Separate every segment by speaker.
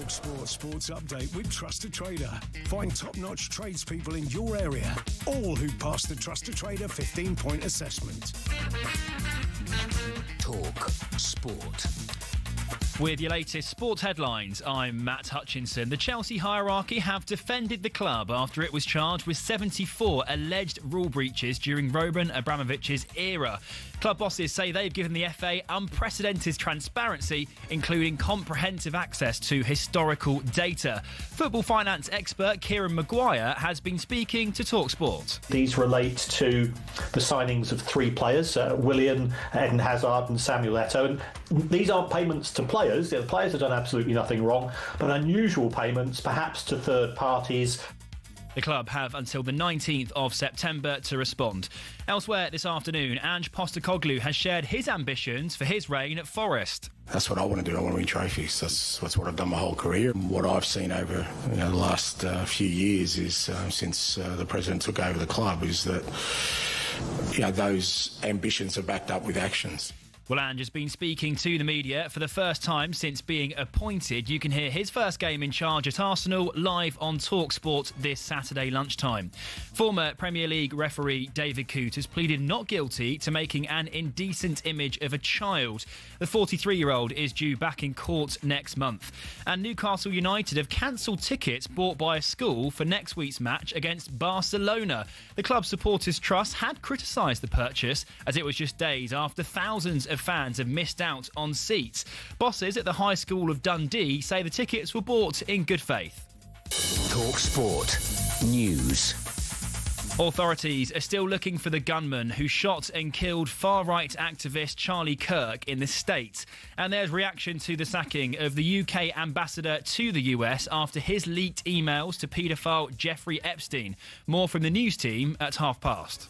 Speaker 1: talkSPORT Sports Update with Trust a Trader. Find top-notch tradespeople in your area, all who pass the Trust a Trader 15-point assessment.
Speaker 2: Talk Sport.
Speaker 3: With your latest sports headlines, I'm Matt Hutchinson. The Chelsea hierarchy have defended the club after it was charged with 74 alleged rule breaches during Roman Abramovich's era. Club bosses say they've given the FA unprecedented transparency, including comprehensive access to historical data. Football finance expert Kieran Maguire has been speaking to talkSPORT.
Speaker 4: These relate to the signings of three players, Willian, Eden Hazard and Samuel Eto'o. And these aren't payments to players. The players have done absolutely nothing wrong, but unusual payments, perhaps to third parties.
Speaker 3: The club have until the 19th of September to respond. Elsewhere this afternoon, Ange Postecoglou has shared his ambitions for his reign at Forest.
Speaker 5: That's what I want to do. I want to win trophies. That's what I've done my whole career. What I've seen over the last few years is, since the president took over the club, is that those ambitions are backed up with actions.
Speaker 3: Well, Ange has been speaking to the media for the first time since being appointed. You can hear his first game in charge at Arsenal live on talkSPORT this Saturday lunchtime. Former Premier League referee David Coote has pleaded not guilty to making an indecent image of a child. The 43-year-old is due back in court next month. And Newcastle United have cancelled tickets bought by a school for next week's match against Barcelona. The club supporters trust had criticised the purchase as it was just days after thousands of fans have missed out on seats. Bosses at the High School of Dundee say the tickets were bought in good faith.
Speaker 2: Talk Sport News.
Speaker 3: Authorities are still looking for the gunman who shot and killed far-right activist Charlie Kirk in the States. And there's reaction to the sacking of the UK ambassador to the US after his leaked emails to paedophile Jeffrey Epstein. More from the news team at past.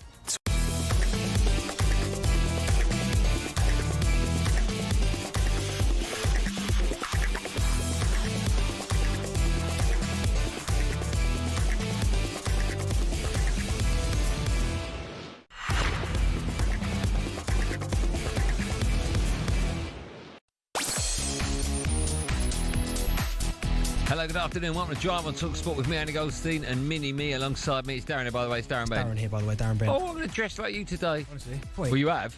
Speaker 6: Hello, good afternoon. Welcome to Drive on talkSPORT with me, Andy Goldstein, and Mini-Me alongside me. It's Darren here, by the way. It's Darren Bent.
Speaker 7: Darren here, by the way. Darren Bent.
Speaker 6: Oh, I'm going to dress like you today.
Speaker 7: Honestly.
Speaker 6: Well, you have.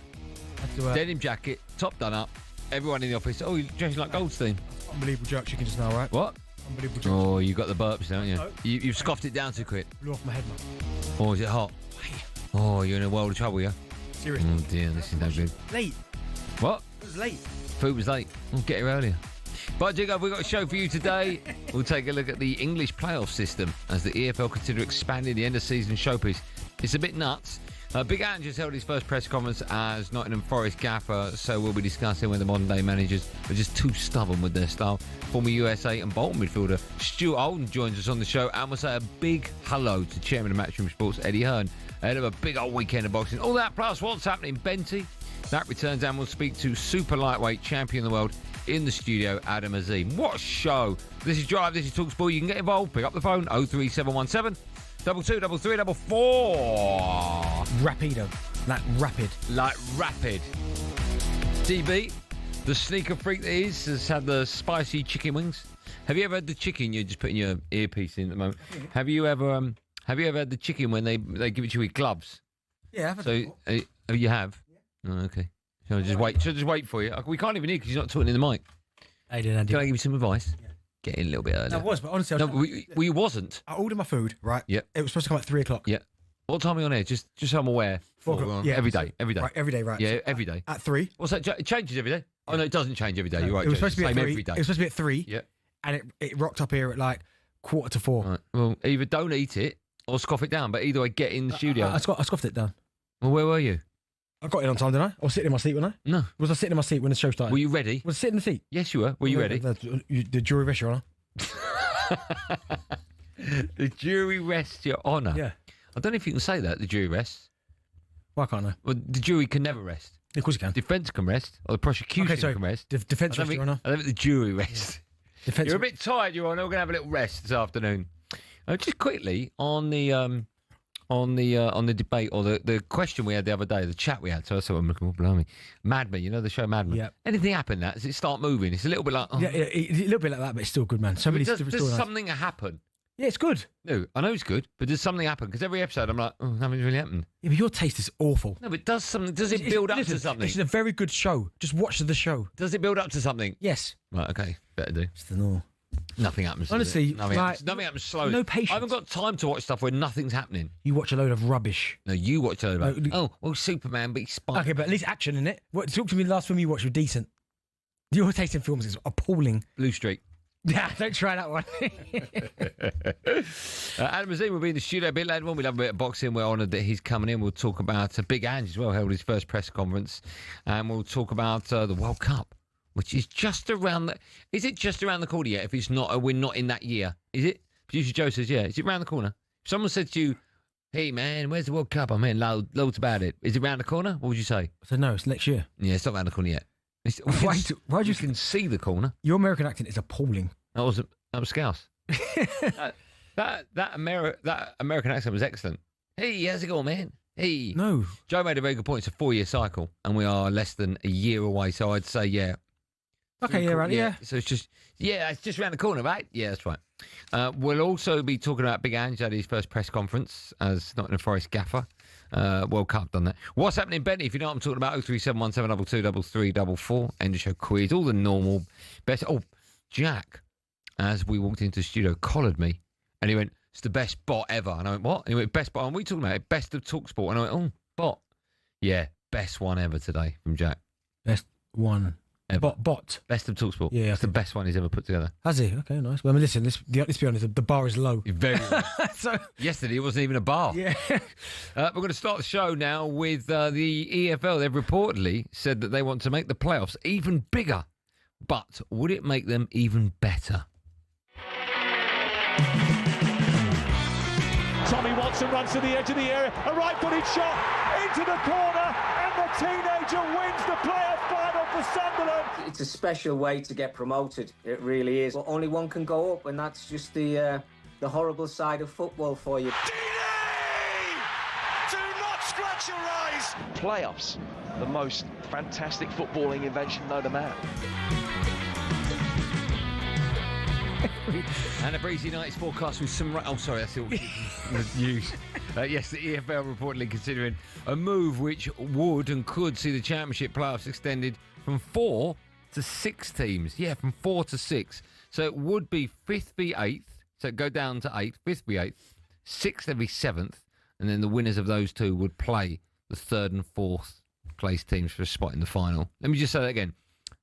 Speaker 7: I have to,
Speaker 6: Denim jacket, top done up. Everyone in the office. Oh, you're dressing like Goldstein.
Speaker 7: Unbelievable jerk chicken just now, right?
Speaker 6: What?
Speaker 7: Unbelievable jerk
Speaker 6: Oh, you got the burps, don't you?
Speaker 7: No.
Speaker 6: You've scoffed it down too quick.
Speaker 7: Blew off my head, man.
Speaker 6: Oh, is it hot? Oh, you're in a world of trouble, yeah?
Speaker 7: Seriously.
Speaker 6: Oh, dear, this is no good.
Speaker 7: Late.
Speaker 6: What?
Speaker 7: It was late.
Speaker 6: Food was late. I'll get here earlier. But, Jiggo, we've got a show for you today. We'll take a look at the English playoff system as the EFL consider expanding the end-of-season showpiece. It's a bit nuts. Big Ange has held his first press conference as Nottingham Forest gaffer, so we'll be discussing whether modern-day managers are just too stubborn with their style. Former USA and Bolton midfielder Stuart Alden joins us on the show, and we'll say a big hello to Chairman of Matchroom Sports, Eddie Hearn, ahead of a big old weekend of boxing. All that plus what's happening, Benty. That returns, and we'll speak to super lightweight champion of the world in the studio, Adam Azim. What a show. This is Drive, this is talkSPORT. You can get involved. Pick up the phone, 03717 223344.
Speaker 7: Rapido. Like rapid.
Speaker 6: Like rapid. DB, the sneaker freak that is, has had the spicy chicken wings. Have you ever had the chicken you're just putting your earpiece in at the moment? Have you ever had the chicken when they give it to you with gloves?
Speaker 7: Yeah, I've had
Speaker 6: So, you have? Yeah. Oh, okay. Shall I just wait for you? We can't even hear because you're not talking in the mic.
Speaker 7: Hey, Andy.
Speaker 6: Can I give you some advice? Yeah. Get in a little bit earlier.
Speaker 7: No, I was, but honestly,
Speaker 6: we wasn't.
Speaker 7: I ordered my food, right?
Speaker 6: Yeah.
Speaker 7: It was supposed to come at 3 o'clock.
Speaker 6: Yeah. What time are we on air? Just so I'm aware.
Speaker 7: 4 o'clock. Yeah.
Speaker 6: Every day.
Speaker 7: Right, every day, right.
Speaker 6: Yeah,
Speaker 7: So
Speaker 6: every day.
Speaker 7: At 3.
Speaker 6: What's that? It changes every day? Oh, no, it doesn't change every day. You're right.
Speaker 7: It was supposed to be at
Speaker 6: Same
Speaker 7: 3.
Speaker 6: every day.
Speaker 7: It was supposed to be at 3.
Speaker 6: Yeah.
Speaker 7: And it rocked up here at like 4:45.
Speaker 6: Right. Well, either don't eat it or scoff it down, but either way, get in the studio.
Speaker 7: I scoffed it down.
Speaker 6: Well, where were you?
Speaker 7: I got in on time, didn't I? I was sitting in my seat, wasn't I?
Speaker 6: No.
Speaker 7: Was I sitting in my seat when the show started?
Speaker 6: Were you ready?
Speaker 7: Was I sitting in the seat?
Speaker 6: Yes, you were. Were you ready?
Speaker 7: The jury rest, Your Honour.
Speaker 6: The jury rests, Your Honour.
Speaker 7: Yeah.
Speaker 6: I don't know if you can say that, the jury rests.
Speaker 7: Why can't I?
Speaker 6: Well, the jury can never rest.
Speaker 7: Of course you can.
Speaker 6: Defence can rest, or the prosecution can rest.
Speaker 7: Defence rest, Your Honour.
Speaker 6: I don't think the jury rests.
Speaker 7: Defence.
Speaker 6: You're a bit tired, Your Honour. We're going to have a little rest this afternoon. Just quickly, on the on the debate or the question we had the other day, the chat we had. So I said, I'm looking, oh, blimey. Mad Men, you know the show Mad Men?
Speaker 7: Yeah.
Speaker 6: Anything happen that? Does it start moving? It's a little bit like... Oh.
Speaker 7: Yeah, a little bit like that, but it's still good, man. So many different
Speaker 6: Does
Speaker 7: storylines.
Speaker 6: something happen?
Speaker 7: Yeah, it's good.
Speaker 6: No, I know it's good, but does something happen? Because every episode I'm like, oh, nothing's really happened.
Speaker 7: Yeah, but your taste is awful.
Speaker 6: No, but does it build up
Speaker 7: Listen,
Speaker 6: to something?
Speaker 7: It's a very good show. Just watch the show.
Speaker 6: Does it build up to something?
Speaker 7: Yes.
Speaker 6: Right, okay, better do.
Speaker 7: It's the norm.
Speaker 6: Nothing happens. does
Speaker 7: Honestly,
Speaker 6: it? Nothing happens slowly.
Speaker 7: no patience.
Speaker 6: I haven't got time to watch stuff where nothing's happening.
Speaker 7: You watch a load of rubbish.
Speaker 6: No, you watch a load of...
Speaker 7: No,
Speaker 6: well, Superman, but he's spiked.
Speaker 7: Okay, but at least action in it. Talk to me. The last film you watched was decent. Your taste in films is appalling.
Speaker 6: Blue Streak.
Speaker 7: Yeah, don't try that one.
Speaker 6: Adam Azim will be in the studio a bit later on. We love a bit of boxing. We're honoured that he's coming in. We'll talk about Big Ange as well, held his first press conference. And we'll talk about the World Cup, which is just around the... Is it just around the corner yet? If it's not, we're not in that year. Is it? Producer Joe says, yeah. Is it around the corner? If someone said to you, hey, man, where's the World Cup? I'm hearing loads about it. Is it around the corner? What would you say?
Speaker 7: So no, it's next year.
Speaker 6: Yeah, it's not around the corner yet.
Speaker 7: Why do you
Speaker 6: can see the corner?
Speaker 7: Your American accent is appalling.
Speaker 6: That was Scouse. that American accent was excellent. Hey, how's it going, man? Hey.
Speaker 7: No.
Speaker 6: Joe made a very good point. It's a 4-year cycle, and we are less than a year away. So I'd say, yeah.
Speaker 7: Okay, yeah, right, yeah.
Speaker 6: So it's just around the corner, right? Yeah, that's right. We'll also be talking about Big Ange at his first press conference as Nottingham Forest gaffer. World Cup done that. What's happening, Benny? If you know what I'm talking about, 03717223344. End of show quiz, all the normal best. Oh, Jack, as we walked into the studio, collared me, and he went, "It's the best bot ever." And I went, "What?" And he went, "Best bot." And we talking about it, best of talkSPORT. And I went, "Oh, bot, yeah, best one ever today from Jack.
Speaker 7: Best one."
Speaker 6: Ever.
Speaker 7: Bot.
Speaker 6: Best of talkSPORT.
Speaker 7: Yeah,
Speaker 6: it's the best one he's ever put together.
Speaker 7: Has he? Okay, nice. Well, I mean, listen, let's be honest, the bar is low.
Speaker 6: Very low.
Speaker 7: So
Speaker 6: yesterday it wasn't even a bar.
Speaker 7: Yeah.
Speaker 6: We're going to start the show now with the EFL. They've reportedly said that they want to make the playoffs even bigger. But would it make them even better?
Speaker 8: Tommy Watson runs to the edge of the area. A right-footed shot into the corner, and the teenager wins the playoff final for Sunderland.
Speaker 9: It's a special way to get promoted. It really is. But only one can go up, and that's just the horrible side of football for you.
Speaker 8: Do not scratch your eyes.
Speaker 10: Playoffs, the most fantastic footballing invention known to man.
Speaker 6: And a breezy night's forecast with some... Oh, sorry, that's all the news. Yes, the EFL reportedly considering a move which would and could see the Championship playoffs extended from 4 to 6 teams. Yeah, from 4 to 6. So it would be 5th v 8th. So it'd go down to 8th, 5th v 8th, 6th every 7th. And then the winners of those two would play the 3rd and 4th place teams for a spot in the final. Let me just say that again.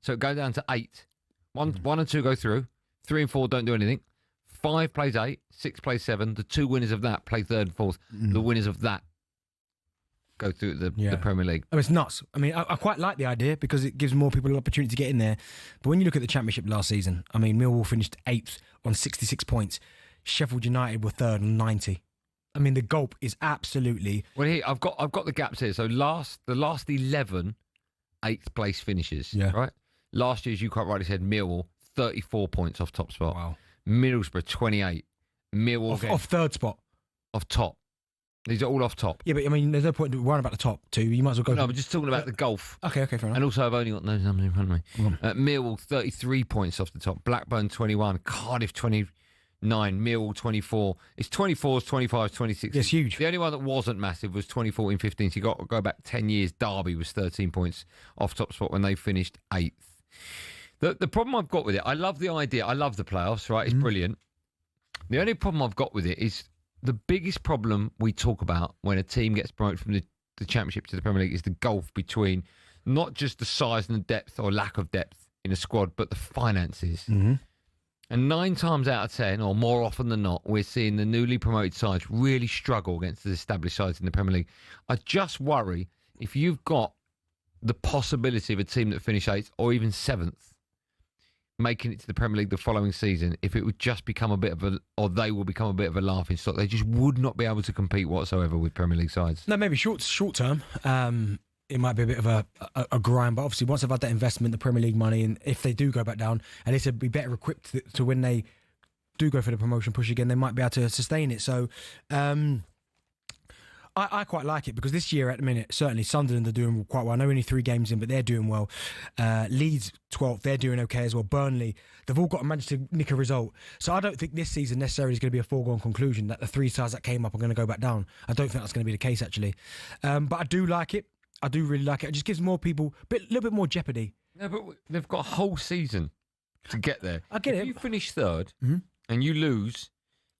Speaker 6: So it'd go down to 8. 1 and 2 go through. 3 and 4 don't do anything. 5 plays 8, 6 plays 7. The 2 winners of that play 3rd and 4th. The winners of that go through the Premier League.
Speaker 7: Oh, it's nuts. I mean, I quite like the idea because it gives more people an opportunity to get in there. But when you look at the Championship last season, I mean, Millwall finished 8th on 66 points. Sheffield United were 3rd on 90. I mean, the gulp is absolutely...
Speaker 6: Well, here, I've got the gaps here. So the last 11 8th place finishes, right? Last year, as you quite rightly said, Millwall, 34 points off top spot.
Speaker 7: Wow.
Speaker 6: Middlesbrough, 28. Millwall...
Speaker 7: Off 3rd spot.
Speaker 6: Off top. These are all off top.
Speaker 7: Yeah, but I mean, there's no point worrying about the top 2. You might as well go...
Speaker 6: No, I'm just talking about the golf.
Speaker 7: Okay, fair enough.
Speaker 6: And also, I've only got those numbers in front of me. Millwall, 33 points off the top. Blackburn, 21. Cardiff, 29. Millwall, 24. It's 24s, 25s, 26s.
Speaker 7: It's huge.
Speaker 6: The only one that wasn't massive was 2014-15. So you got to go back 10 years. Derby was 13 points off top spot when they finished 8th. The problem I've got with it, I love the idea. I love the playoffs, right? It's brilliant. The only problem I've got with it is the biggest problem we talk about when a team gets promoted from the Championship to the Premier League is the gulf between not just the size and the depth or lack of depth in a squad, but the finances. And 9 times out of 10, or more often than not, we're seeing the newly promoted sides really struggle against the established sides in the Premier League. I just worry if you've got the possibility of a team that finished 8th or even 7th making it to the Premier League the following season, if it would just become they will become a bit of a laughing stock. They just would not be able to compete whatsoever with Premier League sides.
Speaker 7: No, maybe short term, it might be a bit of a grind, but obviously once they've had that investment, the Premier League money, and if they do go back down, at least they'll be better equipped to when they do go for the promotion push again, they might be able to sustain it. So I quite like it because this year at the minute, certainly Sunderland are doing quite well. I know only 3 games in, but they're doing well. Leeds 12th, they're doing okay as well. Burnley, they've all got to manage to nick a result. So I don't think this season necessarily is going to be a foregone conclusion that the 3 sides that came up are going to go back down. I don't think that's going to be the case actually. But I do like it. I do really like it. It just gives more people a little bit more jeopardy.
Speaker 6: No, but they've got a whole season to get there.
Speaker 7: I get it.
Speaker 6: If you finish third and you lose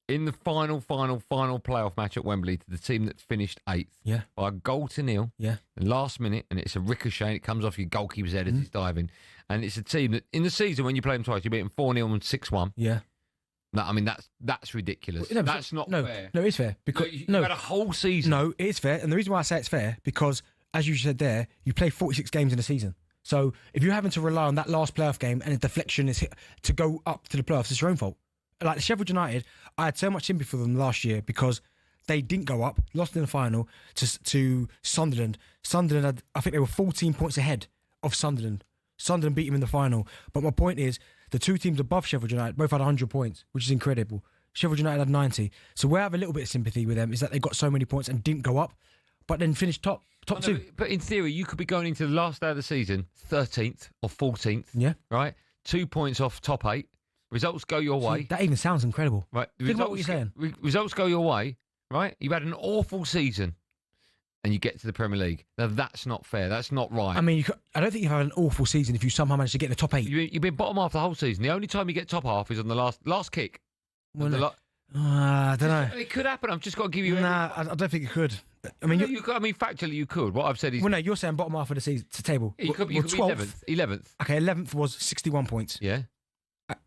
Speaker 6: in the final playoff match at Wembley to the team that finished 8th by a 1-0, last minute, and it's a ricochet, and it comes off your goalkeeper's head as he's diving, and it's a team that in the season when you play them twice, you beat them 4-0 and 6-1.
Speaker 7: Yeah.
Speaker 6: No, I mean that's ridiculous.
Speaker 7: No,
Speaker 6: that's not fair.
Speaker 7: No, it's fair because
Speaker 6: you had a whole season.
Speaker 7: No, it's fair, and the reason why I say it's fair because, as you said there, you play 46 games in a season. So if you're having to rely on that last playoff game and a deflection is hit to go up to the playoffs, it's your own fault. Like Sheffield United, I had so much sympathy for them last year because they didn't go up, lost in the final to Sunderland. Sunderland, I think they were 14 points ahead of Sunderland. Sunderland beat them in the final. But my point is, the 2 teams above Sheffield United both had 100 points, which is incredible. Sheffield United had 90. So where I have a little bit of sympathy with them is that they got so many points and didn't go up, but then finished top 2.
Speaker 6: But in theory, you could be going into the last day of the season 13th or 14th.
Speaker 7: Yeah.
Speaker 6: Right? 2 points off top 8. Results go your way.
Speaker 7: That even sounds incredible.
Speaker 6: Right.
Speaker 7: Think about what you're saying.
Speaker 6: Results go your way, right? You've had an awful season and you get to the Premier League. Now, that's not fair. That's not right.
Speaker 7: I mean, I don't think you've had an awful season if you somehow manage to get in the top 8.
Speaker 6: You've been bottom half the whole season. The only time you get top half is on the last kick.
Speaker 7: Well, I don't know.
Speaker 6: It could happen. I've just got to give you...
Speaker 7: I don't think it could. I mean,
Speaker 6: factually, you could. What I've said is...
Speaker 7: Well, no, you're saying bottom half of the season table.
Speaker 6: You could be 11th.
Speaker 7: Okay, 11th was 61 points.
Speaker 6: Yeah.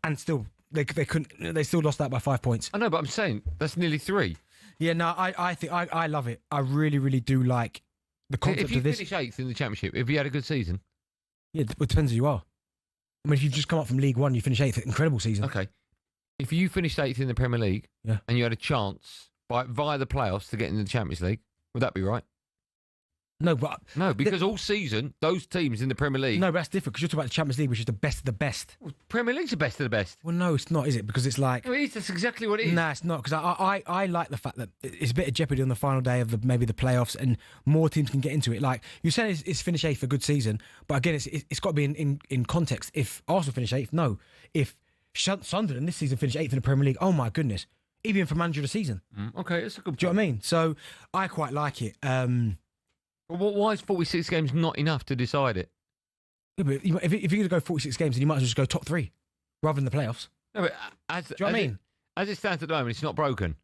Speaker 7: And still... They couldn't. They still lost that by 5 points.
Speaker 6: I know, but I'm saying that's nearly 3.
Speaker 7: Yeah, no, I think I love it. I really, really do like the concept of this.
Speaker 6: If you finish 8th in the Championship, if you had a good season,
Speaker 7: yeah, it depends who you are. I mean, if you've just come up from League One, you finish 8th, incredible season.
Speaker 6: Okay, if you finished 8th in the Premier League, and you had a chance via the playoffs to get into the Champions League, would that be right?
Speaker 7: No, but
Speaker 6: because all season those teams in the Premier League.
Speaker 7: No, but that's different because you're talking about the Champions League, which is the best of the best.
Speaker 6: Well, Premier League's the best of the best.
Speaker 7: Well, no, it's not, is it? Because it's like.
Speaker 6: No, it is. That's exactly what it is.
Speaker 7: Nah, it's not. Because I like the fact that it's a bit of jeopardy on the final day of maybe the playoffs, and more teams can get into it. Like you said, it's finish 8th for a good season, but again, it's got to be in context. If Arsenal finish 8th, no. If Sunderland this season finish 8th in the Premier League, oh my goodness, even for manager of the season.
Speaker 6: Okay, that's a good point.
Speaker 7: Do you know what I mean? So I quite like it.
Speaker 6: Well, why is 46 games not enough to decide it?
Speaker 7: Yeah, but if you're going to go 46 games, then you might as well just go top 3 rather than the playoffs.
Speaker 6: No, but
Speaker 7: do you know what I mean?
Speaker 6: As it stands at the moment, it's not broken.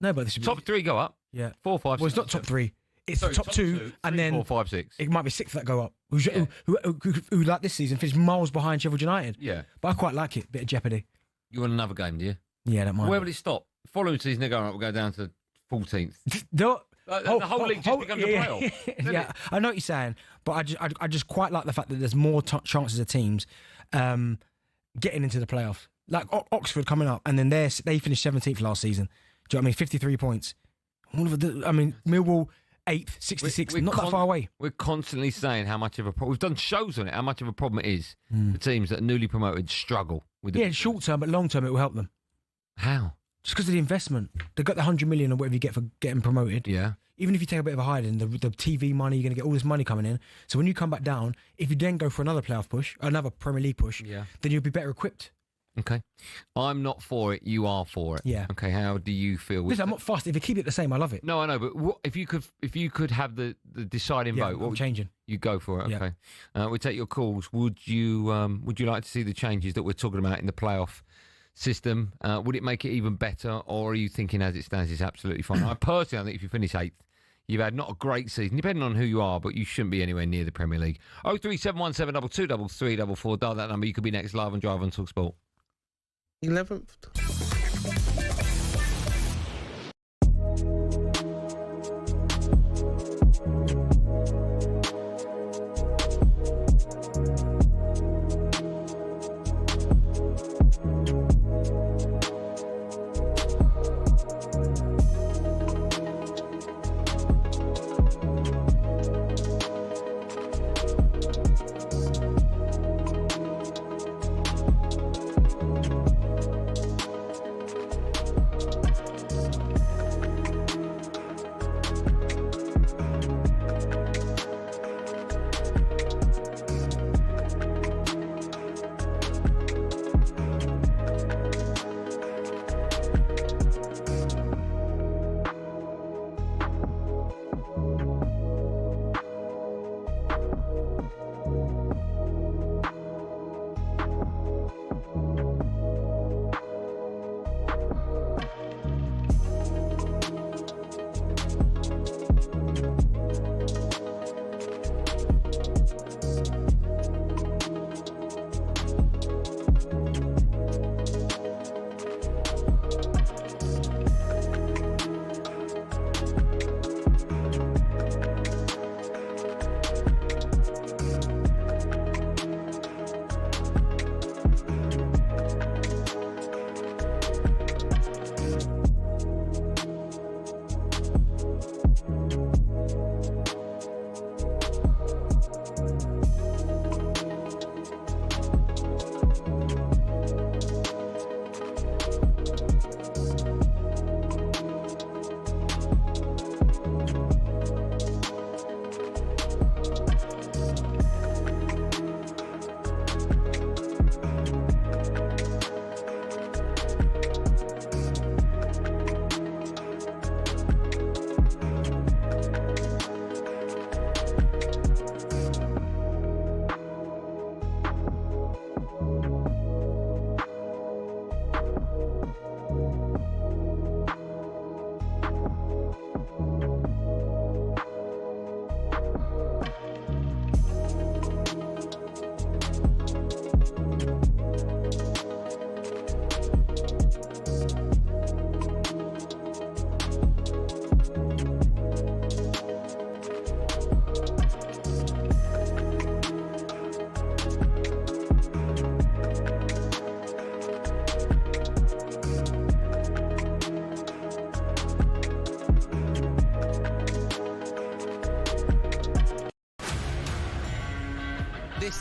Speaker 7: No, but this
Speaker 6: top 3 go up.
Speaker 7: Yeah,
Speaker 6: 4, 5.
Speaker 7: Well, it's not top 3. It's top 2, and then
Speaker 6: 4, 5, 6.
Speaker 7: It might be 6th that go up. Who like this season finished miles behind Sheffield United.
Speaker 6: Yeah,
Speaker 7: but I quite like it. Bit of jeopardy.
Speaker 6: You want another game, do you?
Speaker 7: Yeah, that might.
Speaker 6: Where will it stop? Following season, they're going up. We'll go down to 14th.
Speaker 7: The
Speaker 6: whole league just becomes a playoff.
Speaker 7: Yeah, I know what you're saying, but I just quite like the fact that there's more chances of teams getting into the playoffs. Like Oxford coming up, and then they finished 17th last season. Do you know what I mean? 53 points. Millwall 8th, 66, not that far away.
Speaker 6: We're constantly saying how much of a problem. We've done shows on it, how much of a problem it is. The teams that are newly promoted struggle with it.
Speaker 7: Yeah, short term, but long term it will help them.
Speaker 6: How?
Speaker 7: Just because of the investment. They've got the 100 million or whatever you get for getting promoted.
Speaker 6: Yeah.
Speaker 7: Even if you take a bit of a hiding, the TV money, you're going to get all this money coming in. So when you come back down, if you then go for another playoff push, another Premier League push, then you'll be better equipped.
Speaker 6: Okay. I'm not for it. You are for it.
Speaker 7: Yeah.
Speaker 6: Okay. How do you feel?
Speaker 7: Listen, I'm not fussed. If you keep it the same, I love it.
Speaker 6: No, I know. But what, if you could have the deciding vote, what
Speaker 7: I'm changing.
Speaker 6: You go for it. Okay. We take your calls. Would you like to see the changes that we're talking about in the playoff system? Would it make it even better, or are you thinking as it stands is absolutely fine? I personally think if you finish 8th, you've had not a great season, depending on who you are, but you shouldn't be anywhere near the Premier League. 03717 223344. Dial that number. You could be next live on Drive on talkSPORT.
Speaker 11: 11th.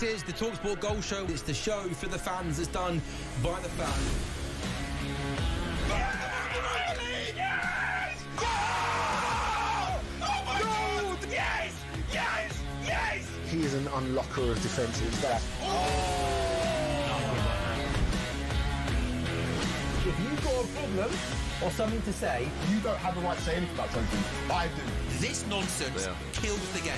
Speaker 12: is the talkSPORT Goal Show. It's the show for the fans that's done by the fans.
Speaker 13: Yes! Goal! Oh my God! Yes! Yes! Yes!
Speaker 14: He is an unlocker of defences.
Speaker 15: If you've got a problem or something to say,
Speaker 16: you don't have the right to say anything about something. I do.
Speaker 12: This nonsense kills the game.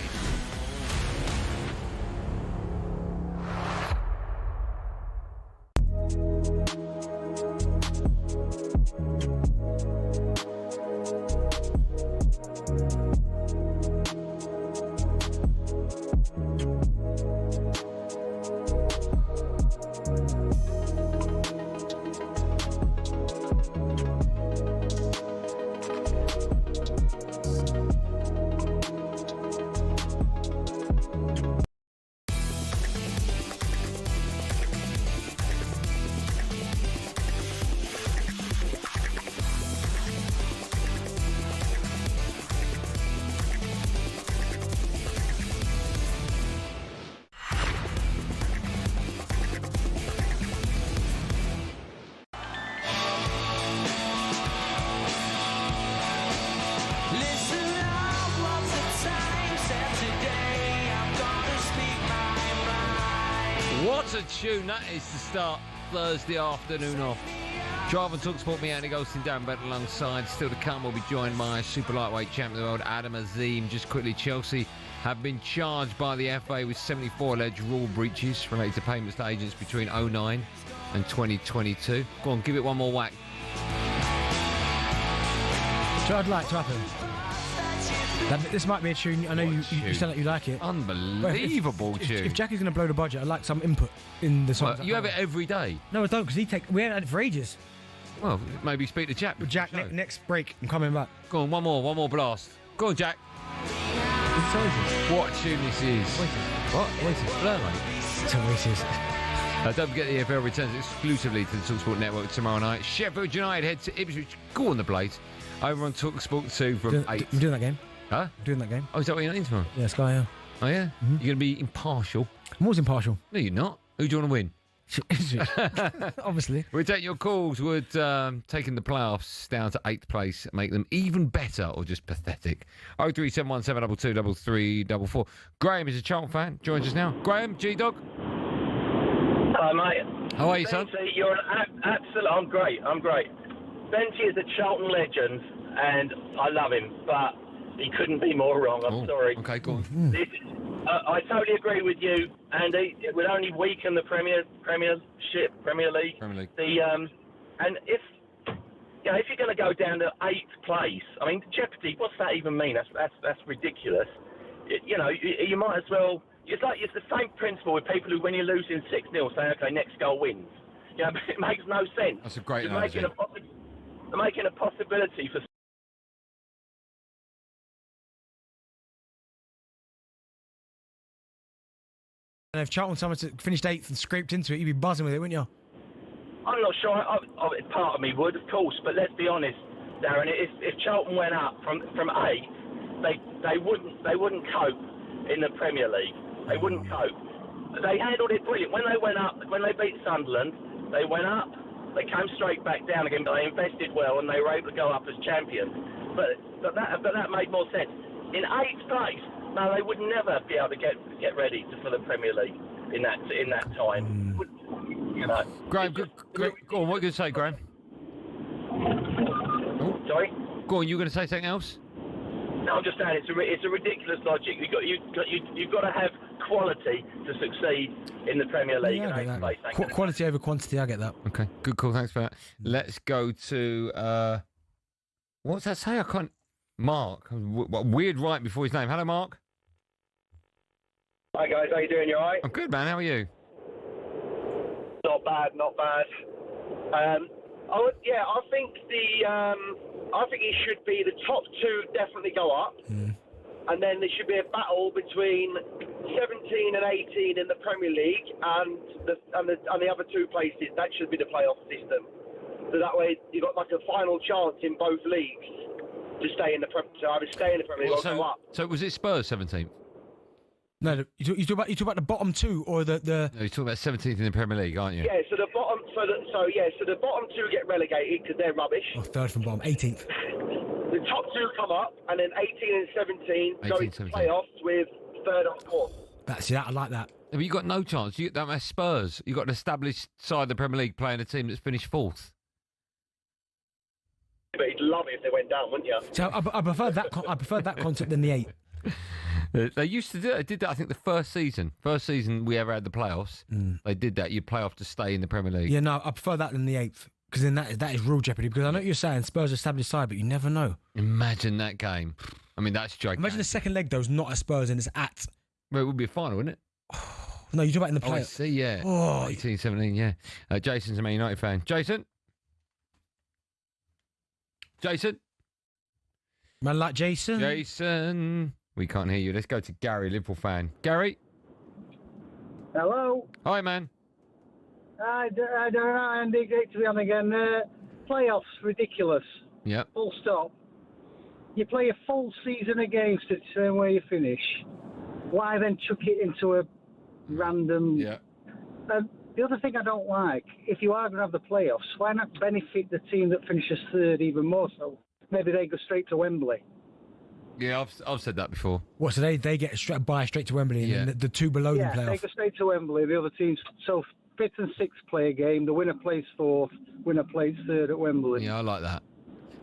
Speaker 6: What a tune that is to start Thursday afternoon off. Drive on talkSPORT, me, Andy Goldstein Darren Bent alongside. Still to come, we'll be joined by super lightweight champion of the world, Adam Azim. Just quickly, Chelsea have been charged by the FA with 74 alleged rule breaches related to payments to agents between 2009 and 2022. Go on, give it one more whack.
Speaker 7: So I'd like to happen. This might be a tune. I know you sound like you like it.
Speaker 6: Unbelievable tune.
Speaker 7: If Jackie's going to blow the budget, I'd like some input in the song.
Speaker 6: You have it every day?
Speaker 7: No, I don't, because we haven't had it for ages.
Speaker 6: Well, maybe speak to Jack.
Speaker 7: Jack, next break, I'm coming back.
Speaker 6: Go on, one more blast. Go on, Jack. What tune this is? What? Blur, mate.
Speaker 7: It's Oasis.
Speaker 6: Don't forget the EFL returns exclusively to the talkSPORT network tomorrow night. Sheffield United head to Ipswich. Go on the Blades. Over on talkSPORT 2 from 8.
Speaker 7: I'm doing that game.
Speaker 6: Huh?
Speaker 7: I'm doing that game.
Speaker 6: Oh, is that what you're not in tomorrow?
Speaker 7: Yeah, Sky, yeah.
Speaker 6: Oh, yeah?
Speaker 7: Mm-hmm.
Speaker 6: You're going to be impartial?
Speaker 7: I'm always impartial.
Speaker 6: No, you're not. Who do you want to win?
Speaker 7: Obviously.
Speaker 6: We'd take your calls. Would taking the playoffs down to 8th place make them even better or just pathetic? 03717 722 3344. Graham is a Charlton fan. Joins us now. Graham, G-Dog.
Speaker 17: Hi, mate.
Speaker 6: How are you, son?
Speaker 17: You're an absolute... I'm great. Benty is a Charlton legend, and I love him, but he couldn't be more wrong. I'm sorry.
Speaker 6: Okay, go on.
Speaker 17: I totally agree with you, Andy. It would only weaken the Premier League.
Speaker 6: Premier League.
Speaker 17: And if you're going to go down to 8th place, I mean, jeopardy. What's that even mean? That's ridiculous. You might as well. It's the same principle with people who, when you're losing 6-0, say, okay, next goal wins. It makes no sense.
Speaker 6: That's a great analogy.
Speaker 17: They're making a possibility for.
Speaker 7: And if Charlton someone finished 8th and scraped into it, you'd be buzzing with it, wouldn't you?
Speaker 17: I'm not sure. Part of me would, of course, but let's be honest, Darren. If Charlton went up from 8th, they wouldn't cope in the Premier League. They wouldn't cope. They handled it brilliant. When they went up, when they beat Sunderland, they went up. They came straight back down again, but they invested well and they were able to go up as champions. But that made more sense. In 8th place, no, they would never be able to get ready for the Premier League in that time.
Speaker 6: Graham, go on. What are you going to say, Graham?
Speaker 17: Sorry.
Speaker 6: Go on. You were going to say something else?
Speaker 17: No, I'm just saying it's a ridiculous logic. You've got to have quality to succeed in the Premier League.
Speaker 7: Yeah, quality over quantity, I get that.
Speaker 6: Okay, good call. Thanks for that. Let's go to what's that say? I can't. Mark. Weird right before his name. Hello, Mark.
Speaker 17: Hi guys, how you doing? You alright?
Speaker 6: I'm good, man. How are you?
Speaker 17: Not bad. I think it should be the top 2 definitely go up, and then there should be a battle between 17 and 18 in the Premier League, and the other 2 places. That should be the playoff system. So that way you've got like a final chance in both leagues to stay in the Premier. So either stay in the Premier League or go up.
Speaker 6: So was it Spurs 17th?
Speaker 7: No, you talk about the bottom two or the.
Speaker 6: No, you're talking about 17th in the Premier League, aren't you?
Speaker 18: Yeah, so the bottom, so the bottom two get relegated because they're rubbish.
Speaker 7: Oh, third from bottom, 18th.
Speaker 18: The top two come up, and then 18 and 17 go into playoffs with third and fourth.
Speaker 7: That's that. I like that.
Speaker 6: But you got no chance. You don't have Spurs. You got an established side of the Premier League playing a team that's finished fourth.
Speaker 18: But you'd love it if they went down, wouldn't you?
Speaker 7: So I prefer that. I prefer that concept than the 8.
Speaker 6: They used to do it. They did that, I think, the first season. First season we ever had the playoffs. They did that. You play off to stay in the Premier League.
Speaker 7: Yeah, no, I prefer that than the 8th. Because then that is real jeopardy. Because I know what you're saying Spurs established side, but you never know.
Speaker 6: Imagine that game. I mean, that's gigantic.
Speaker 7: Imagine the second leg, though, is not at Spurs and it's at...
Speaker 6: Well, it would be a final, wouldn't it?
Speaker 7: No, you're talking about in the playoffs.
Speaker 6: Oh, I see, yeah.
Speaker 7: Oh.
Speaker 6: 18, 17, yeah. Jason's a Man United fan. Jason?
Speaker 7: Man like Jason?
Speaker 6: Jason. We can't hear you. Let's go to Gary, Liverpool fan. Gary?
Speaker 19: Hello.
Speaker 6: Hi, man.
Speaker 19: I don't know, Andy. Great to be on again. Playoffs, ridiculous.
Speaker 6: Yeah.
Speaker 19: Full stop. You play a full season of games to determine where you finish. Why then chuck it into a random...
Speaker 6: Yeah.
Speaker 19: The other thing I don't like, if you are going to have the playoffs, why not benefit the team that finishes third even more so? Maybe they go straight to Wembley.
Speaker 6: Yeah, I've said that before.
Speaker 7: What, so they get straight to Wembley and then the two below them play off?
Speaker 19: Yeah, they go straight to Wembley. The other teams... So 5th and 6th play a game. The winner plays 4th. Winner plays 3rd at Wembley.
Speaker 6: Yeah, I like that.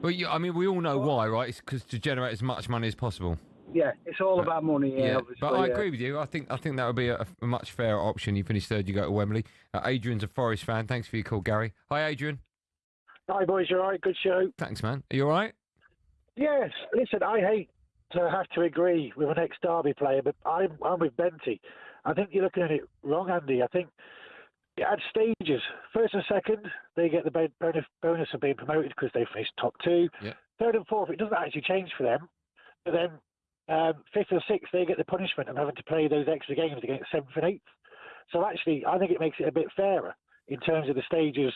Speaker 6: Well, I mean, we all know why, right? It's because to generate as much money as possible.
Speaker 19: Yeah, it's all about money, obviously.
Speaker 6: But I agree with you. I think that would be a much fairer option. You finish third, you go to Wembley. Adrian's a Forest fan. Thanks for your call, Gary. Hi, Adrian.
Speaker 20: Hi, boys. You all right? Good show.
Speaker 6: Thanks, man. Are you all right?
Speaker 20: Yes. Listen, I hate to have to agree with an ex-Derby player, but I'm with Benty. I think you're looking at it wrong, Andy. I think it had stages. First and second, they get the bonus of being promoted because they finished top 2.
Speaker 6: Yeah.
Speaker 20: Third and fourth, it doesn't actually change for them. But then 5th and 6th, they get the punishment of having to play those extra games against 7th and 8th. So actually, I think it makes it a bit fairer in terms of the stages,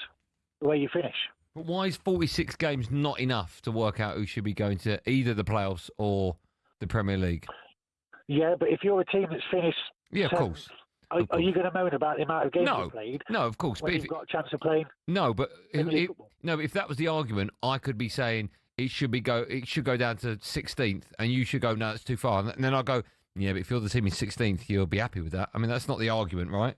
Speaker 20: the way you finish.
Speaker 6: But why is 46 games not enough to work out who should be going to either the playoffs or the Premier League?
Speaker 20: Yeah, but if you're a team that's finished...
Speaker 6: Yeah, of course.
Speaker 20: Are you going to moan about the amount of games you played?
Speaker 6: No, of course.
Speaker 20: When
Speaker 6: but
Speaker 20: you've got a chance of playing...
Speaker 6: No, but if that was the argument, I could be saying it should go down to 16th, and you should go, no, it's too far. And then I'll go, yeah, but if you're the team in 16th, you'll be happy with that. I mean, that's not the argument, right?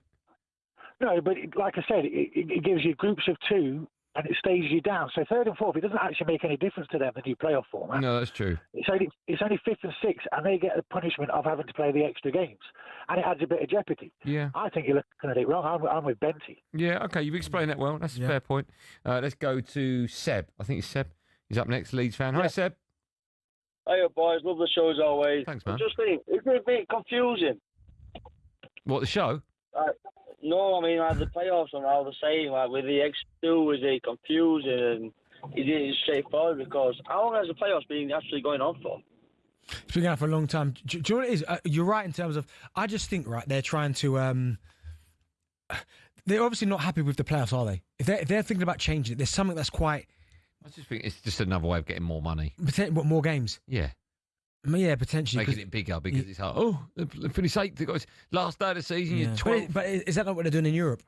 Speaker 20: No, but like I said, it gives you groups of 2, and it stages you down. So 3rd and 4th, it doesn't actually make any difference to them, the new playoff format.
Speaker 6: No, that's true.
Speaker 20: It's only 5th and 6th, and they get the punishment of having to play the extra games. And it adds a bit of jeopardy.
Speaker 6: Yeah.
Speaker 20: I think you're looking at it wrong. I'm with Benty.
Speaker 6: Yeah, okay, you've explained that well. That's a fair point. Let's go to Seb. I think it's Seb. He's up next, Leeds fan. Hi, Seb.
Speaker 21: Hey, boys. Love the show as always.
Speaker 6: Thanks, man.
Speaker 21: Just think, it's a bit confusing.
Speaker 6: What, the show?
Speaker 21: No, I mean, like the playoffs and all the same, like with the X2, is it confusing and is it straightforward? Because how long has the playoffs been actually going on for?
Speaker 7: It's been going on for a long time. Do you know what it is? You're right in terms of, I just think, right, they're trying to, they're obviously not happy with the playoffs, are they? If they're thinking about changing it, there's something that's quite...
Speaker 6: I just think it's just another way of getting more money.
Speaker 7: What, more games?
Speaker 6: Yeah.
Speaker 7: I mean, yeah, potentially.
Speaker 6: Making it bigger because it's like, oh, they finished 8th. They got last day of the season, you're 12th.
Speaker 7: But is that not what they're doing in Europe?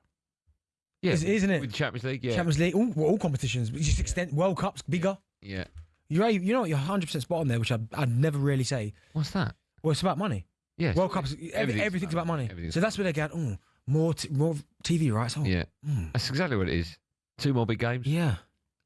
Speaker 6: Yeah,
Speaker 7: isn't it?
Speaker 6: With the Champions League, yeah.
Speaker 7: Champions League, all competitions. You just extend World Cups, bigger.
Speaker 6: Yeah.
Speaker 7: You know what, you're 100% spot on there, which I'd never really say.
Speaker 6: What's that?
Speaker 7: Well, it's about money.
Speaker 6: Yeah.
Speaker 7: World Cups, everything's about money. So that's where they're going, more TV rights. Oh,
Speaker 6: yeah. That's exactly what it is. 2 more big games.
Speaker 7: Yeah.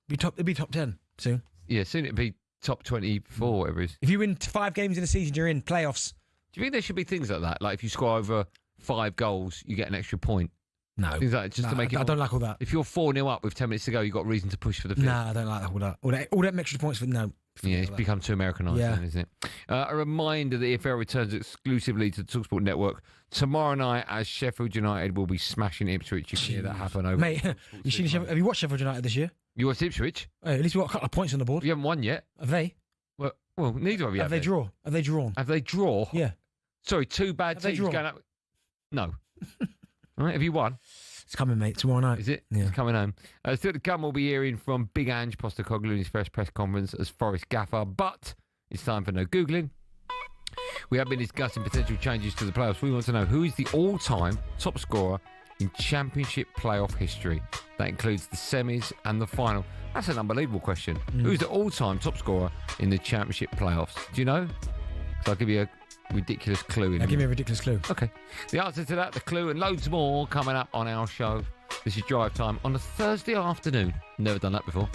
Speaker 7: It'd be top 10 soon.
Speaker 6: Yeah, soon it'd be top 24, whatever it is.
Speaker 7: If you win 5 games in a season, you're in playoffs.
Speaker 6: Do you think there should be things like that? Like if you score over 5 goals, you get an extra point?
Speaker 7: No.
Speaker 6: Things like just to make it.
Speaker 7: I don't like all that.
Speaker 6: If you're 4-0 up with 10 minutes to go, you've got reason to push for the fifth.
Speaker 7: No, I don't like all that. All that extra points for no.
Speaker 6: Yeah, it's become too Americanised, then, isn't it? A reminder that the EFL returns exclusively to the talkSPORT network tomorrow night as Sheffield United will be smashing Ipswich. You can hear that happen over.
Speaker 7: Mate, have you watched Sheffield United this year?
Speaker 6: You watched Ipswich?
Speaker 7: Hey, at least we've got a couple of points on the board.
Speaker 6: You haven't won yet.
Speaker 7: Have they?
Speaker 6: Well, neither of you have.
Speaker 7: Have they drawn? Have they drawn?
Speaker 6: Have they draw?
Speaker 7: Yeah.
Speaker 6: Sorry, 2 bad teams going up. No. All right, have you won?
Speaker 7: It's coming, mate, tomorrow night.
Speaker 6: Is it?
Speaker 7: Yeah.
Speaker 6: It's coming home. Still to come, we'll be hearing from Big Ange Postecoglou in his first press conference as Forest gaffer, but it's time for no Googling. We have been discussing potential changes to the playoffs. We want to know who is the all-time top scorer in Championship playoff history. That includes the semis and the final. That's an unbelievable question. Who's the all-time top scorer in the Championship playoffs? Do you know? So I'll give you a ridiculous clue.
Speaker 7: Give me a ridiculous clue.
Speaker 6: Okay. The answer to that, the clue, and loads more coming up on our show. This is Drive Time on a Thursday afternoon. Never done that before.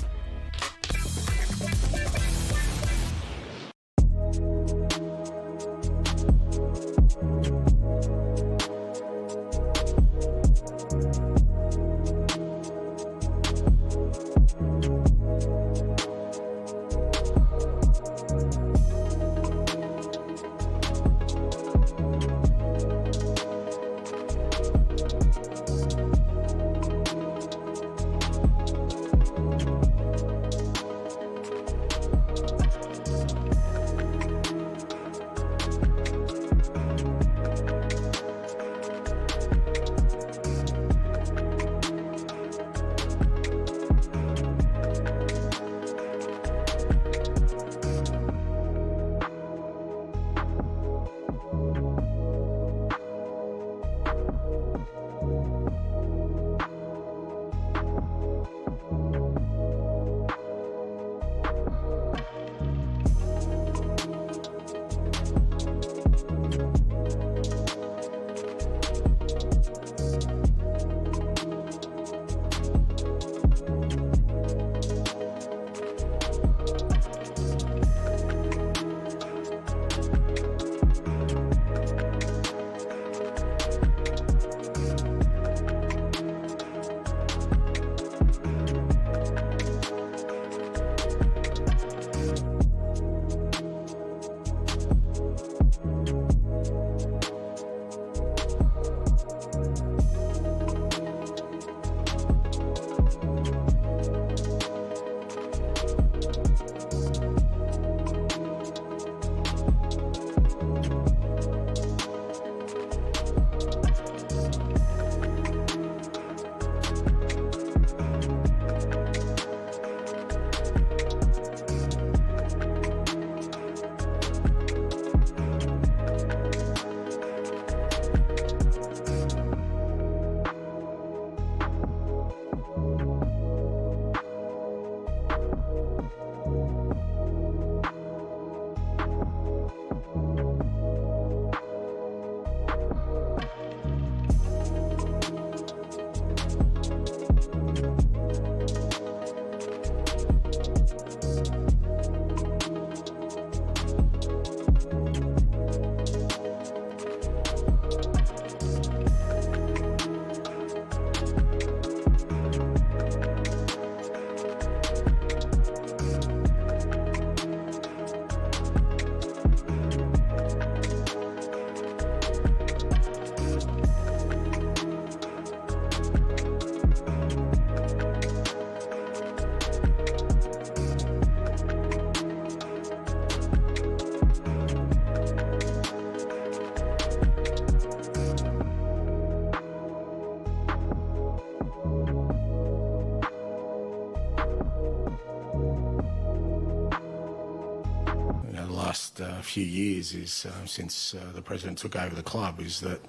Speaker 5: Few years is since the president took over the club is that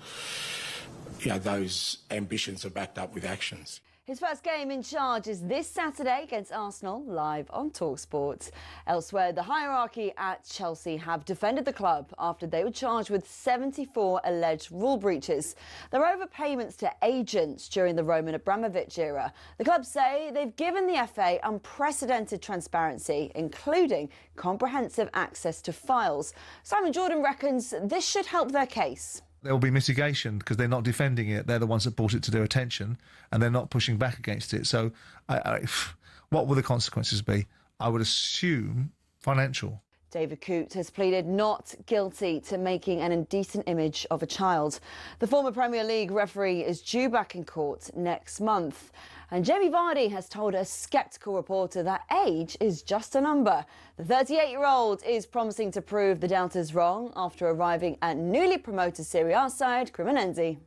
Speaker 5: those ambitions are backed up with actions.
Speaker 1: His first game in charge is this Saturday against Arsenal, live on talkSPORT. Elsewhere, the hierarchy at Chelsea have defended the club after they were charged with 74 alleged rule breaches. There are overpayments to agents during the Roman Abramovich era. The club say they've given the FA unprecedented transparency, including comprehensive access to files. Simon Jordan reckons this should help their case.
Speaker 22: There will be mitigation because they're not defending it. They're the ones that brought it to their attention and they're not pushing back against it. So what will the consequences be? I would assume financial.
Speaker 1: David Coote has pleaded not guilty to making an indecent image of a child. The former Premier League referee is due back in court next month. And Jamie Vardy has told a sceptical reporter that age is just a number. The 38-year-old is promising to prove the doubters wrong after arriving at newly promoted Serie A side Cremonese.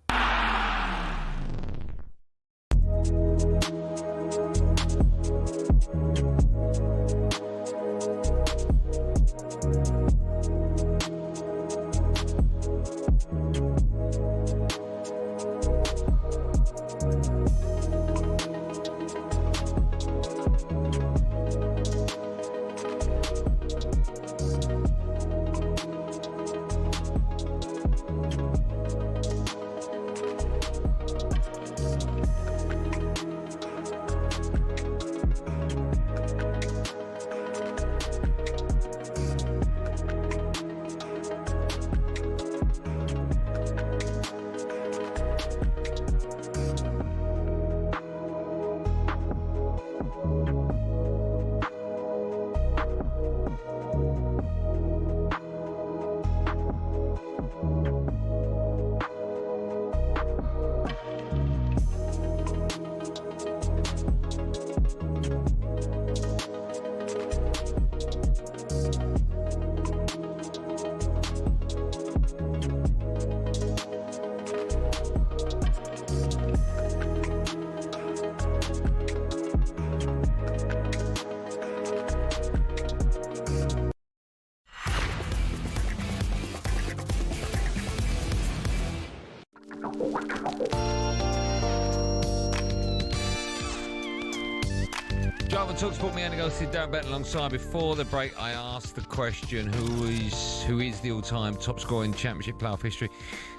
Speaker 6: Drive on talkSPORT, me, Andy Goldstein Darren Bent alongside. Before the break, I asked the question, who is the all-time top scorer in Championship playoff history?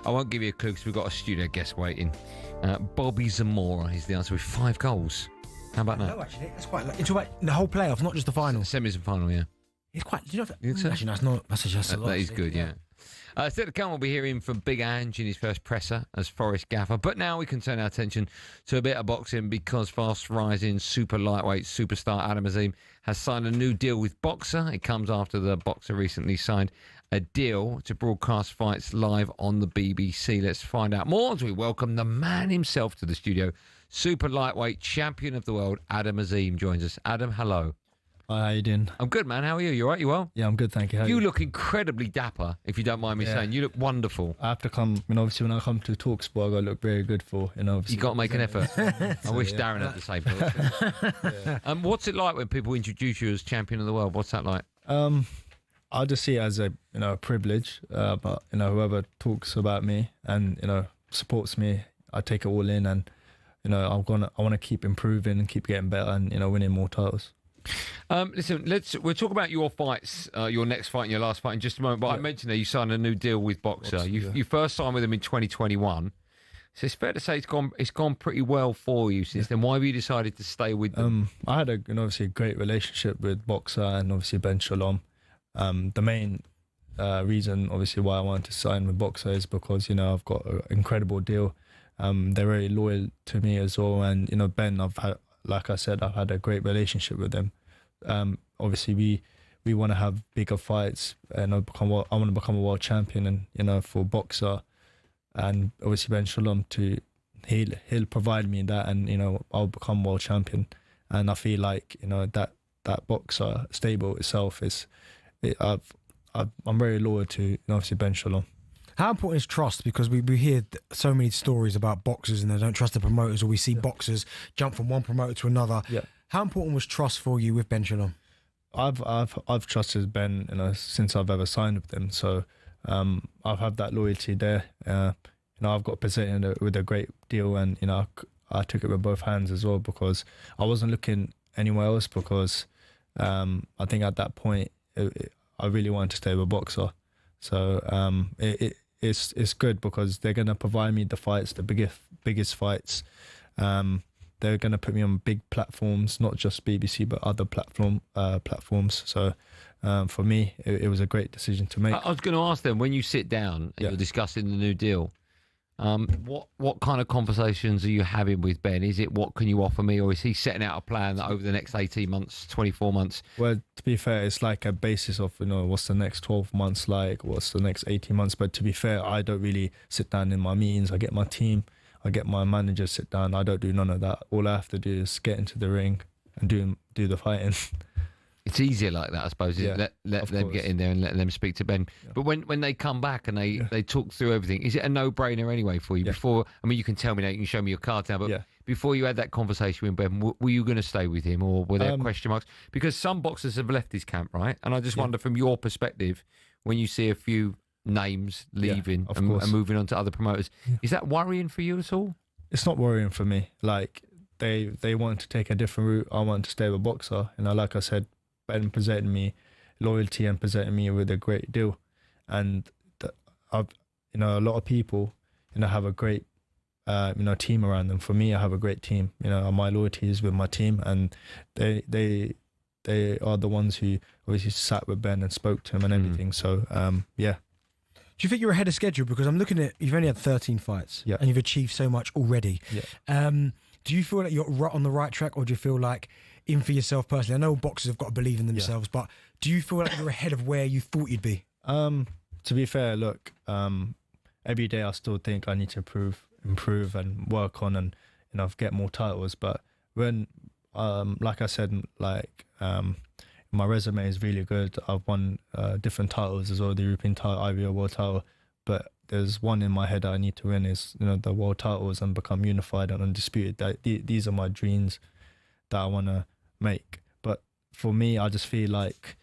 Speaker 6: I won't give you a clue because we've got a studio guest waiting. Bobby Zamora is the answer with 5 goals. How about that?
Speaker 7: No, actually, that's quite. It's about the whole playoff, not just the final.
Speaker 6: Semis and final, yeah.
Speaker 7: It's quite. Do you know? Actually, that's not. That's just a lot.
Speaker 6: That is good, yeah. Still to come, we'll be hearing from Big Ange in his first presser as Forest gaffer. But now we can turn our attention to a bit of boxing because fast-rising super lightweight superstar Adam Azim has signed a new deal with Boxer. It comes after the Boxer recently signed a deal to broadcast fights live on the BBC. Let's find out more as we welcome the man himself to the studio. Super lightweight champion of the world, Adam Azim, joins us. Adam, hello.
Speaker 2: Hi, how you doing?
Speaker 6: I'm good, man. How are you? You all right? You well?
Speaker 2: Yeah, I'm good, thank you.
Speaker 6: You look incredibly dapper, if you don't mind me saying. You look wonderful.
Speaker 2: I have to come, obviously when I come to talkSPORT, I got to look very good for, obviously.
Speaker 6: You got to make an effort. I wish Darren had the same thought. What's it like when people introduce you as champion of the world? What's that like?
Speaker 2: I just see it as a, a privilege, but, whoever talks about me and, supports me, I take it all in and, I want to keep improving and keep getting better and, winning more titles.
Speaker 6: Listen, we'll talk about your fights, your next fight and your last fight in just a moment. But I mentioned that you signed a new deal with Boxer. You first signed with them in 2021, so it's fair to say it's gone pretty well for you since then. Why have you decided to stay with them?
Speaker 2: I had obviously a great relationship with Boxer and obviously Ben Shalom. The main reason obviously why I wanted to sign with Boxer is because I've got an incredible deal. They're very loyal to me as well, and Ben, like I said, I've had a great relationship with them. Obviously, we want to have bigger fights, and I want to become a world champion, and for Boxer, and obviously Ben Shalom he'll provide me that, and I'll become world champion, and I feel like that Boxer stable itself I'm very loyal to obviously Ben Shalom.
Speaker 7: How important is trust? Because we hear so many stories about boxers and they don't trust the promoters, or we see boxers jump from one promoter to another. Yeah. How important was trust for you with Ben Shalom?
Speaker 2: I've trusted Ben, since I've ever signed with him. So I've had that loyalty there. I've got presented with a great deal, and I took it with both hands as well because I wasn't looking anywhere else because I think at that point I really wanted to stay with Boxer. So it's good because they're going to provide me the fights, the biggest fights. They're going to put me on big platforms, not just BBC, but other platforms. So for me, it was a great decision to make.
Speaker 6: I was going to ask them, when you sit down and you're discussing the new deal, what kind of conversations are you having with Ben? Is it what can you offer me, or is he setting out a plan that over the next 18 months, 24 months?
Speaker 2: Well, to be fair, it's like a basis of, what's the next 12 months like, what's the next 18 months. But to be fair, I don't really sit down in my meetings. I get my team, I get my manager sit down. I don't do none of that. All I have to do is get into the ring and do the fighting.
Speaker 6: It's easier like that, I suppose. Let them get in there and let them speak to Ben. Yeah. But when they come back and they talk through everything, is it a no-brainer anyway for you? Yeah. Before, I mean, you can tell me now, you can show me your card now, but before you had that conversation with Ben, were you going to stay with him, or were there question marks? Because some boxers have left his camp, right? And I just wonder, from your perspective, when you see a few names leaving and moving on to other promoters, is that worrying for you at all?
Speaker 2: It's not worrying for me. Like, they want to take a different route. I want to stay with Boxer. Like I said, Ben presented me loyalty and presented me with a great deal, and I've a lot of people have a great team around them. For me, I have a great team. My loyalty is with my team, and they are the ones who obviously sat with Ben and spoke to him and everything. So yeah.
Speaker 7: Do you think you're ahead of schedule? Because I'm looking at, you've only had 13 fights and you've achieved so much already. Yeah. Do you feel like you're on the right track, or do you feel like, even for yourself personally, I know boxers have got to believe in themselves, but do you feel like you're ahead of where you thought you'd be?
Speaker 2: To be fair, look, every day I still think I need to improve and work on and get more titles. But when, like I said, my resume is really good. I've won different titles as well, the European title, IBO world title. But there's one in my head that I need to win is the world titles and become unified and undisputed. These are my dreams that I want to make. But for me, I just feel like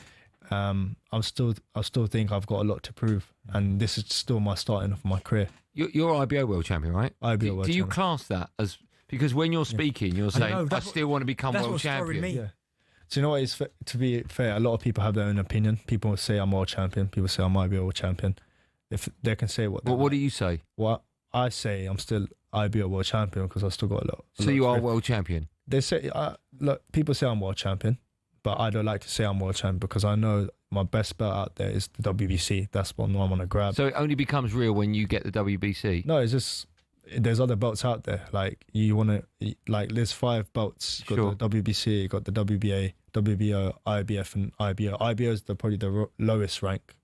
Speaker 2: I still think I've got a lot to prove, and this is still my starting of my career.
Speaker 6: You're IBO world champion, right?
Speaker 2: IBO world champion.
Speaker 6: Do you class that as, because when you're speaking, you're saying, I still want to become world champion.
Speaker 7: Me.
Speaker 2: So you know what? To be fair, a lot of people have their own opinion. People say I'm world champion. People say I might be a world champion. If they can say what.
Speaker 6: Well, what do you say?
Speaker 2: What I say, I'm still IBO world champion because I still got a lot.
Speaker 6: So you are world champion.
Speaker 2: They say, look, people say I'm world champion, but I don't like to say I'm world champion because I know my best belt out there is the WBC. That's what I want to grab.
Speaker 6: So it only becomes real when you get the WBC.
Speaker 2: No, it's just there's other belts out there. Like you want to, like there's 5 belts. You got the WBC, you got the WBA, WBO, IBF, and IBO. IBO is probably the lowest rank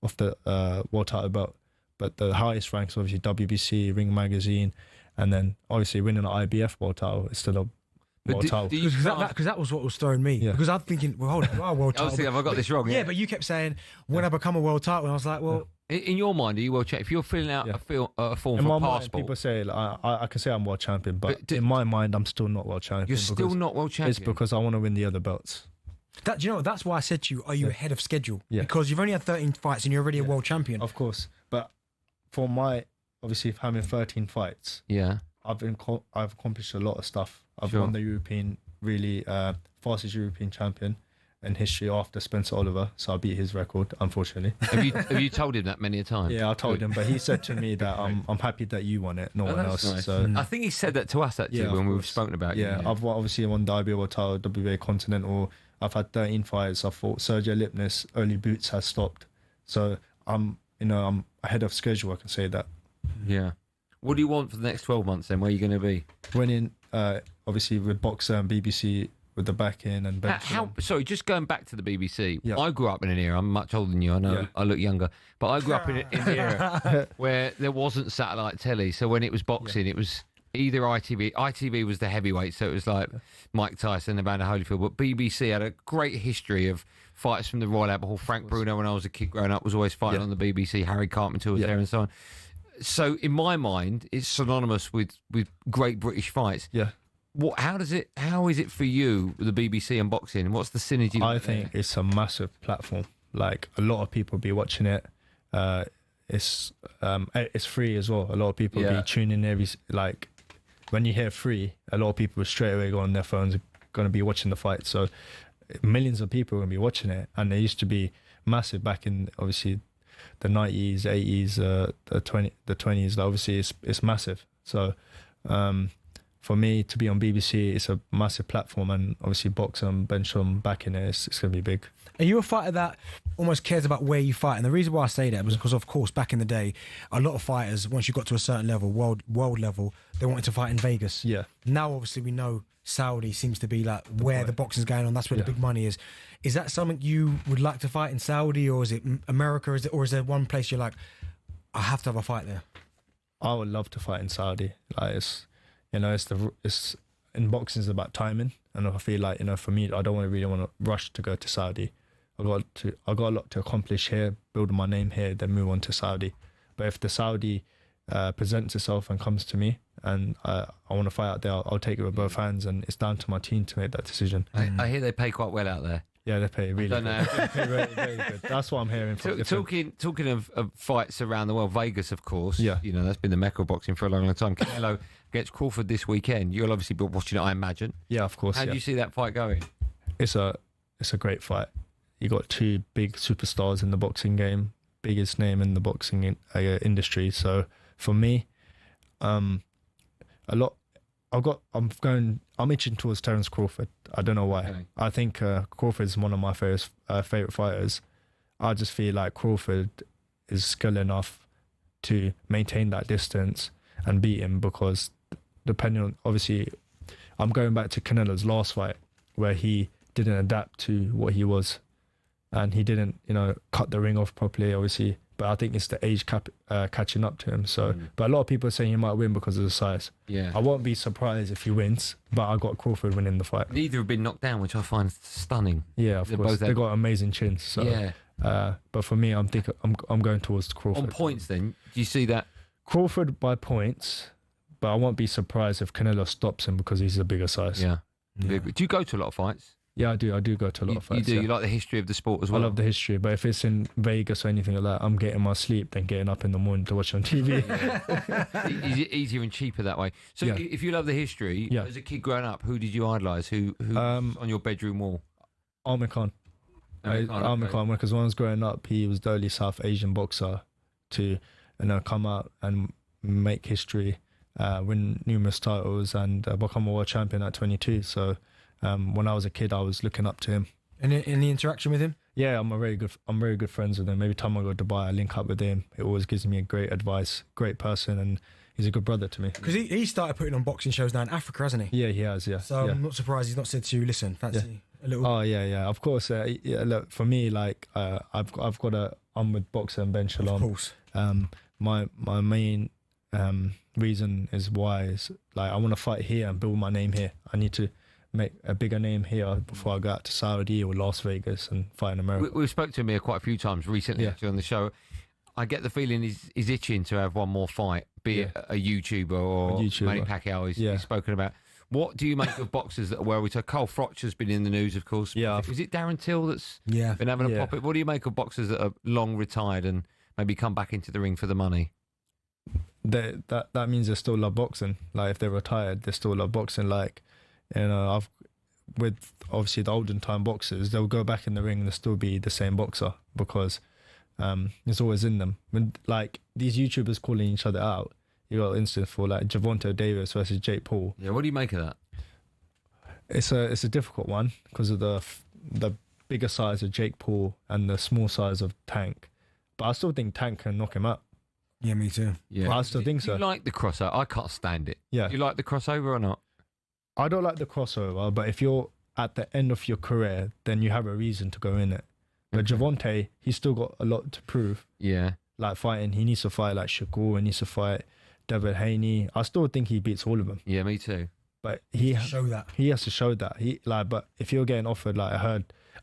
Speaker 2: of the world title belt, but the highest rank is obviously WBC, Ring Magazine, and then obviously winning an IBF world title is still a world title.
Speaker 7: Because that was what was throwing me. Yeah. Because I'm thinking, well, hold on, you are a world title.
Speaker 6: I was thinking, have I got this wrong?
Speaker 7: Yeah, but you kept saying, when I become a world title, and I was like, well...
Speaker 6: In your mind, are you world champion? If you're filling out a form
Speaker 2: in
Speaker 6: for
Speaker 2: my
Speaker 6: a passport...
Speaker 2: Mind, people say, like, I can say I'm world champion, but in my mind, I'm still not world champion.
Speaker 6: You're still not world champion?
Speaker 2: It's because I want to win the other belts.
Speaker 7: Do you know, that's why I said to you, are you ahead of schedule?
Speaker 2: Yeah.
Speaker 7: Because you've only had 13 fights and you're already a world champion.
Speaker 2: Of course. But for obviously, having 13 fights, I've accomplished a lot of stuff. I've won the European, fastest European champion in history after Spencer Oliver, so I beat his record, unfortunately.
Speaker 6: Have you told him that many a time?
Speaker 2: Yeah, I told him, but he said to me that I'm happy that you won it, no one else.
Speaker 6: Nice.
Speaker 2: So
Speaker 6: I think he said that to us actually when we've spoken about you.
Speaker 2: Yeah, I've obviously won the IBO title, WBA Continental. I've had 13 fights. I fought Sergio Lipnis. Only Boots has stopped, so I'm ahead of schedule. I can say that.
Speaker 6: Yeah. What do you want for the next 12 months then? Where are you going to be?
Speaker 2: Winning, obviously with Boxer and BBC. With the back in and
Speaker 6: sorry, just going back to the BBC. Yeah. I grew up in an era. I'm much older than you. I know I look younger, but I grew up in an era where there wasn't satellite telly. So when it was boxing, it was either ITV. ITV was the heavyweight, so it was like Mike Tyson, Evander Holyfield. But BBC had a great history of fighters from the Royal Albert Hall. Frank Bruno, when I was a kid growing up, was always fighting on the BBC. Harry Carpenter was there, and so on. So in my mind, it's synonymous with great British fights.
Speaker 2: Yeah.
Speaker 6: How is it for you with the BBC and boxing? What's the synergy?
Speaker 2: I think it's a massive platform. Like a lot of people be watching it. It's free as well. A lot of people be tuning in when you hear free, a lot of people straight away go on their phones, going to be watching the fight. So millions of people are going to be watching it, and they used to be massive back in obviously the 90s, 80s, the 20s. Obviously, it's massive. So. For me to be on BBC, it's a massive platform, and obviously Boxer and Bencham back in it, it's going to be big.
Speaker 7: Are you a fighter that almost cares about where you fight? And the reason why I say that was because, of course, back in the day, a lot of fighters, once you got to a certain level, world level, they wanted to fight in Vegas.
Speaker 2: Yeah.
Speaker 7: Now, obviously, we know Saudi seems to be like where the boxing's going on. That's where the big money is. Is that something you would like to fight in Saudi, or is it America? Or is there one place you're like, I have to have a fight there?
Speaker 2: I would love to fight in Saudi. Like it's in boxing is about timing, and I feel like for me, I don't really want to rush to go to Saudi. I got a lot to accomplish here, build my name here, then move on to Saudi. But if the Saudi presents itself and comes to me, and I want to fight out there, I'll take it with both hands, and it's down to my team to make that decision.
Speaker 6: I hear they pay quite well out there.
Speaker 2: Yeah, they pay really good. They pay very good. That's what I'm hearing from
Speaker 6: Talking of fights around the world, Vegas, of course.
Speaker 2: Yeah.
Speaker 6: That's been the mecca of boxing for a long, long time. Canelo against Crawford this weekend. You'll obviously be watching it, I imagine.
Speaker 2: Yeah, of course.
Speaker 6: How do you see that fight going?
Speaker 2: It's a great fight. You got two big superstars in the boxing game, biggest name in the boxing industry. So for me, I'm itching towards Terence Crawford. I don't know why. Okay. I think Crawford is one of my favorite fighters. I just feel like Crawford is skilled enough to maintain that distance and beat him, because depending on, obviously, I'm going back to Canelo's last fight where he didn't adapt to what he was, and he didn't, cut the ring off properly, obviously. But I think it's the age catching up to him. So, but a lot of people are saying he might win because of the size.
Speaker 6: Yeah,
Speaker 2: I won't be surprised if he wins, but I got Crawford winning the fight.
Speaker 6: Neither have been knocked down, which I find stunning.
Speaker 2: Yeah, of course. They got amazing chins. So, yeah. But for me, I'm going towards Crawford.
Speaker 6: On points, then, do you see that?
Speaker 2: Crawford by points, but I won't be surprised if Canelo stops him because he's a bigger size.
Speaker 6: Yeah. Do you go to a lot of fights?
Speaker 2: Yeah, I do. I do go to a lot of fights.
Speaker 6: You do? You like the history of the sport as well?
Speaker 2: I love the history, but if it's in Vegas or anything like that, I'm getting my sleep than getting up in the morning to watch on TV.
Speaker 6: Is it easier and cheaper that way? So if you love the history, as a kid growing up, who did you idolise? Who on your bedroom wall?
Speaker 2: Amir Khan. Amir Khan, because when I was growing up, he was the only South Asian boxer to come out and make history, win numerous titles, and become a world champion at 22. So when I was a kid, I was looking up to him.
Speaker 7: Any interaction with him?
Speaker 2: Yeah, I'm very good friends with him. Every time I go to Dubai, I link up with him. It always gives me a great advice, great person, and he's a good brother to me.
Speaker 7: Because he started putting on boxing shows now in Africa, hasn't he?
Speaker 2: Yeah, he has, yeah.
Speaker 7: So I'm not surprised he's not said to you, listen, fancy a little...
Speaker 2: Oh, yeah. Of course, look, for me, like, I'm with boxer and Ben Shalom.
Speaker 7: Of course.
Speaker 2: My main reason is why is, like, I want to fight here and build my name here. I need to make a bigger name here before I go out to Saudi or Las Vegas and fight in America.
Speaker 6: We've spoken to him here quite a few times recently actually on the show. I get the feeling he's itching to have one more fight, be it a YouTuber or Manny Pacquiao he's spoken about. What do you make of boxers that are well retired? Cole Frotcher's been in the news, of course.
Speaker 2: Yeah.
Speaker 6: Is it Darren Till that's been having a pop it? What do you make of boxers that are long retired and maybe come back into the ring for the money?
Speaker 2: That means they still love boxing. Like, if they're retired, they still love boxing. Like, with obviously the olden time boxers, they'll go back in the ring and they'll still be the same boxer because it's always in them. When, like, these YouTubers calling each other out, you got instance for like Gervonta Davis versus Jake Paul.
Speaker 6: Yeah, what do you make of that?
Speaker 2: It's a difficult one because of the bigger size of Jake Paul and the small size of Tank. But I still think Tank can knock him out.
Speaker 7: Yeah, me too.
Speaker 6: Yeah,
Speaker 2: I still think so.
Speaker 6: You like the crossover? I can't stand it.
Speaker 2: Yeah.
Speaker 6: Do you like the crossover or not?
Speaker 2: I don't like the crossover, but if you're at the end of your career, then you have a reason to go in it. But Gervonta, he's still got a lot to prove.
Speaker 6: Yeah.
Speaker 2: Like fighting, he needs to fight like Shakur, he needs to fight Devin Haney. I still think he beats all of them.
Speaker 6: Yeah, me too.
Speaker 2: But
Speaker 7: he has to show that.
Speaker 2: He has to show that. But if you're getting offered, like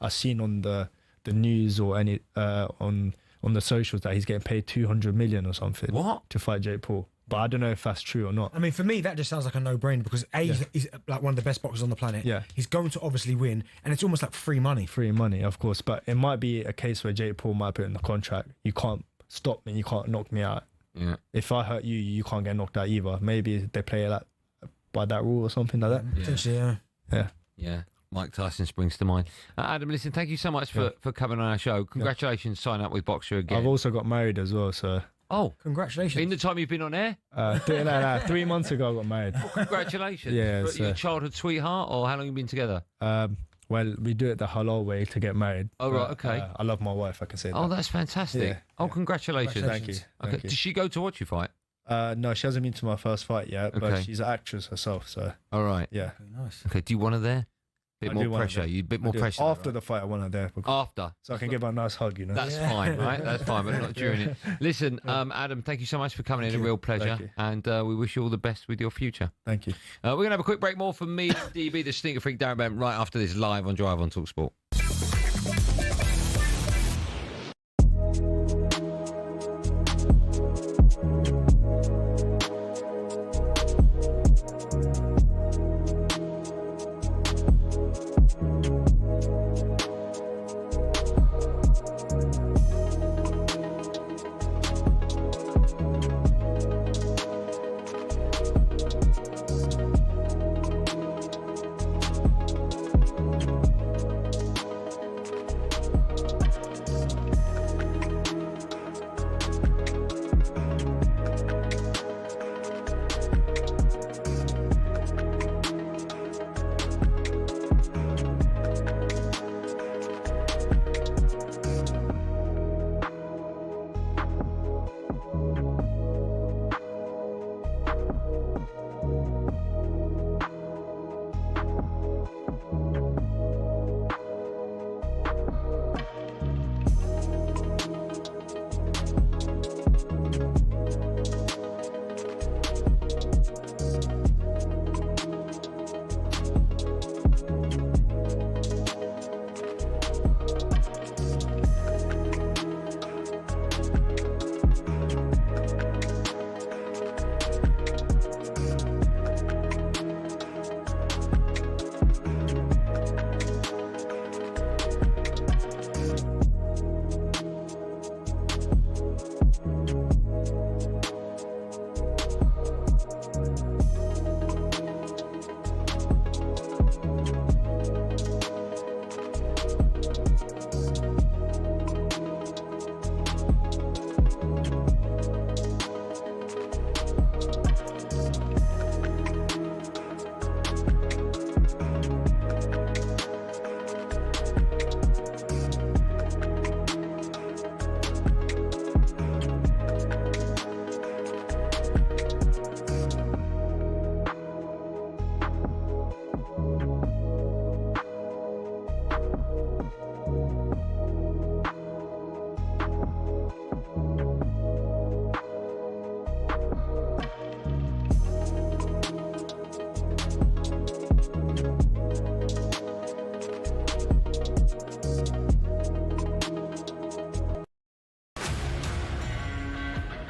Speaker 2: I seen on the news or any on the socials that he's getting paid 200 million or something.
Speaker 6: What?
Speaker 2: To fight Jake Paul. But I don't know if that's true or not.
Speaker 7: I mean, for me, that just sounds like a no-brainer because he's like one of the best boxers on the planet.
Speaker 2: Yeah.
Speaker 7: He's going to obviously win, and it's almost like free money.
Speaker 2: Free money, of course. But it might be a case where Jake Paul might put in the contract, you can't stop me, you can't knock me out.
Speaker 6: Yeah.
Speaker 2: If I hurt you, you can't get knocked out either. Maybe they play it by that rule or something like that.
Speaker 7: Potentially, yeah.
Speaker 6: Yeah. Mike Tyson springs to mind. Adam, listen, thank you so much for coming on our show. Congratulations, sign up with Boxer again.
Speaker 2: I've also got married as well, so...
Speaker 6: Oh,
Speaker 7: congratulations!
Speaker 6: In the time you've been on air?
Speaker 2: 3 months ago I got married.
Speaker 6: Well, congratulations!
Speaker 2: Yeah,
Speaker 6: your childhood sweetheart, or how long have you been together?
Speaker 2: Well, we do it the halal way to get married.
Speaker 6: Oh, right, okay.
Speaker 2: I love my wife, I can say that.
Speaker 6: Oh, that's fantastic.
Speaker 2: Yeah,
Speaker 6: oh, congratulations.
Speaker 2: Thank you.
Speaker 6: Okay. Did she go to watch you fight?
Speaker 2: No, she hasn't been to my first fight yet, but she's an actress herself, so...
Speaker 6: All right.
Speaker 2: Yeah.
Speaker 7: Okay, nice.
Speaker 6: Okay, do you want her there? Bit more pressure. You bit more pressure.
Speaker 2: After the fight, I want her there.
Speaker 6: After,
Speaker 2: so I can give her a nice hug. You know.
Speaker 6: That's fine, right? That's fine, but not during it. Listen, Adam, thank you so much for coming in. A real pleasure, and we wish you all the best with your future.
Speaker 2: Thank you.
Speaker 6: We're gonna have a quick break. More from me, DB, the Sneaker Freak, Darren Bent, right after this, live on Drive on talkSPORT.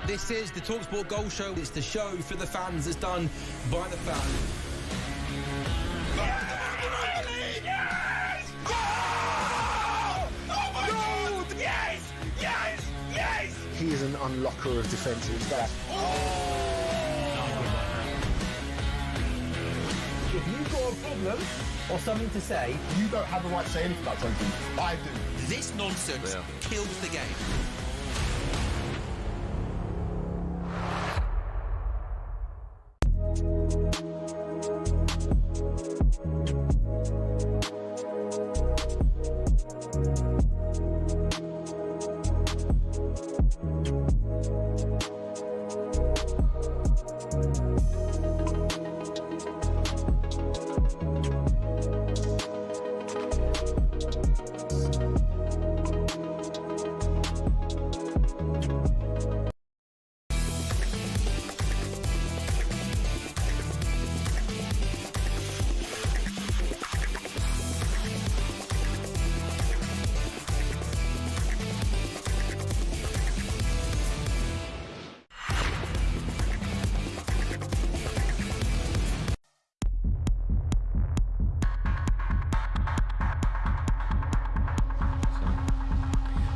Speaker 12: This is the talkSPORT Goal Show. It's the show for the fans that's done by the fans.
Speaker 13: Yes! Goal! Oh my God! Yes! Yes! Yes!
Speaker 14: He is an unlocker of defences.
Speaker 15: If you've got a problem or something to say,
Speaker 16: You don't have the right to say anything about something. I do.
Speaker 12: This nonsense kills the game.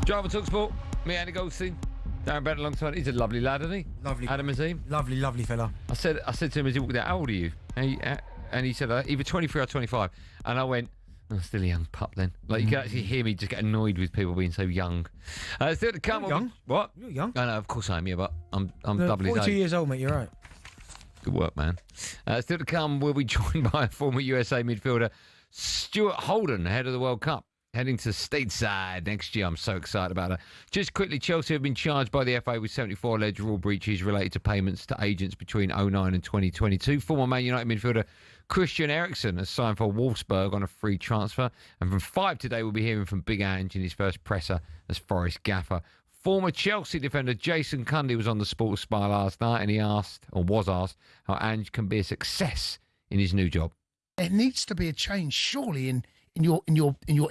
Speaker 6: Driver talkSPORT. Me, Andy Goldstein Darren Bent alongside. He's a lovely lad, isn't he?
Speaker 7: Lovely.
Speaker 6: Adam Azim.
Speaker 7: Lovely fella.
Speaker 6: I said to him as he walked out, how old are you? And he said either 23 or 25. And I went, oh, still a young pup then. Like, you can actually hear me just get annoyed with people being so young. Still to come.
Speaker 7: You're young.
Speaker 6: What?
Speaker 7: You're young.
Speaker 6: I know, of course I am, yeah, but I'm doubly
Speaker 7: 42 years old, mate, you're right.
Speaker 6: Good work, man. Still to come, we'll be joined by former USA midfielder Stuart Holden, ahead of the World Cup, heading to stateside next year. I'm so excited about that. Just quickly, Chelsea have been charged by the FA with 74 alleged rule breaches related to payments to agents between 2009 and 2022. Former Man United midfielder Christian Eriksen has signed for Wolfsburg on a free transfer. And from 5 today, we'll be hearing from Big Ange in his first presser as Forest gaffer. Former Chelsea defender Jason Cundy was on the Sports Spy last night, and he was asked, how Ange can be a success in his new job.
Speaker 3: There needs to be a change, surely, in your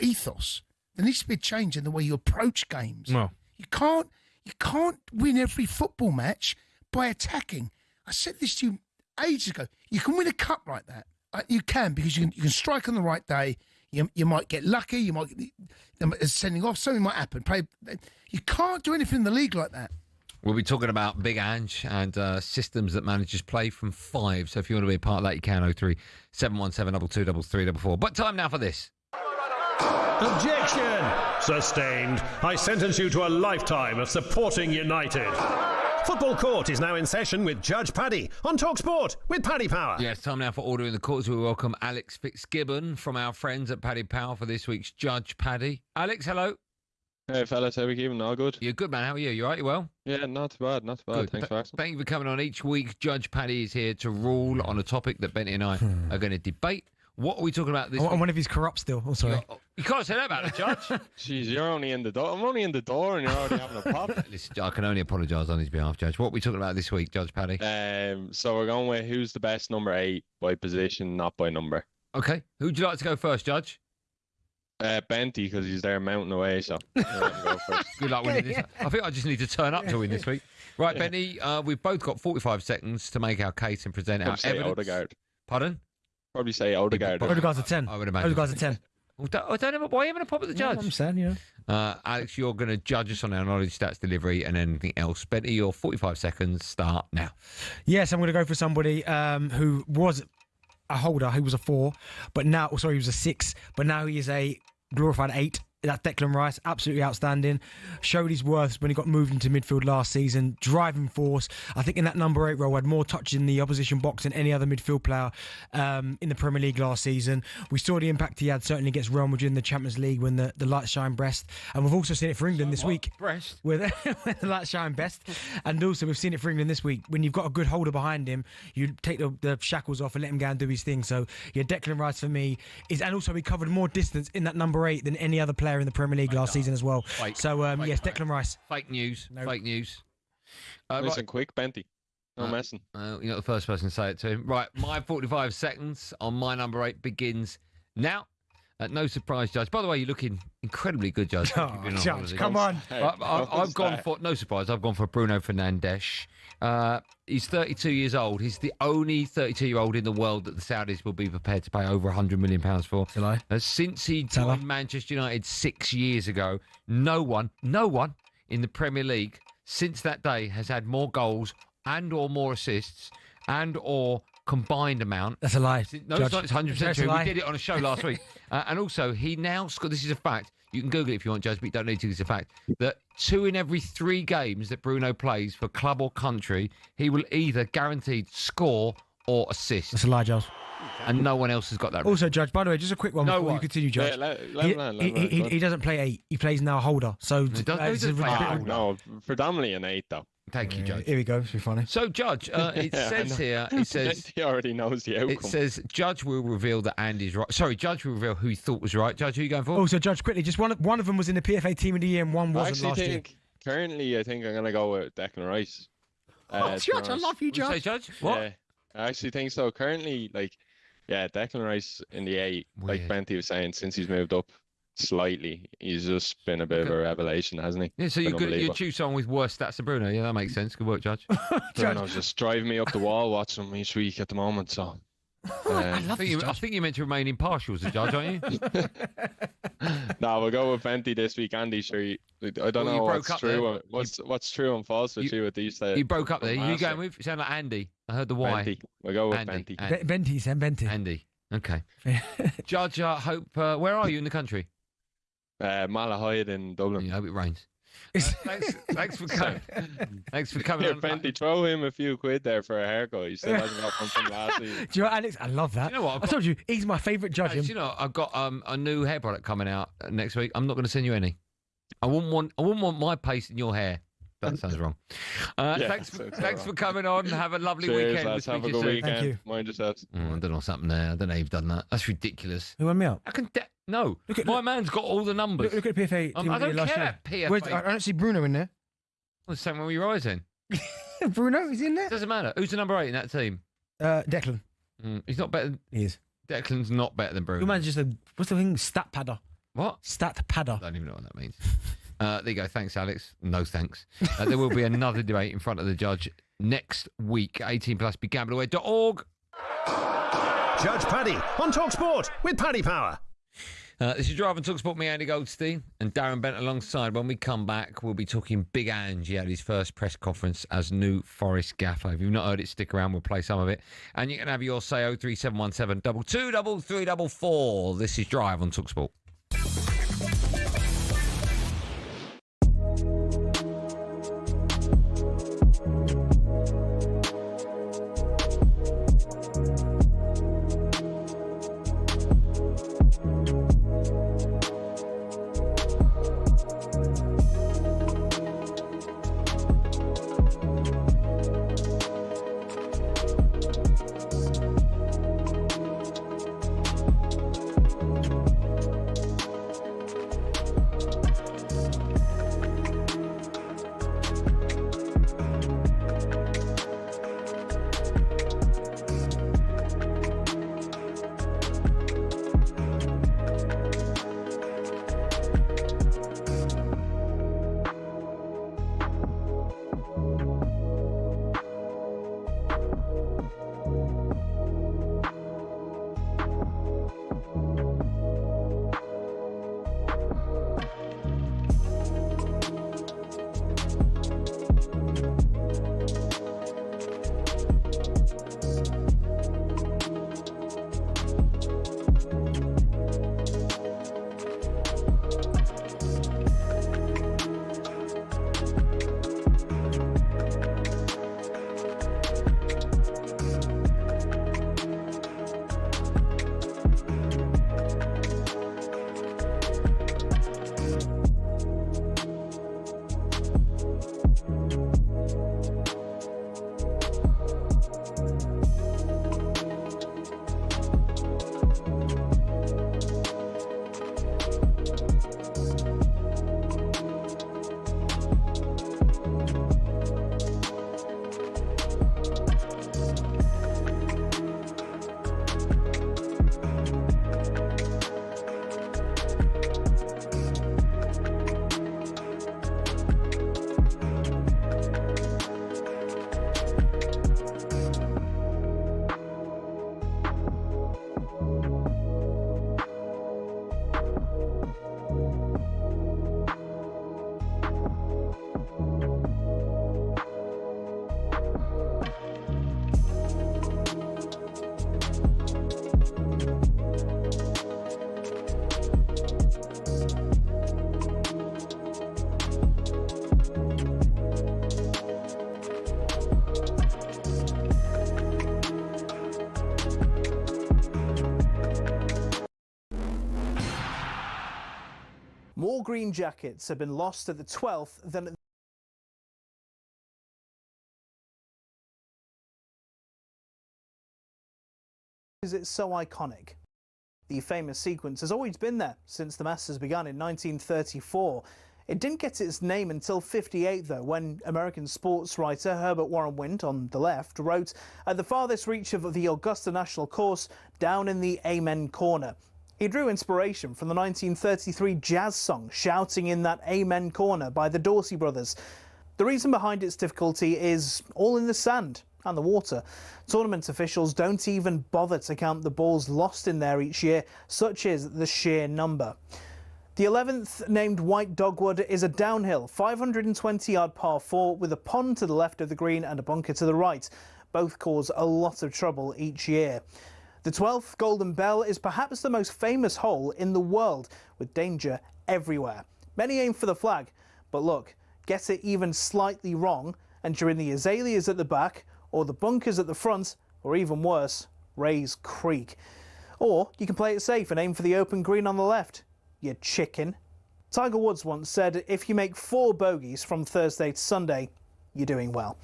Speaker 3: ethos. There needs to be a change in the way you approach games.
Speaker 7: Well,
Speaker 3: you can't win every football match by attacking. I said this to you ages ago. You can win a cup like that. You can, because you can strike on the right day. You might get lucky. You might get sending off. Something might happen. You can't do anything in the league like that.
Speaker 6: We'll be talking about Big Ange and systems that managers play from 5. So if you want to be a part of that, you can. 03 717 22 334. But time now for this.
Speaker 8: Objection! Sustained. I sentence you to a lifetime of supporting United. Football Court is now in session with Judge Paddy on talkSPORT with Paddy Power.
Speaker 6: Yes, time now for Order in the Courts. We welcome Alex Fitzgibbon from our friends at Paddy Power for this week's Judge Paddy. Alex, hello.
Speaker 4: Hey fellas, how are we keeping? All good?
Speaker 6: You're good, man. How are you? You all right? You well?
Speaker 4: Yeah, not too bad, not too bad.
Speaker 6: Good.
Speaker 4: Thanks for asking.
Speaker 6: Thank you for coming on each week. Judge Paddy is here to rule on a topic that Benny and I are going to debate. What are we talking about this week?
Speaker 7: I wonder if he's corrupt still. Oh, sorry.
Speaker 6: You can't say that about the judge.
Speaker 4: Jeez, you're only in the door. I'm only in the door and you're already having a pop.
Speaker 6: Listen, I can only apologise on his behalf, Judge. What are we talking about this week, Judge Paddy?
Speaker 4: So we're going with who's the best number 8 by position, not by number.
Speaker 6: Okay. Who'd you like to go first, Judge?
Speaker 4: Benty, because he's there mountain away, so go first.
Speaker 6: Good luck winning this. I think I just need to turn up to win this week. Right, Benny, we've both got 45 seconds to make our case and present our evidence.
Speaker 4: Odegaard.
Speaker 6: Pardon?
Speaker 4: Probably say Odegaard.
Speaker 7: Odegaard's a 10.
Speaker 6: I would imagine.
Speaker 7: Odegaard's a 10.
Speaker 6: I don't know. Why are you having a pop at the judge?
Speaker 7: I'm saying, you know.
Speaker 6: Alex, you're going to judge us on our knowledge, stats, delivery, and anything else. Benny, your 45 seconds start now.
Speaker 7: Yes, I'm going to go for somebody who was a holder, who was a 4, but now, he was a 6, but now he is a glorified 8. That's Declan Rice, absolutely outstanding. Showed his worth when he got moved into midfield last season. Driving force. I think in that number 8 role, had more touches in the opposition box than any other midfield player in the Premier League last season. We saw the impact he had certainly against Real Madrid in the Champions League when the lights shine best. And we've also seen it for England this week.
Speaker 6: Breast?
Speaker 7: When the lights shine best. And also we've seen it for England this week. When you've got a good holder behind him, you take the shackles off and let him go and do his thing. So yeah, Declan Rice for me is, and also he covered more distance in that number 8 than any other player in the Premier League last season as well.
Speaker 6: Fake.
Speaker 7: So yes, Declan Rice.
Speaker 6: Fake news.
Speaker 7: Nope.
Speaker 6: Fake news.
Speaker 4: Listen, quick, Benty. No messing.
Speaker 6: You're not the first person to say it to him. Right, my 45 seconds on my number 8 begins now. No surprise, Judge. By the way, you're looking incredibly good, Judge.
Speaker 7: Oh, Judge, come on.
Speaker 6: I've gone for, no surprise, I've gone for Bruno Fernandes. He's 32 years old. He's the only 32-year-old in the world that the Saudis will be prepared to pay over £100 million for. Since he joined Manchester United 6 years ago, no one in the Premier League since that day has had more goals and or more assists and or combined amount.
Speaker 7: That's a lie.
Speaker 6: No,
Speaker 7: Judge.
Speaker 6: it's not. It's 100% true. We did it on a show last week. And also, he now scored, this is a fact, you can Google it if you want, Judge, but you don't need to, it's a fact, that 2 in every 3 games that Bruno plays for club or country, he will either guaranteed score or assist.
Speaker 7: That's a lie, Giles.
Speaker 6: And no one else has got that.
Speaker 7: Also, Judge, by the way, just a quick one before you continue, Judge. He doesn't play 8. He plays now holder. So
Speaker 4: no, predominantly an 8 though.
Speaker 6: Thank you, Judge.
Speaker 7: Here we go. It's funny.
Speaker 6: So, Judge, it says here, it says
Speaker 4: he already knows the outcome.
Speaker 6: It says Judge will reveal that Andy's right. Sorry, Judge will reveal who he thought was right. Judge, who are you going for?
Speaker 7: Also, Judge, quickly, just one of them was in the PFA Team of the Year and one wasn't last year.
Speaker 4: Currently, I think I'm going to go with Declan Rice.
Speaker 7: Judge, I love you, Judge.
Speaker 6: Say, Judge? What?
Speaker 4: Yeah, I actually think so. Currently, Declan Rice in the 8, like Benty was saying, since he's moved up slightly, he's just been a bit of a revelation, hasn't he?
Speaker 6: Yeah, so you choose someone with worse stats than Bruno. Yeah, that makes sense. Good work, Judge.
Speaker 4: Bruno's just driving me up the wall watching him each week at the moment, so...
Speaker 6: I think you're meant to remain impartial as a judge, aren't you?
Speaker 4: No, we'll go with Benty this week. Andy, sure. I don't know what's true. What's true and false with you with these days.
Speaker 6: You broke up there. You going with? You sound like Andy. I heard the Y.
Speaker 4: Benty. We'll go with Benty.
Speaker 7: Benty, Sam Benty.
Speaker 6: Andy. Okay. Judge, I hope. Where are you in the country?
Speaker 4: Malahide in Dublin.
Speaker 6: I hope it rains. Thanks for coming. Thanks for coming.
Speaker 4: Here, Benty, throw him a few quid there for a haircut. He still hasn't got one from last season.
Speaker 7: Do you know what, Alex? I love that.
Speaker 6: Do you know what?
Speaker 7: I told you, he's my favourite judge.
Speaker 6: Do you know, I've got a new hair product coming out next week. I'm not going to send you any. I wouldn't want my paste in your hair. That sounds wrong. Thanks for coming on. Have a lovely weekend.
Speaker 4: Lads, have a good weekend.
Speaker 7: Thank you.
Speaker 4: Mind yourselves.
Speaker 6: I don't know something there. I don't know if you've done that. That's ridiculous.
Speaker 7: Who won me up?
Speaker 6: No. My man's got all the numbers.
Speaker 7: Look at PFA.
Speaker 6: I don't care about PFA.
Speaker 7: I don't see Bruno in there.
Speaker 6: Well, the same one with your eyes in.
Speaker 7: Bruno is in there.
Speaker 6: Doesn't matter. Who's the number 8 in that team?
Speaker 7: Declan.
Speaker 6: He's not better.
Speaker 7: He is.
Speaker 6: Declan's not better than Bruno.
Speaker 7: Your man's just what's the thing? Stat padder.
Speaker 6: What?
Speaker 7: Stat padder.
Speaker 6: I don't even know what that means. There you go. Thanks, Alex. No thanks. There will be another debate in front of the judge next week. 18 plus. BeGambleAware.org.
Speaker 8: Judge Paddy on talkSPORT with Paddy Power.
Speaker 6: This is Drive on talkSPORT, me, Andy Goldstein, and Darren Bent alongside. When we come back, we'll be talking Big Ange. He had his first press conference as new Forest gaffer. If you've not heard it, stick around. We'll play some of it. And you can have your say 03717 22 3344. This is Drive on talkSPORT.
Speaker 9: More green jackets have been lost at the 12th than at is it so iconic? The famous sequence has always been there since the Masters began in 1934. It didn't get its name until '58, though, when American sports writer Herbert Warren Wind, on the left, wrote, "At the farthest reach of the Augusta National Course, down in the Amen Corner." He drew inspiration from the 1933 jazz song Shouting in That Amen Corner by the Dorsey Brothers. The reason behind its difficulty is all in the sand and the water. Tournament officials don't even bother to count the balls lost in there each year, such is the sheer number. The 11th, named White Dogwood, is a downhill 520-yard par 4 with a pond to the left of the green and a bunker to the right. Both cause a lot of trouble each year. The 12th, Golden Bell, is perhaps the most famous hole in the world, with danger everywhere. Many aim for the flag, but look, get it even slightly wrong, and you're in the azaleas at the back, or the bunkers at the front, or even worse, Rays Creek. Or you can play it safe and aim for the open green on the left, you chicken. Tiger Woods once said, if you make 4 bogeys from Thursday to Sunday, you're doing well.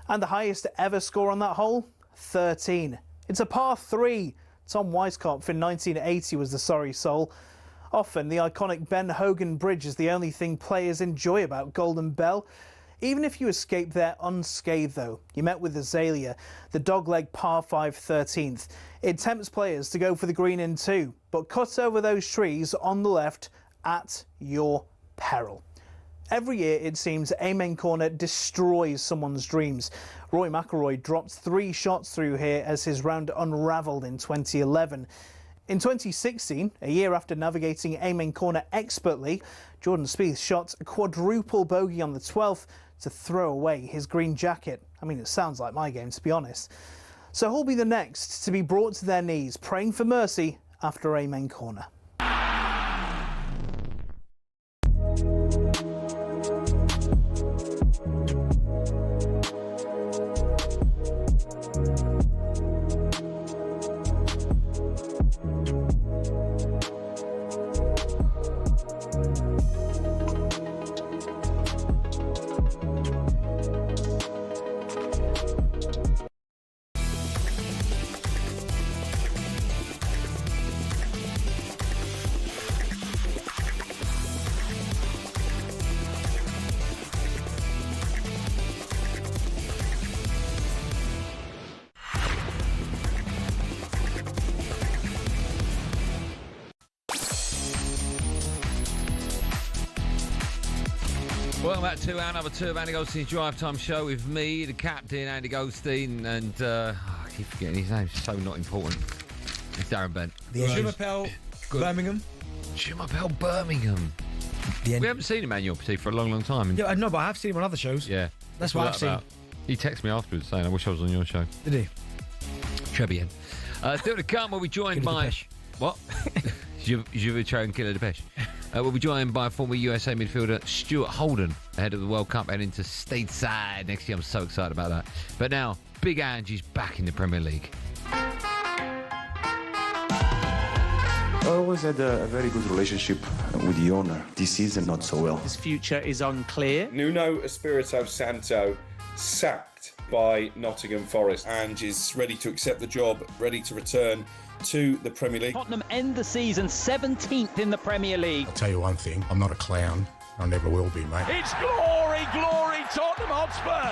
Speaker 9: And the highest ever score on that hole? 13. It's a par 3. Tom Weiskopf in 1980 was the sorry soul. Often the iconic Ben Hogan Bridge is the only thing players enjoy about Golden Bell. Even if you escape there unscathed, though, you met with Azalea, the dogleg par 5 13th. It tempts players to go for the green in 2, but cut over those trees on the left at your peril. Every year, it seems, Amen Corner destroys someone's dreams. Rory McIlroy dropped 3 shots through here as his round unravelled in 2011. In 2016, a year after navigating Amen Corner expertly, Jordan Spieth shot a quadruple bogey on the 12th to throw away his green jacket. I mean, it sounds like my game, to be honest. So who'll be the next to be brought to their knees, praying for mercy after Amen Corner?
Speaker 6: Welcome back to our number 2 of Andy Goldstein's Drive Time Show with me, the captain, Andy Goldstein, and I keep forgetting his name, it's so not important. It's Darren Bent.
Speaker 7: The Jumapel, Birmingham.
Speaker 6: Jumapel, Birmingham. We haven't seen Emmanuel Petit for a long, long time.
Speaker 7: Yeah, I know, but I have seen him on other shows.
Speaker 6: Yeah.
Speaker 7: That's what I've seen.
Speaker 6: He texted me afterwards saying, I wish I was on your show.
Speaker 7: Did he?
Speaker 6: Très bien. Still to come, we'll be joined by... What? Je veux try and kill a Depeche. We'll be joined by former USA midfielder Stuart Holden ahead of the World Cup and into stateside next year. I'm so excited about that. But now, Big Angie's back in the Premier League.
Speaker 10: I always had a very good relationship with the owner. This season, not so well.
Speaker 23: His future is unclear.
Speaker 24: Nuno Espirito Santo sacked by Nottingham Forest and is ready to accept the job, ready to return to the Premier League.
Speaker 23: Tottenham end the season 17th in the Premier League.
Speaker 25: I'll tell you one thing, I'm not a clown. I never will be, mate.
Speaker 13: It's glory, glory, Tottenham Hotspur.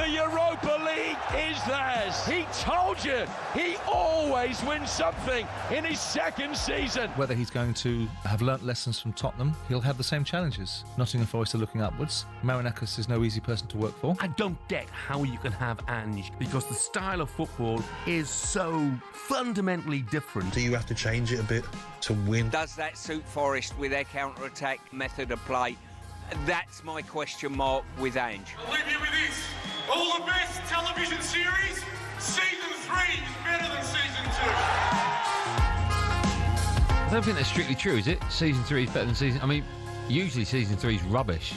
Speaker 13: The Europa League is theirs. He told you, he always wins something in his second season.
Speaker 22: Whether he's going to have learnt lessons from Tottenham, he'll have the same challenges. Nottingham Forest are looking upwards. Marinakis is no easy person to work for.
Speaker 26: I don't get how you can have Ange, because the style of football is so fundamentally different.
Speaker 27: Do you have to change it a bit to win?
Speaker 28: Does that suit Forest with their counter-attack method of play?
Speaker 11: That's my question mark with Ange.
Speaker 17: I'll leave you with this. All the best television series, season 3 is better than season 2.
Speaker 6: I don't think that's strictly true, is it? Season 3 is better than season... I mean, usually season 3 is rubbish,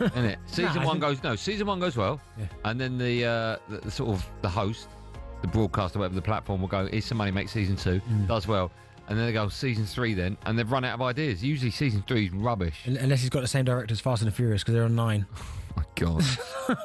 Speaker 6: isn't it? Season one goes well, and then the sort of the host, the broadcaster, whatever the platform, will go, here's some money, make season 2, does well. And then they go, season 3 then, and they've run out of ideas. Usually season 3 is rubbish.
Speaker 7: Unless he's got the same director as Fast and the Furious, because they're on 9.
Speaker 6: Oh, my God.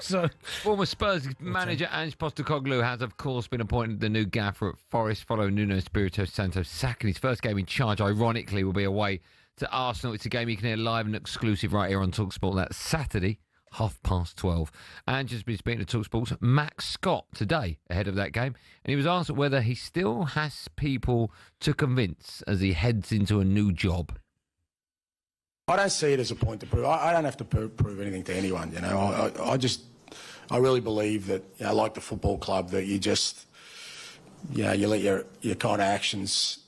Speaker 7: So,
Speaker 6: former Spurs manager Ange Postecoglou has, of course, been appointed the new gaffer at Forest following Nuno Espirito Santo sacking his first game in charge. Ironically, will be away to Arsenal. It's a game you can hear live and exclusive right here on talkSPORT. That's Saturday, 12:30. Ange has been speaking to talkSPORT's Max Scott today ahead of that game, and he was asked whether he still has people to convince as he heads into a new job.
Speaker 5: I don't see it as a point to prove. I don't have to prove anything to anyone, you know. I really believe that, you know, like the football club, that you just, you know, you let your kind of actions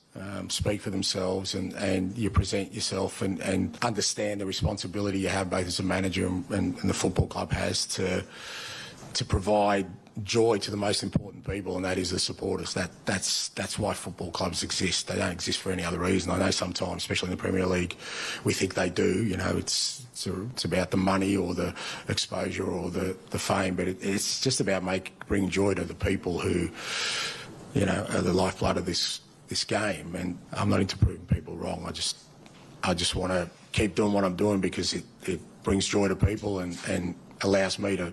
Speaker 5: speak for themselves, and you present yourself and understand the responsibility you have both as a manager and the football club has to provide joy to the most important people, and that is the supporters. That's why football clubs exist. They don't exist for any other reason. I know sometimes, especially in the Premier League, we think they do. You know, it's about the money or the exposure or the fame, but it's just about bringing joy to the people who, you know, are the lifeblood of this game. And I'm not into proving people wrong. I just want to keep doing what I'm doing because it brings joy to people and allows me to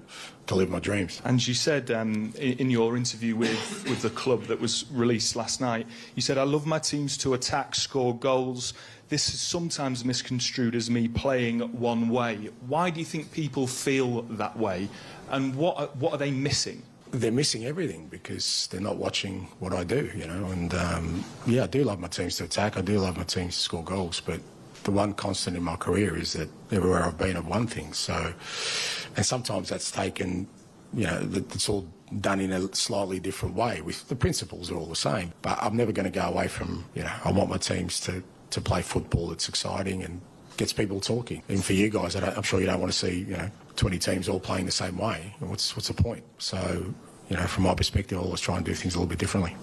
Speaker 5: live my dreams.
Speaker 18: And you said in your interview with the club that was released last night, you said, I love my teams to attack, score goals. This is sometimes misconstrued as me playing one way. Why do you think people feel that way? And what are they missing?
Speaker 5: They're missing everything because they're not watching what I do, you know. And, yeah, I do love my teams to attack. I do love my teams to score goals. But the one constant in my career is that everywhere I've been, I've won things. So, and sometimes that's taken, you know, it's all done in a slightly different way. The principles are all the same. But I'm never going to go away from, you know, I want my teams to play football that's exciting and gets people talking. And for you guys, I'm sure you don't want to see, you know, 20 teams all playing the same way. What's the point? So, you know, from my perspective, I always try and do things a little bit differently.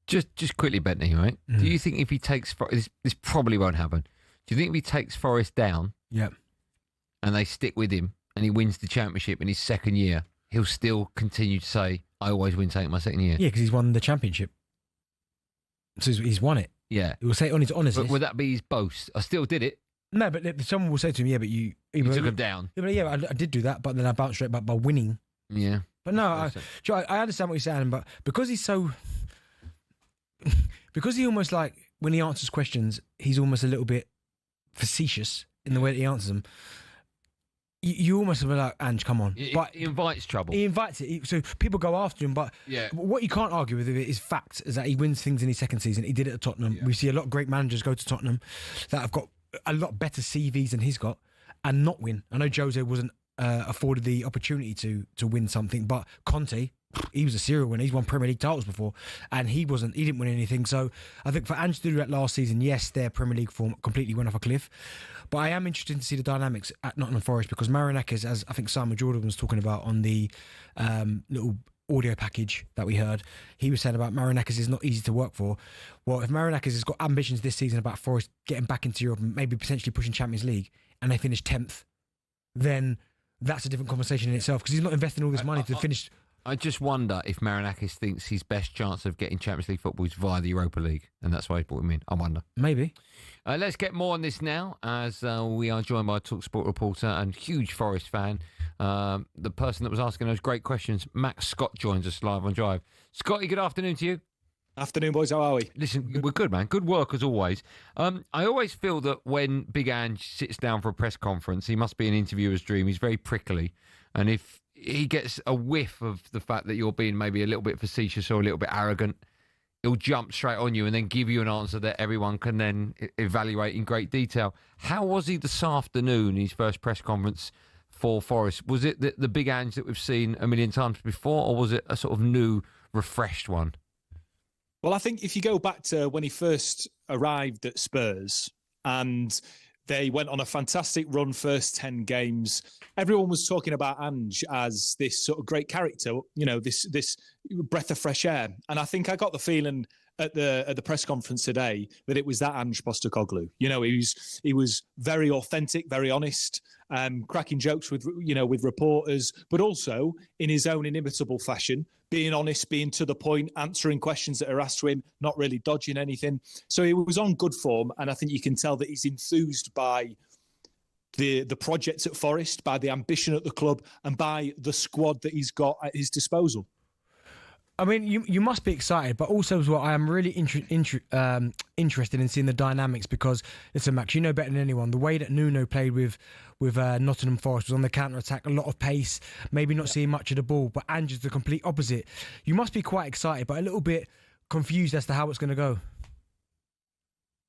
Speaker 6: Just quickly, Bentley, right? Do you think if he takes... This probably won't happen. Do you think if he takes Forest down and they stick with him and he wins the championship in his second year, he'll still continue to say, I always win taking my second year?
Speaker 7: Yeah, because he's won the championship. So he's won it.
Speaker 6: Yeah.
Speaker 7: He will say it on his honesty.
Speaker 6: But would that be his boast? I still did it.
Speaker 7: No, but someone will say to him, yeah, but you
Speaker 6: took him down.
Speaker 7: Yeah, I did do that, but then I bounced straight back by winning.
Speaker 6: Yeah.
Speaker 7: But no, I understand what you're saying, but because he's so... because he almost like, when he answers questions, he's almost a little bit facetious in the way that he answers them. You almost be like, Ange, come on.
Speaker 6: But he invites trouble.
Speaker 7: He invites it. So people go after him, but what you can't argue with it is fact, is that he wins things in his second season. He did it at Tottenham. We see a lot of great managers go to Tottenham that have got a lot better CVs than he's got and not win. I know Jose wasn't afforded the opportunity to win something, but Conte, he was a serial winner. He's won Premier League titles before, and he didn't win anything. So I think for Ange to do that last season, yes, their Premier League form completely went off a cliff. But I am interested to see the dynamics at Nottingham Forest because Marinakis, as I think Simon Jordan was talking about on the little audio package that we heard, he was saying about Marinakis is not easy to work for. Well, if Marinakis has got ambitions this season about Forest getting back into Europe and maybe potentially pushing Champions League, and they finish 10th, then that's a different conversation in itself because he's not investing all this money to finish...
Speaker 6: I just wonder if Marinakis thinks his best chance of getting Champions League football is via the Europa League, and that's why he brought him in. I wonder.
Speaker 7: Maybe.
Speaker 6: Let's get more on this now, as we are joined by a talkSPORT reporter and huge Forest fan. The person that was asking those great questions, Max Scott, joins us live on Drive. Scotty, good afternoon to you.
Speaker 19: Afternoon, boys. How are we?
Speaker 6: Listen, we're good, man. Good work, as always. I always feel that when Big Ange sits down for a press conference, he must be an interviewer's dream. He's very prickly. And if he gets a whiff of the fact that you're being maybe a little bit facetious or a little bit arrogant, he'll jump straight on you and then give you an answer that everyone can then evaluate in great detail. How was he this afternoon, his first press conference for Forest? Was it the Big Ange that we've seen a million times before, or was it a sort of new, refreshed one?
Speaker 19: Well, I think if you go back to when he first arrived at Spurs, and They went on a fantastic run, first 10 games. Everyone was talking about Ange as this sort of great character, this breath of fresh air. And I think I got the feeling at the press conference today that it was that Ange Postecoglou. He was very authentic, very honest, cracking jokes with reporters, but also in his own inimitable fashion, being honest, being to the point, answering questions that are asked to him, not really dodging anything. So he was on good form, and I think you can tell that he's enthused by the projects at Forest, by the ambition at the club, and by the squad that he's got at his disposal.
Speaker 7: I mean, you must be excited, but also as well, I am really interested in seeing the dynamics because, listen, Max, you know better than anyone, the way that Nuno played with Nottingham Forest was on the counter-attack, a lot of pace, maybe not seeing much of the ball, but Ange is the complete opposite. You must be quite excited, but a little bit confused as to how it's going to go.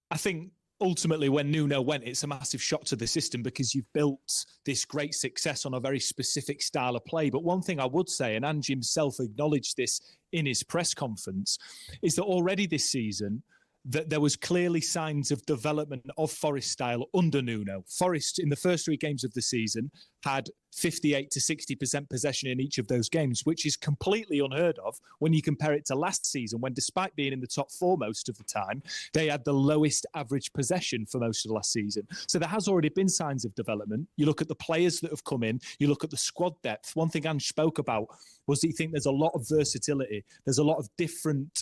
Speaker 19: I think ultimately when Nuno went, it's a massive shock to the system because you've built this great success on a very specific style of play. But one thing I would say, and Ange himself acknowledged this in his press conference, is that already this season that there was clearly signs of development of Forest style under Nuno. Forest in the first 3 games of the season had 58 to 60% possession in each of those games, which is completely unheard of when you compare it to last season, when despite being in the top 4 most of the time, they had the lowest average possession for most of the last season. So there has already been signs of development. You look at the players that have come in, you look at the squad depth. One thing Ange spoke about was that he think there's a lot of versatility. There's a lot of different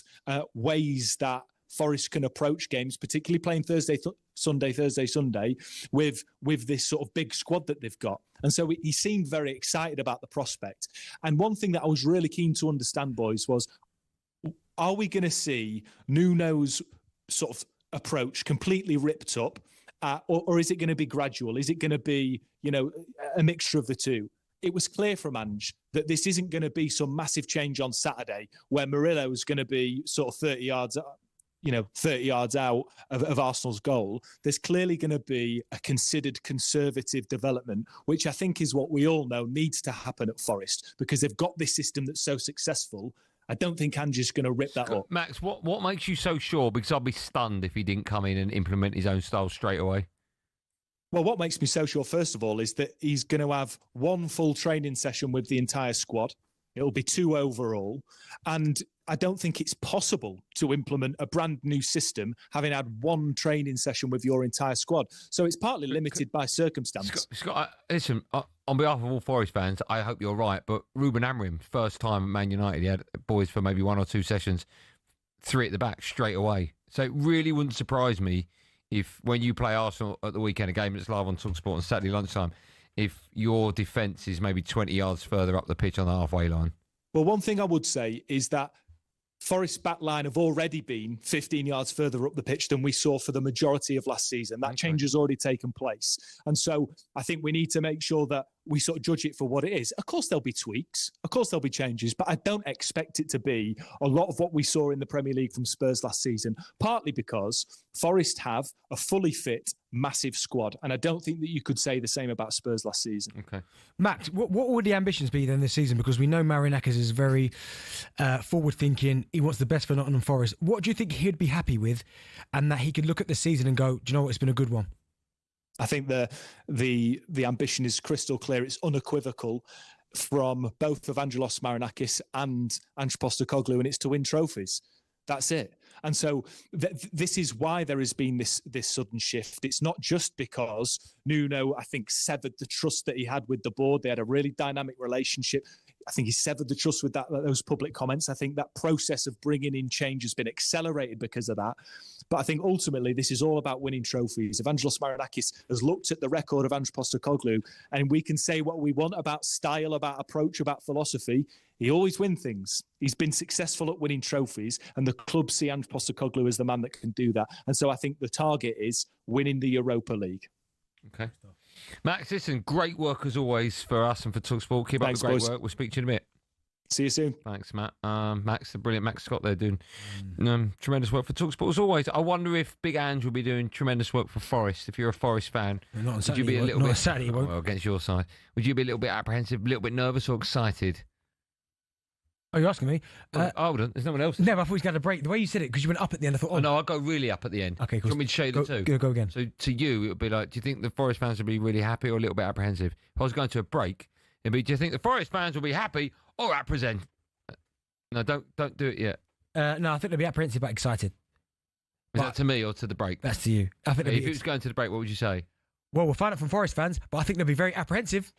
Speaker 19: ways that Forest can approach games, particularly playing Thursday, Sunday, with this sort of big squad that they've got. And so he seemed very excited about the prospect. And one thing that I was really keen to understand, boys, was are we going to see Nuno's sort of approach completely ripped up, or is it going to be gradual? Is it going to be, a mixture of the two? It was clear from Ange that this isn't going to be some massive change on Saturday where Murillo is going to be sort of 30 yards out of Arsenal's goal. There's clearly going to be a considered conservative development, which I think is what we all know needs to happen at Forest because they've got this system that's so successful. I don't think Ange is going to rip that up.
Speaker 6: Max, what makes you so sure? Because I'd be stunned if he didn't come in and implement his own style straight away.
Speaker 19: Well, what makes me so sure, first of all, is that he's going to have 1 full training session with the entire squad. It'll be 2 overall. And I don't think it's possible to implement a brand new system having had 1 training session with your entire squad. So it's partly limited by circumstance.
Speaker 6: Scott, listen, on behalf of all Forest fans, I hope you're right, but Ruben Amorim, first time at Man United, he had boys for maybe 1 or 2 sessions, 3 at the back straight away. So it really wouldn't surprise me if when you play Arsenal at the weekend, a game that's live on talkSPORT on Saturday lunchtime, if your defence is maybe 20 yards further up the pitch on the halfway line.
Speaker 19: Well, one thing I would say is that Forest's back line have already been 15 yards further up the pitch than we saw for the majority of last season. That change has already taken place. And so I think we need to make sure that we sort of judge it for what it is. Of course, there'll be tweaks. Of course, there'll be changes. But I don't expect it to be a lot of what we saw in the Premier League from Spurs last season, partly because Forest have a fully fit, massive squad. And I don't think that you could say the same about Spurs last season.
Speaker 6: Okay.
Speaker 7: Max, what would the ambitions be then this season? Because we know Marinakis is very forward-thinking. He wants the best for Nottingham Forest. What do you think he'd be happy with and that he could look at the season and go, do you know what, it's been a good one?
Speaker 19: I think the ambition is crystal clear. It's unequivocal from both Evangelos Marinakis and Ange Postecoglou, and it's to win trophies. That's it. And so this is why there has been this sudden shift. It's not just because Nuno, I think, severed the trust that he had with the board. They had a really dynamic relationship. I think he severed the trust with those public comments. I think that process of bringing in change has been accelerated because of that. But I think ultimately this is all about winning trophies. Evangelos Marinakis has looked at the record of Ange Postecoglou, and we can say what we want about style, about approach, about philosophy. He always wins things. He's been successful at winning trophies, and the club see Ange Postecoglou as the man that can do that. And so I think the target is winning the Europa League.
Speaker 6: Okay. Max, listen, great work as always for us and for talkSPORT. Keep up the great work. We'll speak to you in a bit.
Speaker 19: See you soon.
Speaker 6: Thanks, Matt. Max, the brilliant Max Scott there doing tremendous work for talkSPORT as always. I wonder if Big Ange will be doing tremendous work for Forest. If you're a Forest fan, would you be a little bit
Speaker 7: Saturday,
Speaker 6: well, against your side? Would you be a little bit apprehensive, a little bit nervous or excited?
Speaker 7: Oh, you're asking me?
Speaker 6: Hold on, there's no one else.
Speaker 7: No, I thought he was going to break. The way you said it, because you went up at the end, I thought,
Speaker 6: Oh, no, I'll go really up at the end.
Speaker 7: Okay,
Speaker 6: cool. Do you want me to show you the two?
Speaker 7: Go again.
Speaker 6: So to you, it would be like, do you think the Forest fans would be really happy or a little bit apprehensive? If I was going to a break, it'd be, do you think the Forest fans will be happy or apprehensive? No, don't do it yet.
Speaker 7: No, I think they'll be apprehensive but excited.
Speaker 6: Is that to me or to the break?
Speaker 7: That's to you. I think
Speaker 6: if it was going to the break, what would you say?
Speaker 7: Well, we'll find out from Forest fans, but I think they'll be very apprehensive.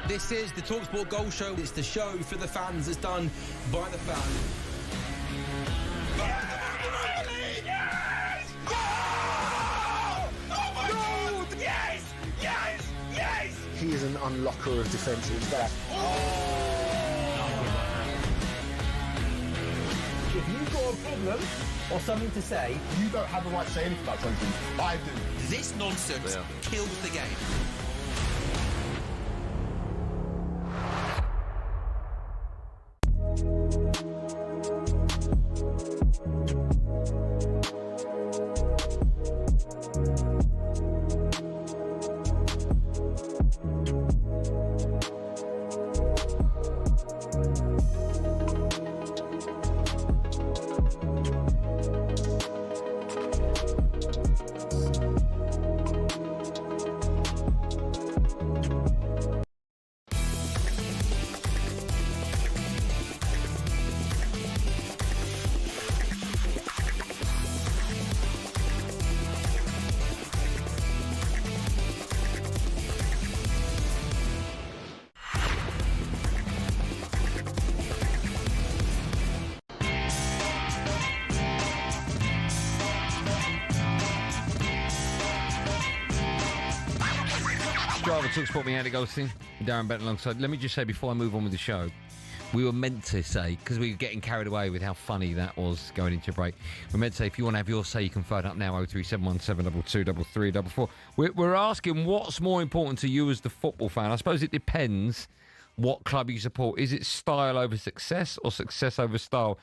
Speaker 12: This is the talkSPORT Goal Show. It's the show for the fans. It's done by the fans.
Speaker 17: Yes! Oh my God! Yes! Yes! Yes!
Speaker 1: He is an unlocker of defensive back.
Speaker 16: If you've got a problem or something to say, you don't have the right to say anything about something. I do.
Speaker 12: This nonsense kills the game.
Speaker 6: Drive on talkSPORT, me, Andy Goldstein, Darren Bent alongside. Let me just say before I move on with the show, we were meant to say, because we were getting carried away with how funny that was going into break, we're meant to say if you want to have your say, you can phone up now, 03717223344. We're asking what's more important to you as the football fan. I suppose it depends what club you support. Is it style over success or success over style?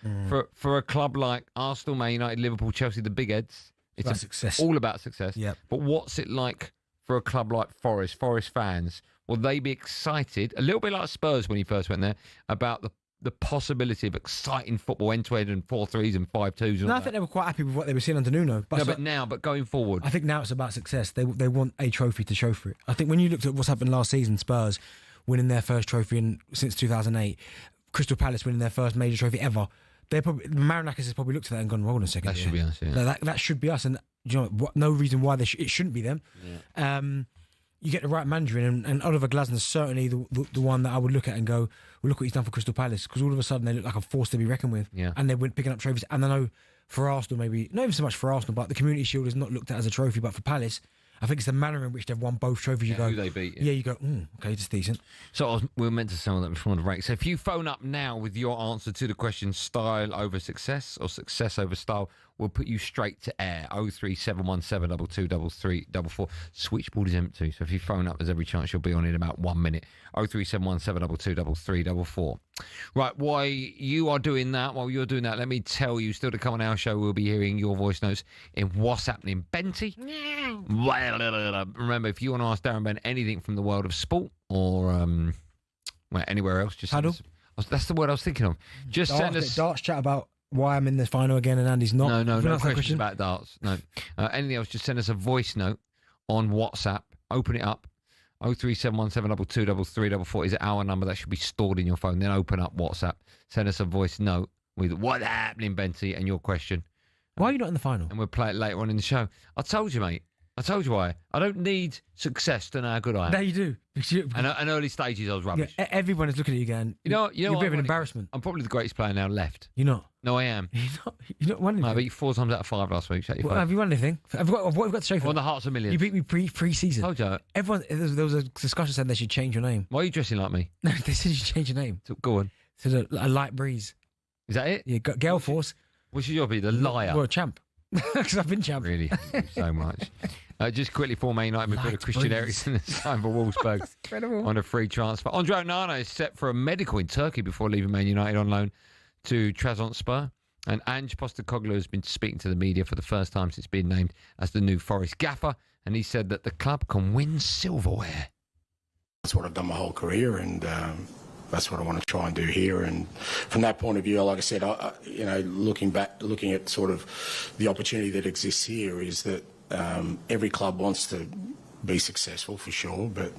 Speaker 6: For a club like Arsenal, Man United, Liverpool, Chelsea, the big heads, it's
Speaker 7: about success.
Speaker 6: All about success.
Speaker 7: Yep.
Speaker 6: But what's it like for a club like Forest fans? Will they be excited, a little bit like Spurs when he first went there, about the possibility of exciting football end-to-end and 4-3s and 5-2s?
Speaker 7: No, I think they were quite happy with what they were seeing under Nuno.
Speaker 6: But going forward,
Speaker 7: I think now it's about success. They want a trophy to show for it. I think when you looked at what's happened last season, Spurs winning their first trophy since 2008, Crystal Palace winning their first major trophy ever, Marinakis has probably looked at that and gone, hold on a second.
Speaker 6: That should be us, yeah.
Speaker 7: That should be us, and you know what, no reason why it shouldn't be them. Yeah. You get the right manager in, and Oliver Glasner's certainly the one that I would look at and go, well, look what he's done for Crystal Palace, because all of a sudden they look like a force to be reckoned with.
Speaker 6: Yeah.
Speaker 7: And they went picking up trophies. And I know for Arsenal, maybe, not even so much for Arsenal, but the Community Shield is not looked at as a trophy, but for Palace, I think it's the manner in which they've won both trophies. You go,
Speaker 6: who they beat.
Speaker 7: Yeah, you go, okay, it's decent.
Speaker 6: So we were meant to sound that before the break. So if you phone up now with your answer to the question, style over success or success over style, we'll put you straight to air. 03717223344. Switchboard is empty, so if you phone up, there's every chance you'll be on in about 1 minute. 03717223344. Right, while you're doing that, let me tell you, still to come on our show, we'll be hearing your voice notes in What's Happening, Benty. Remember, if you want to ask Darren Bent anything from the world of sport or anywhere else, just send us, that's the word I was thinking of. Just send us
Speaker 7: darts chat about why I'm in the final again and Andy's not.
Speaker 6: No questions about darts. No. Anything else, just send us a voice note on WhatsApp. Open it up. 03717223344 is our number. That should be stored in your phone. Then open up WhatsApp. Send us a voice note with what's happening, Benty, and your question.
Speaker 7: Why are you not in the final?
Speaker 6: And we'll play it later on in the show. I told you, mate. I told you why. I don't need success to know how good I am.
Speaker 7: No, you do.
Speaker 6: And early stages, I was rubbish.
Speaker 7: Yeah, everyone is looking at you going, you're a bit of an embarrassment.
Speaker 6: I'm probably the greatest player now left.
Speaker 7: You're not.
Speaker 6: No, I am.
Speaker 7: You're not won anything.
Speaker 6: I beat you 4 times out of 5 last week. Shut your face.
Speaker 7: Have you won anything? What have we got to show for
Speaker 6: Won the hearts of millions.
Speaker 7: You beat me pre-season.
Speaker 6: Told you.
Speaker 7: Everyone, there was a discussion saying they should change your name.
Speaker 6: Why are you dressing like me?
Speaker 7: No, they said you should change your name.
Speaker 6: Go on.
Speaker 7: To a light breeze.
Speaker 6: Is that it?
Speaker 7: Yeah, Gale Force.
Speaker 6: What should you be? The liar.
Speaker 7: Well, champ. Because I've been champ.
Speaker 6: Really hate you so much. Just quickly, for Man United midfielder Christian Eriksen has signed for Wolfsburg on a free transfer. Andre Onana is set for a medical in Turkey before leaving Man United on loan to Trabzonspor. And Ange Postecoglou has been speaking to the media for the first time since being named as the new Forest gaffer. And he said that the club can win silverware.
Speaker 5: That's what I've done my whole career, and that's what I want to try and do here. And from that point of view, like I said, looking at sort of the opportunity that exists here is that every club wants to be successful for sure, but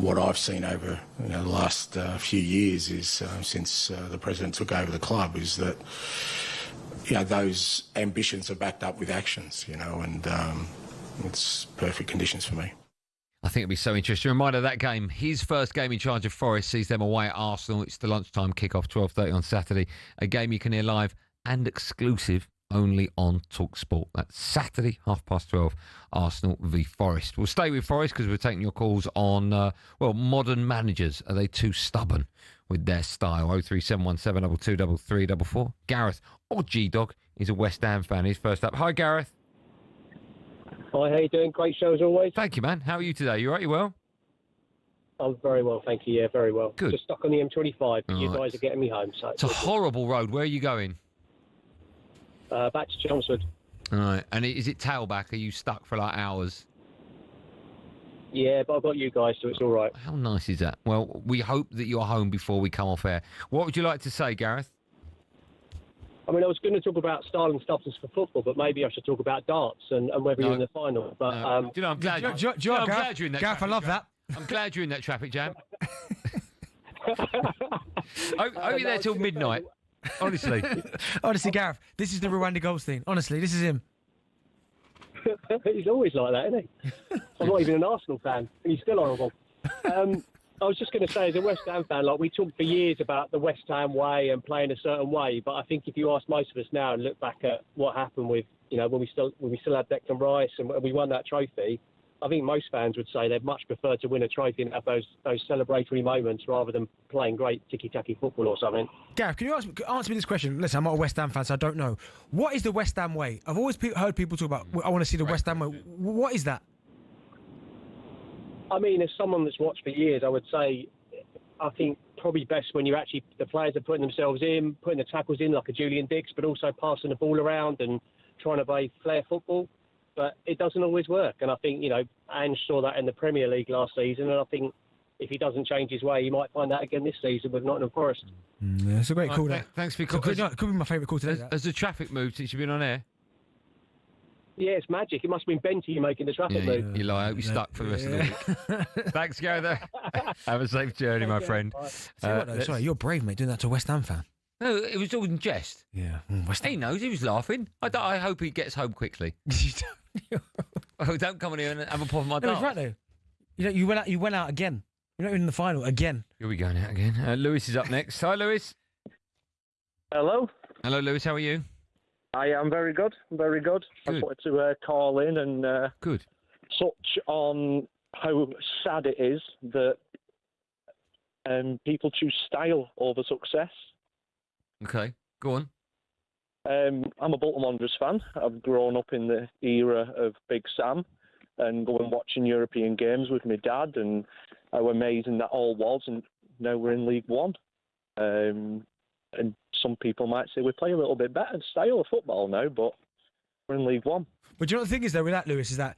Speaker 5: what I've seen over the last few years is since the president took over the club is that those ambitions are backed up with actions, and it's perfect conditions for me.
Speaker 6: I think it'll be so interesting. Reminder, that game, his first game in charge of Forest, sees them away at Arsenal. It's the lunchtime kickoff, 12:30 on Saturday. A game you can hear live and exclusive only on talkSPORT. That's Saturday, 12:30, Arsenal v Forest. We'll stay with Forest because we're taking your calls on, modern managers. Are they too stubborn with their style? 03717223344. Gareth, or G-Dog, is a West Ham fan. He's first up. Hi, Gareth.
Speaker 2: Hi, how you doing? Great show as always.
Speaker 6: Thank you, man. How are you today? You all right? You well?
Speaker 2: I'm very well, thank you. Yeah, very well.
Speaker 6: Good.
Speaker 2: Just stuck on the M25. But you guys are getting me home. So
Speaker 6: it's a horrible road. Where are you going?
Speaker 2: Back to Chelmsford.
Speaker 6: All right. And is it tailback? Are you stuck for like hours?
Speaker 2: Yeah, but I've got you guys, so it's all right.
Speaker 6: How nice is that? Well, we hope that you're home before we come off air. What would you like to say, Gareth?
Speaker 2: I mean, I was going to talk about style and stuff for football, but maybe I should talk about darts and whether you're in the final. But
Speaker 6: I'm glad. I'm glad you're in that.
Speaker 7: Gareth, I love that.
Speaker 6: I'm glad you're in that traffic jam. I'll be there till midnight. Honestly.
Speaker 7: Honestly, Gareth, this is the real Andy Goldstein. Honestly, this is him.
Speaker 2: He's always like that, isn't he? I'm not even an Arsenal fan, and he's still horrible. I was just going to say, as a West Ham fan, we talked for years about the West Ham way and playing a certain way, but I think if you ask most of us now and look back at what happened with, when we still had Declan Rice and we won that trophy, I think most fans would say they'd much prefer to win a trophy and have those celebratory moments rather than playing great ticky-tacky football or something.
Speaker 7: Gareth, can you answer me this question? Listen, I'm not a West Ham fan, so I don't know. What is the West Ham way? I've always heard people talk about, I want to see the West Ham way. What is that?
Speaker 2: I mean, as someone that's watched for years, I would say, I think probably best when you actually, the players are putting themselves in, putting the tackles in like a Julian Dix, but also passing the ball around and trying to play flair football. But it doesn't always work. And I think, Ange saw that in the Premier League last season. And I think if he doesn't change his way, he might find that again this season with Nottingham Forest.
Speaker 7: Yeah, it's a great call.
Speaker 6: Thanks for your call.
Speaker 7: Could be my favourite call today.
Speaker 6: Has the traffic moved since you've been on air?
Speaker 2: Yeah, it's magic. It must have been Benty making the traffic move.
Speaker 6: You lie. I hope you're stuck for the rest of the week. Thanks, Gareth. Have a safe journey, my friend.
Speaker 7: Sorry, you're brave, mate, doing that to a West Ham fan.
Speaker 6: No, it was all in jest.
Speaker 7: Yeah.
Speaker 6: He knows. He was laughing. I hope he gets home quickly. Don't come on here and have a pop on my dart.
Speaker 7: No, he's right though. You went out again. You're not in the final again.
Speaker 6: Here we go now again. Lewis is up next. Hi, Lewis.
Speaker 3: Hello.
Speaker 6: Hello, Lewis. How are you?
Speaker 3: I am very good. Very good. I just wanted to call in and touch on how sad it is that people choose style over success.
Speaker 6: Okay, go on.
Speaker 3: I'm a Bolton Wanderers fan. I've grown up in the era of Big Sam and going watching European games with my dad, and how amazing that all was. And now we're in League One. And some people might say we play a little bit better style of football now, but we're in League One.
Speaker 7: But do you know what the thing is, though, with that, Lewis, is that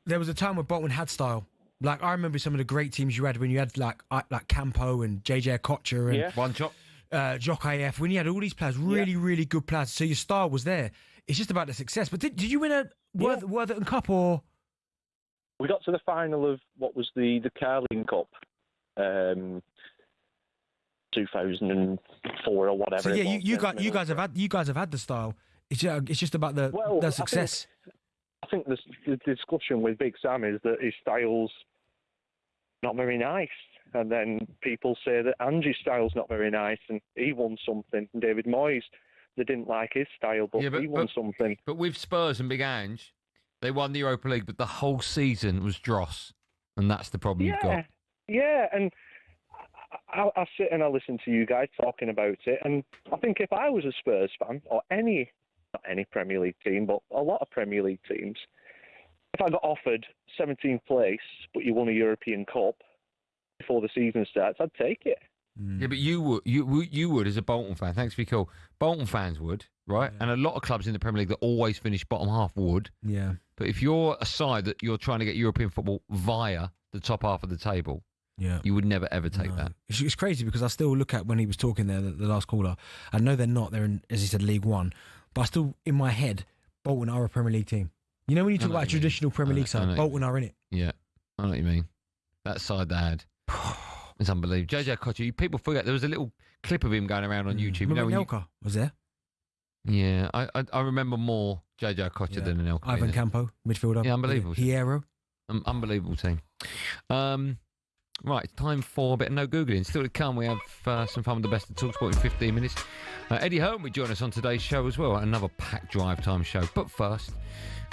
Speaker 7: there was a time where Bolton had style. Like, I remember some of the great teams you had when you had, like Campo and JJ Kocher and
Speaker 6: One Chop.
Speaker 7: Jock AF, when you had all these players, really good players. So your style was there. It's just about the success. But did you win a Worthington Cup or...?
Speaker 3: We got to the final of what was the Carling Cup, 2004 or whatever.
Speaker 7: So yeah, you guys have had the style. It's just about the success.
Speaker 3: I think the discussion with Big Sam is that his style's not very nice, and then people say that Ange's style's not very nice, and he won something. And David Moyes, they didn't like his style, but he won something.
Speaker 6: But with Spurs and Big Ange, they won the Europa League, but the whole season was dross, and that's the problem you've got.
Speaker 3: Yeah, and I sit and I listen to you guys talking about it, and I think if I was a Spurs fan, or not any Premier League team, but a lot of Premier League teams, if I got offered 17th place, but you won a European Cup before the season starts, I'd take it.
Speaker 6: Yeah, but you would as a Bolton fan. Thanks for your call. Bolton fans would, right? Yeah. And a lot of clubs in the Premier League that always finish bottom half would.
Speaker 7: Yeah.
Speaker 6: But if you're a side that you're trying to get European football via the top half of the table, you would never ever take that.
Speaker 7: It's crazy because I still look at when he was talking there, the last caller. I know they're not. They're in, as he said, League One. But I still, in my head, Bolton are a Premier League team. You know when you talk about a traditional Premier League side, Bolton are in it.
Speaker 6: Yeah, I know what you mean. That side they had. It's unbelievable. JJ Kocher, people forget there was a little clip of him going around on YouTube.
Speaker 7: Remember Anelka was there?
Speaker 6: Yeah, I remember more JJ Kocher than Anelka.
Speaker 7: Ivan Campo, midfielder.
Speaker 6: Yeah, unbelievable.
Speaker 7: Hierro.
Speaker 6: Unbelievable team. Right, time for a bit of no Googling. Still to come, we have some fun with the best of talkSPORT in 15 minutes. Eddie Hearn will join us on today's show as well. Another packed drive time show. But first,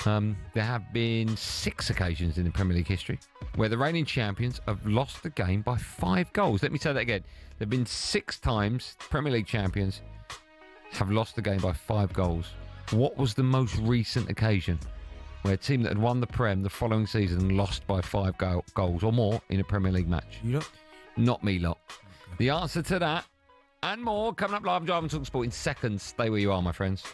Speaker 6: there have been 6 occasions in the Premier League history where the reigning champions have lost the game by 5 goals. Let me say that again. There have been 6 times Premier League champions have lost the game by 5 goals. What was the most recent occasion where a team that had won the Prem the following season lost by 5 goals or more in a Premier League match?
Speaker 7: You lot?
Speaker 6: Not me lot. Okay. The answer to that and more coming up live on Drive and talkSPORT in seconds. Stay where you are, my friends.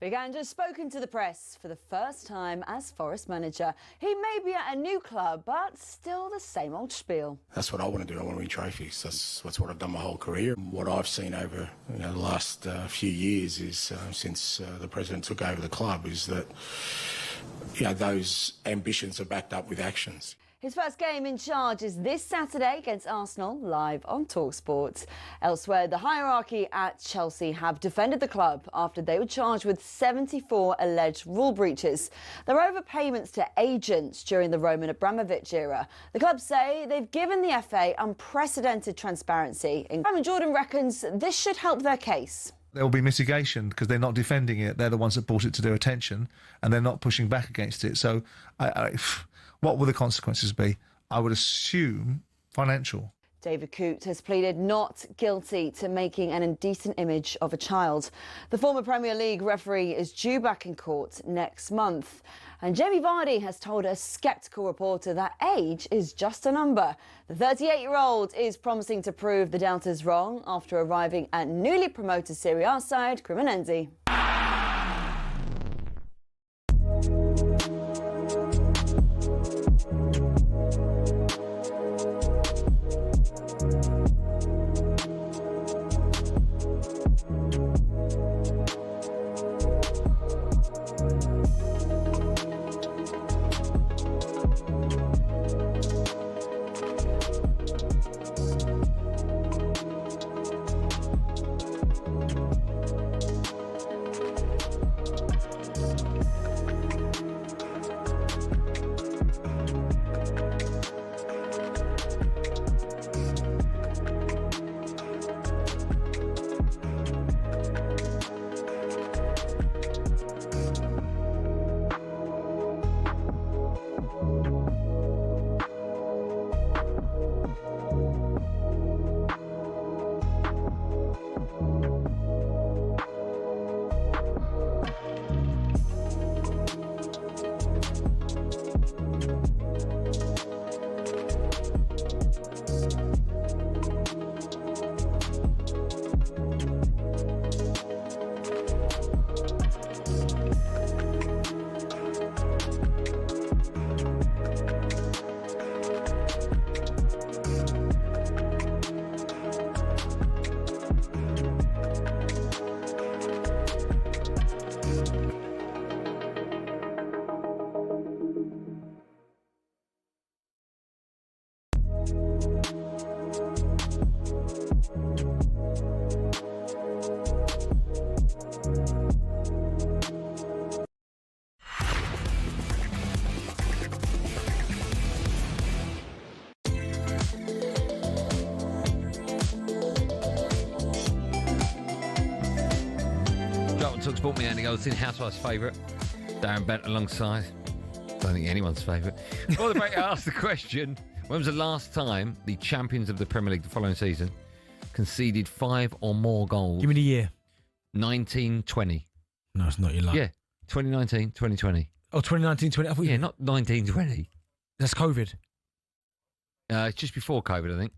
Speaker 4: Big Ange has spoken to the press for the first time as Forest manager. He may be at a new club, but still the same old spiel.
Speaker 5: That's what I want to do. I want to win trophies. That's what I've done my whole career. What I've seen over the last few years is, since the president took over the club, is that those ambitions are backed up with actions.
Speaker 4: His first game in charge is this Saturday against Arsenal, live on talkSPORT. Elsewhere, the hierarchy at Chelsea have defended the club after they were charged with 74 alleged rule breaches. There are overpayments to agents during the Roman Abramovich era. The club say they've given the FA unprecedented transparency. Simon Jordan reckons this should help their case.
Speaker 22: There will be mitigation because they're not defending it. They're the ones that brought it to their attention and they're not pushing back against it. So what will the consequences be? I would assume financial.
Speaker 4: David Coote has pleaded not guilty to making an indecent image of a child. The former Premier League referee is due back in court next month. And Jamie Vardy has told a sceptical reporter that age is just a number. The 38-year-old is promising to prove the doubters wrong after arriving at newly promoted Serie A side Cremonese.
Speaker 6: talkSPORT, me, Andy Goldstein, Housewife's favourite. Darren Bent alongside. Don't think anyone's favourite. Before the break, I asked the question, when was the last time the champions of the Premier League the following season conceded 5 or more goals?
Speaker 7: Give me the year.
Speaker 6: 1920.
Speaker 7: No, it's not your luck.
Speaker 6: Yeah, 2019, 2020.
Speaker 7: Oh, 2019, 20.
Speaker 6: Yeah, not 1920.
Speaker 7: That's COVID.
Speaker 6: It's just before COVID, I think.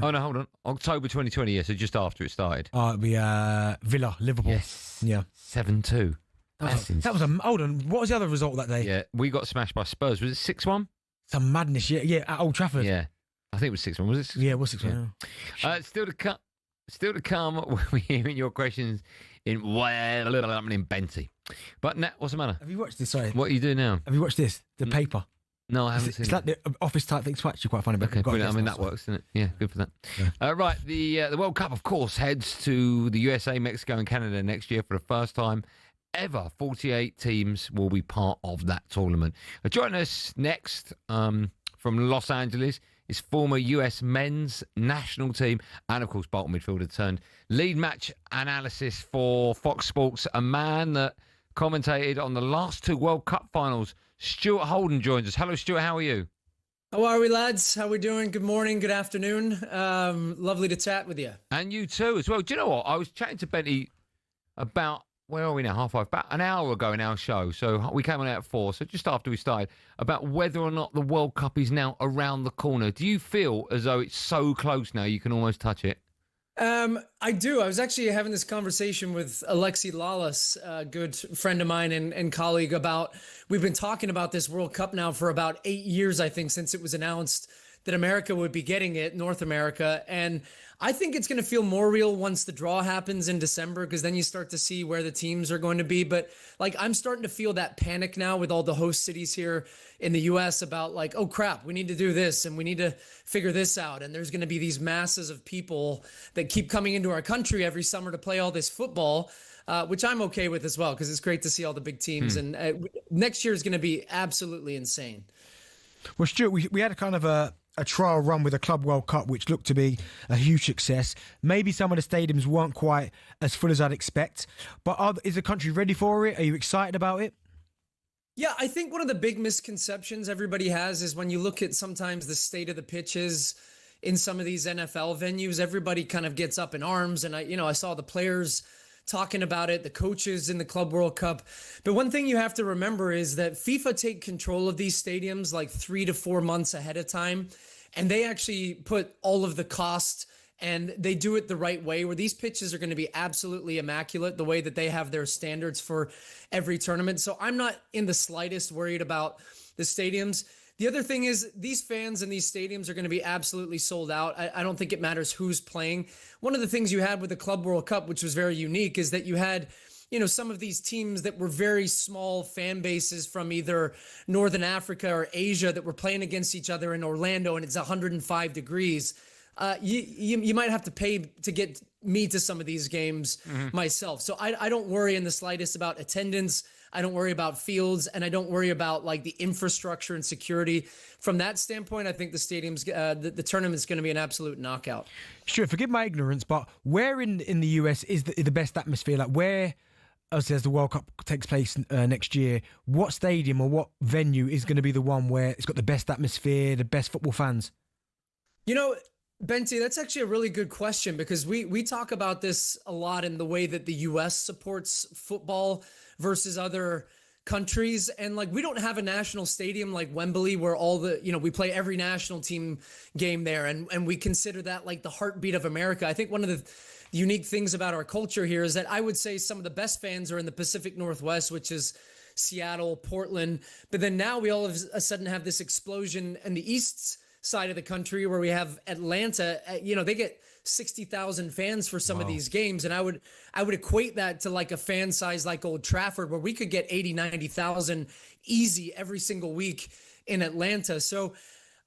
Speaker 6: Oh, no, hold on. October 2020, yeah, so just after it started.
Speaker 7: Oh, it'd be Villa, Liverpool.
Speaker 6: Yes.
Speaker 7: Yeah.
Speaker 6: 7-2.
Speaker 7: That was a... Hold on. What was the other result that day?
Speaker 6: Yeah, we got smashed by Spurs. Was it 6-1?
Speaker 7: Some madness, yeah, at Old Trafford.
Speaker 6: Yeah. I think it was 6-1. Was it 6-1?
Speaker 7: Yeah, it was 6-1.
Speaker 6: Yeah. Still to come, we're hearing your questions in Benty. But now, what's the matter?
Speaker 7: Have you watched this? Sorry.
Speaker 6: What are you doing now?
Speaker 7: Have you watched this? The paper?
Speaker 6: No, I haven't seen it.
Speaker 7: It's like the office type thing. It's actually quite funny.
Speaker 6: Okay, brilliant. I mean, that works, doesn't it? Yeah, good for that. Yeah. Right, the World Cup, of course, heads to the USA, Mexico and Canada next year for the first time ever. 48 teams will be part of that tournament. Joining us next from Los Angeles is former US men's national team and, of course, Bolton midfielder turned lead match analysis for Fox Sports, a man that commentated on the last 2 World Cup finals. Stuart Holden joins us. Hello, Stuart. How are you?
Speaker 8: How are we, lads? How are we doing? Good morning, good afternoon. Lovely to chat with you.
Speaker 6: And you too, as well. Do you know what? I was chatting to Benty about, where are we now? 5:30. About an hour ago in our show. So we came on out at 4, so just after we started, about whether or not the World Cup is now around the corner. Do you feel as though it's so close now you can almost touch it?
Speaker 8: I do. I was actually having this conversation with Alexi Lalas, a good friend of mine and colleague, about, we've been talking about this World Cup now for about 8 years, I think, since it was announced that America would be getting it, North America. And I think it's going to feel more real once the draw happens in December, because then you start to see where the teams are going to be. But like, I'm starting to feel that panic now with all the host cities here in the US about like, oh crap, we need to do this and we need to figure this out. And there's going to be these masses of people that keep coming into our country every summer to play all this football, which I'm okay with as well, because it's great to see all the big teams. And next year is going to be absolutely insane.
Speaker 7: Well, Stuart, we had a kind of a trial run with a Club World Cup, which looked to be a huge success. Maybe some of the stadiums weren't quite as full as I'd expect, but is the country ready for it? Are you excited about it?
Speaker 8: Yeah, I think one of the big misconceptions everybody has is when you look at sometimes the state of the pitches in some of these NFL venues, everybody kind of gets up in arms. And I saw the players talking about it, the coaches in the Club World Cup. But one thing you have to remember is that FIFA take control of these stadiums like 3 to 4 months ahead of time. And they actually put all of the cost, and they do it the right way, where these pitches are going to be absolutely immaculate, the way that they have their standards for every tournament. So I'm not in the slightest worried about the stadiums. The other thing is these fans in these stadiums are going to be absolutely sold out. I don't think it matters who's playing. One of the things you had with the Club World Cup, which was very unique, is that you had some of these teams that were very small fan bases from either Northern Africa or Asia that were playing against each other in Orlando, and it's 105 degrees. You might have to pay to get me to some of these games myself. So I don't worry in the slightest about attendance. I don't worry about fields, and I don't worry about like the infrastructure and security. From that standpoint, I think the stadium's the tournament's going to be an absolute knockout.
Speaker 7: Sure, forgive my ignorance, but where in the US is the best atmosphere? Like where, as the World Cup takes place next year, what stadium or what venue is going to be the one where it's got the best atmosphere, the best football fans?
Speaker 8: Benty, that's actually a really good question, because we talk about this a lot in the way that the U.S. supports football versus other countries. And like, we don't have a national stadium like Wembley where all the, we play every national team game there. And we consider that like the heartbeat of America. I think one of the unique things about our culture here is that I would say some of the best fans are in the Pacific Northwest, which is Seattle, Portland. But then now we all of a sudden have this explosion in the East side of the country where we have Atlanta. They get 60,000 fans for some of these games. And I would equate that to like a fan size like Old Trafford, where we could get 80, 90,000 easy every single week in Atlanta. So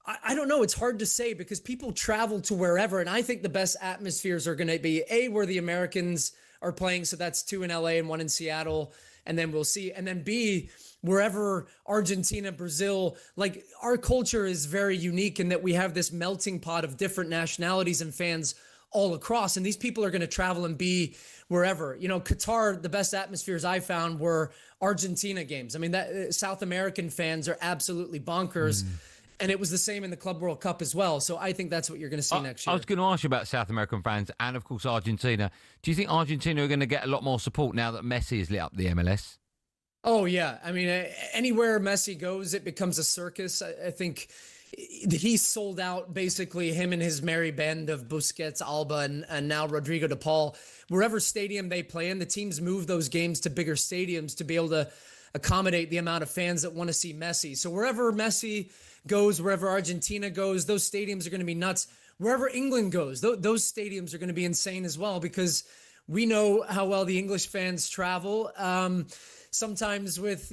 Speaker 8: I don't know. It's hard to say because people travel to wherever. And I think the best atmospheres are going to be where the Americans are playing. So that's 2 in LA and 1 in Seattle. And then we'll see. And then B, wherever Argentina, Brazil, like our culture is very unique in that we have this melting pot of different nationalities and fans all across. And these people are going to travel and be wherever. Qatar, the best atmospheres I found were Argentina games. I mean, that South American fans are absolutely bonkers. And it was the same in the Club World Cup as well. So I think that's what you're going to see next year.
Speaker 6: I was going to ask you about South American fans and, of course, Argentina. Do you think Argentina are going to get a lot more support now that Messi has lit up the MLS?
Speaker 8: Oh, yeah. I mean, anywhere Messi goes, it becomes a circus. I think he sold out basically him and his merry band of Busquets, Alba, and now Rodrigo de Paul. Wherever stadium they play in, the teams move those games to bigger stadiums to be able to accommodate the amount of fans that want to see Messi. So wherever Messi goes, wherever Argentina goes, those stadiums are going to be nuts. Wherever England goes, those stadiums are going to be insane as well, because we know how well the English fans travel. Sometimes with,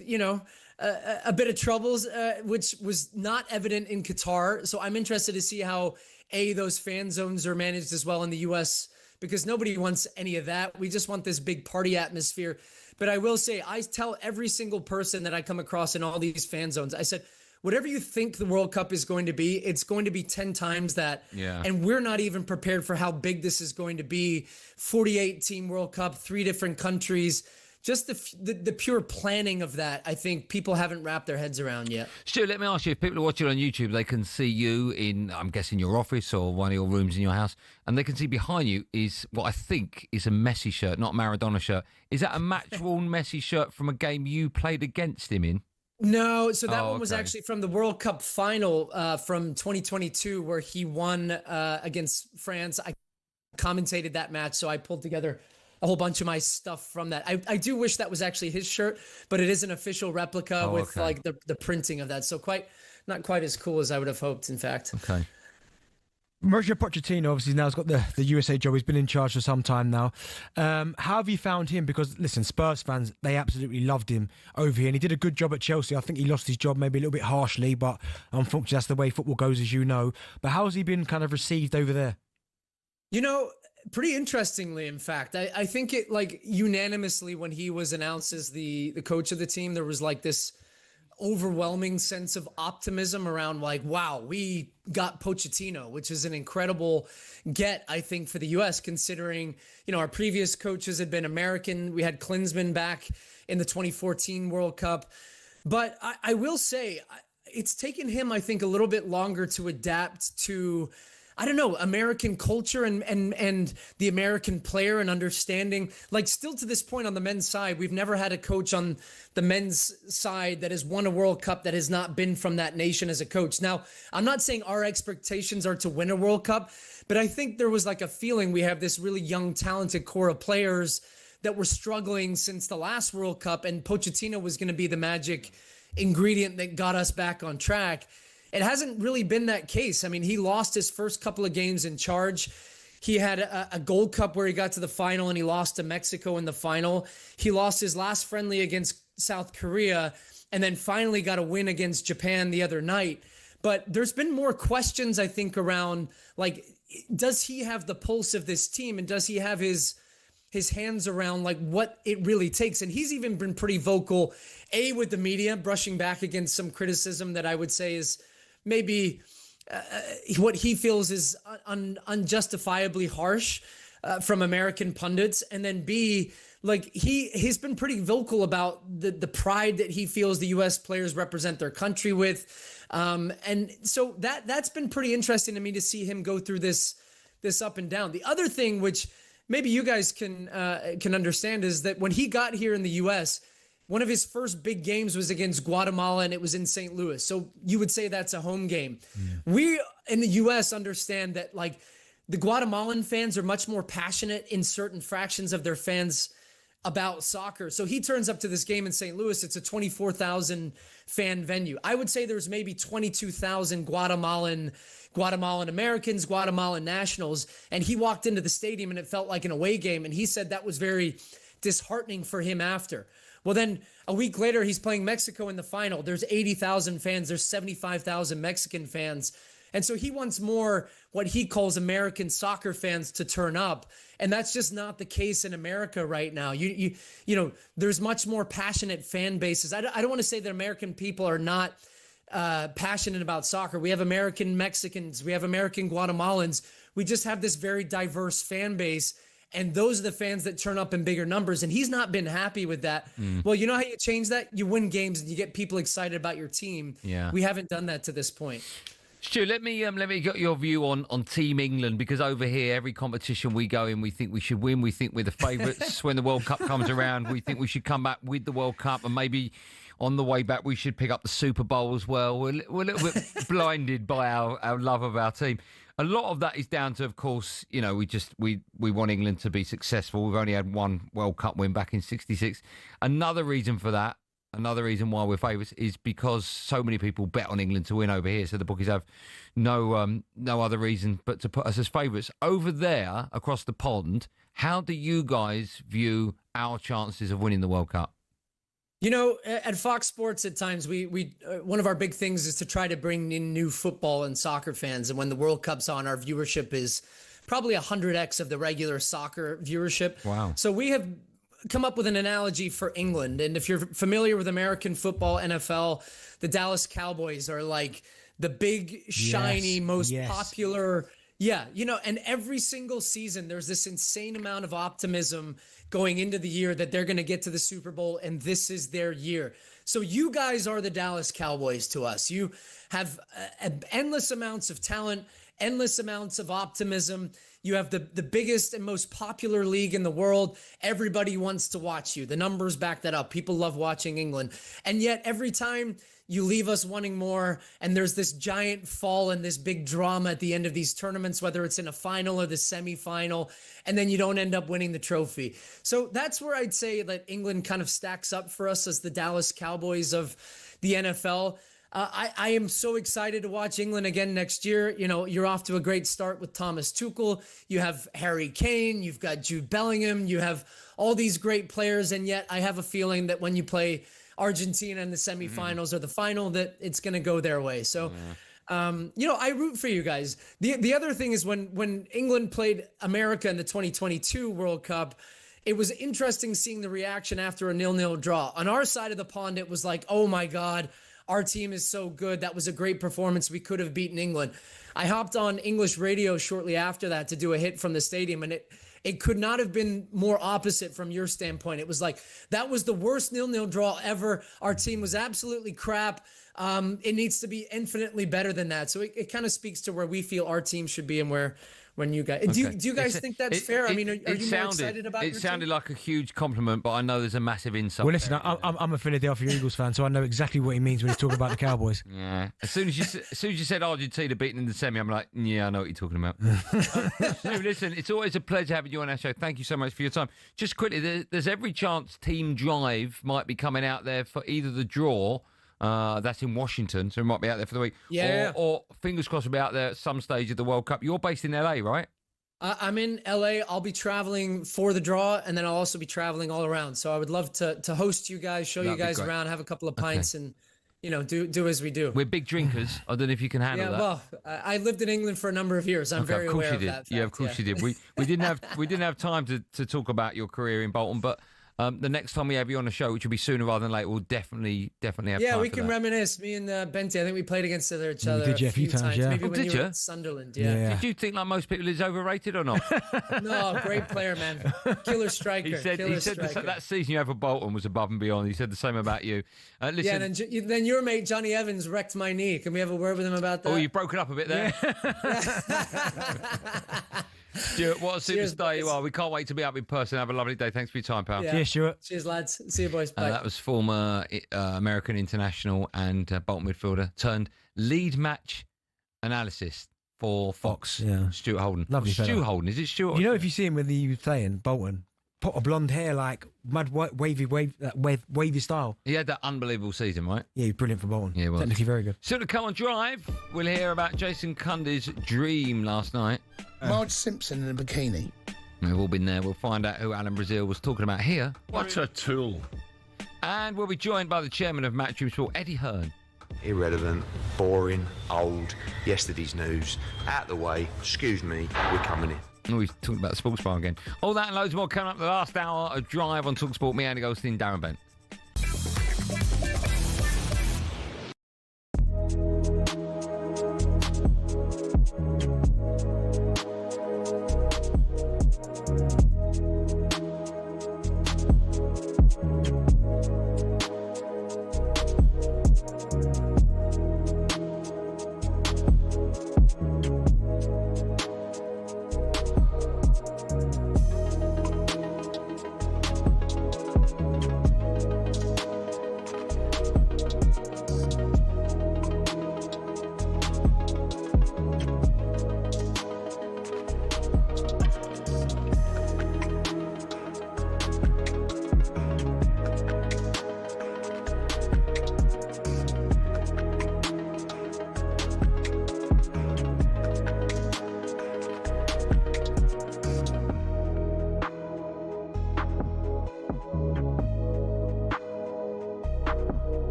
Speaker 8: a bit of troubles, which was not evident in Qatar. So I'm interested to see how, those fan zones are managed as well in the U.S., because nobody wants any of that. We just want this big party atmosphere. But I will say, I tell every single person that I come across in all these fan zones, I said, whatever you think the World Cup is going to be, it's going to be 10 times that.
Speaker 6: Yeah.
Speaker 8: And we're not even prepared for how big this is going to be. 48-team World Cup, 3 different countries. Just the pure planning of that, I think people haven't wrapped their heads around yet.
Speaker 6: Stu, let me ask you, if people are watching on YouTube, they can see you in, I'm guessing, your office or one of your rooms in your house, and they can see behind you is what I think is a Messi shirt, not Maradona shirt. Is that a match-worn Messi shirt from a game you played against him in?
Speaker 8: No, so that one was actually from the World Cup final from 2022, where he won against France. I commentated that match, so I pulled together a whole bunch of my stuff from that. I do wish that was actually his shirt, but it is an official replica with like the printing of that. So not quite as cool as I would have hoped, in fact.
Speaker 6: Okay.
Speaker 7: Mauricio Pochettino obviously now has got the USA job. He's been in charge for some time now. How have you found him? Because listen, Spurs fans, they absolutely loved him over here, and he did a good job at Chelsea. I think he lost his job maybe a little bit harshly, but unfortunately that's the way football goes, as you know. But how has he been kind of received over there?
Speaker 8: You know, pretty interestingly, in fact, I think it like unanimously when he was announced as the coach of the team, there was like this overwhelming sense of optimism around like, wow, we got Pochettino, which is an incredible get, I think, for the U.S. considering, you know, our previous coaches had been American. We had Klinsmann back in the 2014 World Cup. But I will say it's taken him, I think, a little bit longer to adapt to, I don't know, American culture and the American player and understanding. Like, still to this point on the men's side, we've never had a coach on the men's side that has won a World Cup that has not been from that nation as a coach. Now, I'm not saying our expectations are to win a World Cup, but I think there was like a feeling we have this really young, talented core of players that were struggling since the last World Cup, and Pochettino was going to be the magic ingredient that got us back on track. It hasn't really been that case. I mean, he lost his first couple of games in charge. He had a Gold Cup where he got to the final and he lost to Mexico in the final. He lost his last friendly against South Korea and then finally got a win against Japan the other night. But there's been more questions, I think, around, like, does he have the pulse of this team and does he have his hands around like what it really takes? And he's even been pretty vocal, with the media, brushing back against some criticism that I would say is maybe what he feels is unjustifiably harsh from American pundits. And then B, like he's been pretty vocal about the pride that he feels the U.S. players represent their country with. And so that's been pretty interesting to me to see him go through this up and down. The other thing, which maybe you guys can understand, is that when he got here in the U.S., one of his first big games was against Guatemala, and it was in St. Louis. So you would say that's a home game. Yeah. We in the U.S. understand that like the Guatemalan fans are much more passionate in certain fractions of their fans about soccer. So he turns up to this game in St. Louis. It's a 24,000 fan venue. I would say there's maybe 22,000 Guatemalan Americans, Guatemalan nationals. And he walked into the stadium and it felt like an away game. And he said that was very disheartening for him after. Well, then a week later, he's playing Mexico in the final. There's 80,000 fans. There's 75,000 Mexican fans. And so he wants more what he calls American soccer fans to turn up. And that's just not the case in America right now. You know, there's much more passionate fan bases. I don't want to say that American people are not passionate about soccer. We have American Mexicans. We have American Guatemalans. We just have this very diverse fan base. And those are the fans that turn up in bigger numbers. And he's not been happy with that. Well, you know how you change that? You win games and you get people excited about your team.
Speaker 6: Yeah.
Speaker 8: We haven't done that to this point.
Speaker 6: Stu, let me get your view on Team England, because over here, every competition we go in, we think we should win. We think we're the favourites. When the World Cup comes around, we think we should come back with the World Cup, and maybe on the way back we should pick up the Super Bowl as well. We're a little bit blinded by our love of our team. A lot of that is down to, of course, you know, we want England to be successful. We've only had one World Cup win back in '66. Another reason for that, another reason why we're favourites, is because so many people bet on England to win over here. So the bookies have no other reason but to put us as favourites. Over there, across the pond, how do you guys view our chances of winning the World Cup?
Speaker 8: You know, at Fox Sports at times, we one of our big things is to try to bring in new football and soccer fans. And when the World Cup's on, our viewership is probably 100x of the regular soccer viewership.
Speaker 6: Wow.
Speaker 8: So we have come up with an analogy for England. And if you're familiar with American football, NFL, the Dallas Cowboys are like the big, shiny, most popular. Yeah, you know, and every single season, there's this insane amount of optimism going into the year that they're going to get to the Super Bowl, and this is their year. So you guys are the Dallas Cowboys to us. You have endless amounts of talent, endless amounts of optimism. You have the biggest and most popular league in the world. Everybody wants to watch you. The numbers back that up. People love watching England. And yet every time you leave us wanting more, and there's this giant fall and this big drama at the end of these tournaments, whether it's in a final or the semifinal, and then you don't end up winning the trophy. So that's where I'd say that England kind of stacks up for us as the Dallas Cowboys of the NFL. I am so excited to watch England again next year. You know, you're off to a great start with Thomas Tuchel. You have Harry Kane. You've got Jude Bellingham. You have all these great players. And yet I have a feeling that when you play Argentina in the semifinals or the final, that it's going to go their way. So, you know, I root for you guys. The other thing is when England played America in the 2022 World Cup, it was interesting seeing the reaction after a 0-0 draw. On our side of the pond, it was like, oh my God, our team is so good. That was a great performance. We could have beaten England. I hopped on English radio shortly after that to do a hit from the stadium, and it could not have been more opposite from your standpoint. It was like, that was the worst 0-0 draw ever. Our team was absolutely crap. It needs to be infinitely better than that. So it kind of speaks to where we feel our team should be and when you guys...
Speaker 6: Okay.
Speaker 8: Do you guys think that's fair? I mean, are you more excited about your
Speaker 6: It sounded
Speaker 8: team?
Speaker 6: like a huge compliment, but I know there's a massive insult.
Speaker 7: Well, listen, I'm a Philadelphia Eagles fan, so I know exactly what he means when he's talking about the Cowboys.
Speaker 6: Yeah. As soon as you said Argentina beating in the semi, I'm like, yeah, I know what you're talking about. Stu, listen, it's always a pleasure having you on our show. Thank you so much for your time. Just quickly, there's every chance Team Drive might be coming out there for either the draw. That's in Washington, so it might be out there for the week.
Speaker 8: Yeah.
Speaker 6: Or fingers crossed, we'll be out there at some stage of the World Cup. You're based in LA, right?
Speaker 8: I'm in LA. I'll be traveling for the draw, and then I'll also be traveling all around. So I would love to host you guys, show you guys around, have a couple of pints, and do as we do.
Speaker 6: We're big drinkers. I don't know if you can handle that.
Speaker 8: Well, I lived in England for a number of years. I'm very aware of that fact.
Speaker 6: Yeah, of course you did. We didn't have time to talk about your career in Bolton, but the next time we have you on the show, which will be sooner rather than later, we'll definitely have time.
Speaker 8: Yeah, we
Speaker 6: for
Speaker 8: can
Speaker 6: that.
Speaker 8: reminisce. Me and Benty, I think we played against each other
Speaker 7: did,
Speaker 8: a few times.
Speaker 7: yeah.
Speaker 8: Maybe
Speaker 6: Oh,
Speaker 8: when
Speaker 6: did
Speaker 8: you were
Speaker 6: you?
Speaker 8: at Sunderland. Yeah.
Speaker 6: Did you think like most people is overrated or not?
Speaker 8: No, great player, man. Killer striker.
Speaker 6: He said
Speaker 8: striker.
Speaker 6: that season you had for Bolton was above and beyond. He said the same about you. Listen,
Speaker 8: Yeah, then your mate Johnny Evans wrecked my knee. Can we have a word with him about that?
Speaker 6: oh, you've broken up a bit there. Stuart, what a superstar you are. We can't wait to be up in person. Have a lovely day. Thanks for your time, pal.
Speaker 8: Yeah.
Speaker 7: Cheers, Stuart.
Speaker 8: Cheers, lads. See you, boys. Bye.
Speaker 6: That was former American international and Bolton midfielder turned lead match analysis for Fox.
Speaker 7: Yeah.
Speaker 6: Stuart Holden.
Speaker 7: Lovely
Speaker 6: Stuart
Speaker 7: fella.
Speaker 6: Holden. Is it Stuart?
Speaker 7: You know, if you see him when he was playing Bolton, pot of blonde hair, like mad wavy style.
Speaker 6: He had that unbelievable season, right?
Speaker 7: Yeah, he's brilliant for Bolton.
Speaker 6: Yeah, he was.
Speaker 7: Technically very good.
Speaker 6: Soon to come on Drive, we'll hear about Jason Cundy's dream last night.
Speaker 9: Marge Simpson in a bikini.
Speaker 6: We've all been there. We'll find out who Alan Brazil was talking about here.
Speaker 13: What a tool.
Speaker 6: And we'll be joined by the chairman of Matchroom Sport, Eddie Hearn.
Speaker 10: Irrelevant, boring, old, yesterday's news, out the way, excuse me, we're coming in.
Speaker 6: Oh, we've talked about the sports bar again. All that and loads more coming up the last hour of Drive on talkSPORT. Me, Andy Goldstein Darren Bent.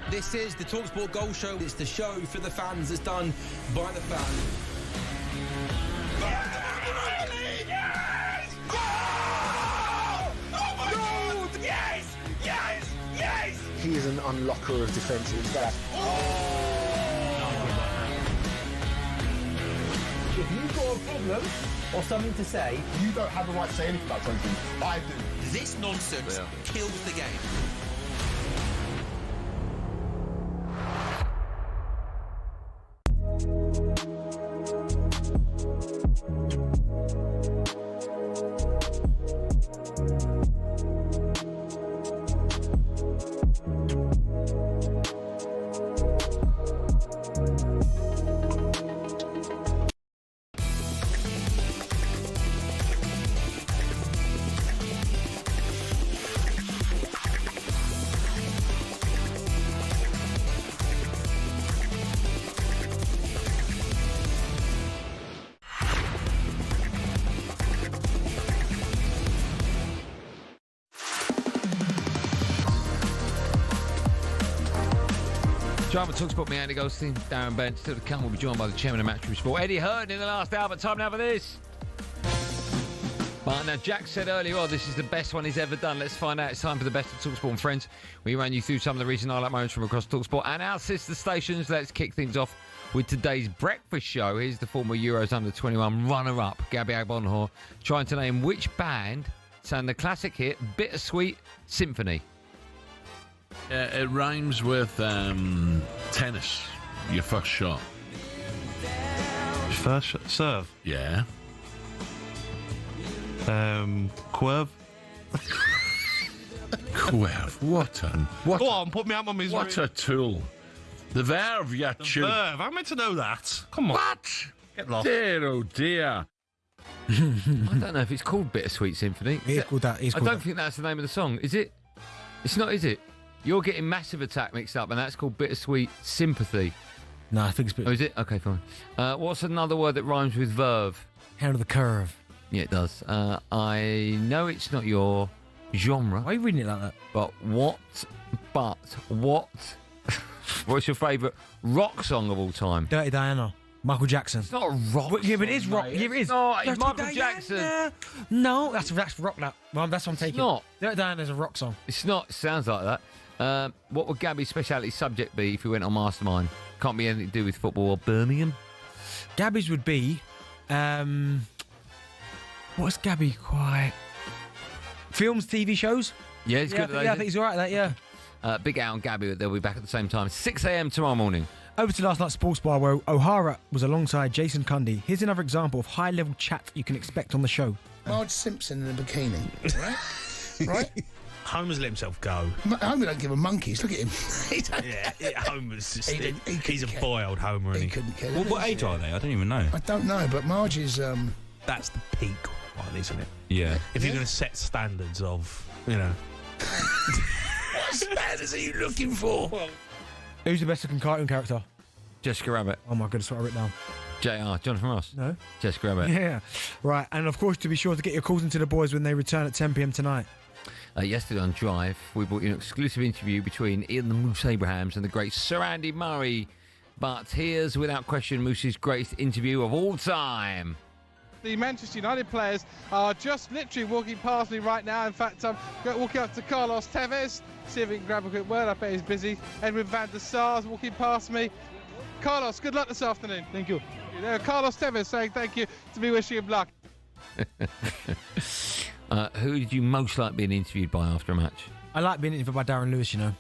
Speaker 12: This is the talkSPORT Goal Show. It's the show for the fans that's done by the fans.
Speaker 17: Yes! Oh! Oh my God! Yes! Yes! Yes!
Speaker 1: He is an unlocker of defensive back.
Speaker 16: If you've got a problem or something to say,
Speaker 25: You don't have the right to say anything about something. I do.
Speaker 12: This nonsense kills the game.
Speaker 6: Driver talkSPORT, me, Andy Goldstein Darren Bent. Still to come, we'll be joined by the chairman of Managerial Sport, Eddie Hearn, in the last hour. But time now for this. But now, Jack said earlier on, this is the best one he's ever done. Let's find out. It's time for the best of talkSPORT and Friends. We ran you through some of the recent highlight moments from across talkSPORT and our sister stations. Let's kick things off with today's breakfast show. Here's the former Euros under-21 runner-up, Gabby Agbonlahor, trying to name which band sang the classic hit Bittersweet Symphony.
Speaker 14: It rhymes with tennis, your first shot.
Speaker 22: First shot, serve.
Speaker 14: Yeah.
Speaker 22: Querv.
Speaker 14: Querv, what
Speaker 22: Go on, put me out my misery.
Speaker 14: What a tool. The verve, you
Speaker 22: Verve, I'm meant to know that. Come on.
Speaker 14: What?
Speaker 22: Get lost.
Speaker 14: Dear, oh dear.
Speaker 6: I don't know if it's called Bittersweet Symphony.
Speaker 7: It is called that.
Speaker 6: I don't think that's the name of the song. Is it? It's not, is it? You're getting Massive Attack mixed up, and that's called Bittersweet Sympathy.
Speaker 7: No, I think it's...
Speaker 6: Oh, is it? Okay, fine. What's another word that rhymes with verve?
Speaker 7: Hand of the curve.
Speaker 6: Yeah, it does. I know it's not your genre.
Speaker 7: Why are you reading it like that?
Speaker 6: But what... What's your favourite rock song of all time?
Speaker 7: Dirty Diana. Michael Jackson.
Speaker 6: It's not a rock
Speaker 7: Yeah, but it is
Speaker 6: song,
Speaker 7: rock.
Speaker 6: mate.
Speaker 7: Yeah, it is.
Speaker 6: No, it's
Speaker 7: Dirty
Speaker 6: Michael
Speaker 7: Diana.
Speaker 6: Jackson.
Speaker 7: No, that's rock now. Well, that's what I'm taking.
Speaker 6: It's not.
Speaker 7: Dirty Diana's a rock song.
Speaker 6: It's not. It sounds like that. What would Gabby's speciality subject be if he went on Mastermind? Can't be anything to do with football or Birmingham.
Speaker 7: Gabby's would be... what's Gabby quite... Films, TV shows?
Speaker 6: Yeah, he's good at those.
Speaker 7: Yeah, I think he's all right at that, yeah.
Speaker 6: Big Al and Gabby, they'll be back at the same time. 6 a.m. tomorrow morning.
Speaker 7: Over to last night's sports bar where O'Hara was alongside Jason Cundy. Here's another example of high-level chat you can expect on the show.
Speaker 9: Marge Simpson in a bikini, right? Right?
Speaker 19: Homer's let himself go.
Speaker 9: Homer don't give a monkeys. Look at him.
Speaker 19: Homer's just...
Speaker 9: He
Speaker 19: he's a boy, old Homer, isn't he?
Speaker 9: couldn't care.
Speaker 19: What age are they? I don't even know.
Speaker 9: I don't know, but Marge is...
Speaker 19: That's the peak one, isn't it? Yeah. If you're going to set standards of, you know...
Speaker 9: What standards are you looking for?
Speaker 7: Who's the best looking cartoon character?
Speaker 6: Jessica Rabbit.
Speaker 7: Oh, my goodness, what I wrote down.
Speaker 6: JR, Jonathan Ross.
Speaker 7: No.
Speaker 6: Jessica Rabbit.
Speaker 7: Yeah. Right, and of course, to be sure to get your calls into the boys when they return at 10 p.m. tonight.
Speaker 6: Yesterday on Drive, we brought you an exclusive interview between Ian the Moose Abrahams and the great Sir Andy Murray. But here's, without question, Moose's greatest interview of all time.
Speaker 15: The Manchester United players are just literally walking past me right now. In fact, I'm walking up to Carlos Tevez, see if he can grab a quick word. I bet he's busy. Edwin van der Sar's walking past me. Carlos, good luck this afternoon. Thank you. Carlos Tevez saying thank you to me, wishing him luck.
Speaker 6: Who did you most like being interviewed by after a match?
Speaker 7: I like being interviewed by Darren Lewis, you know.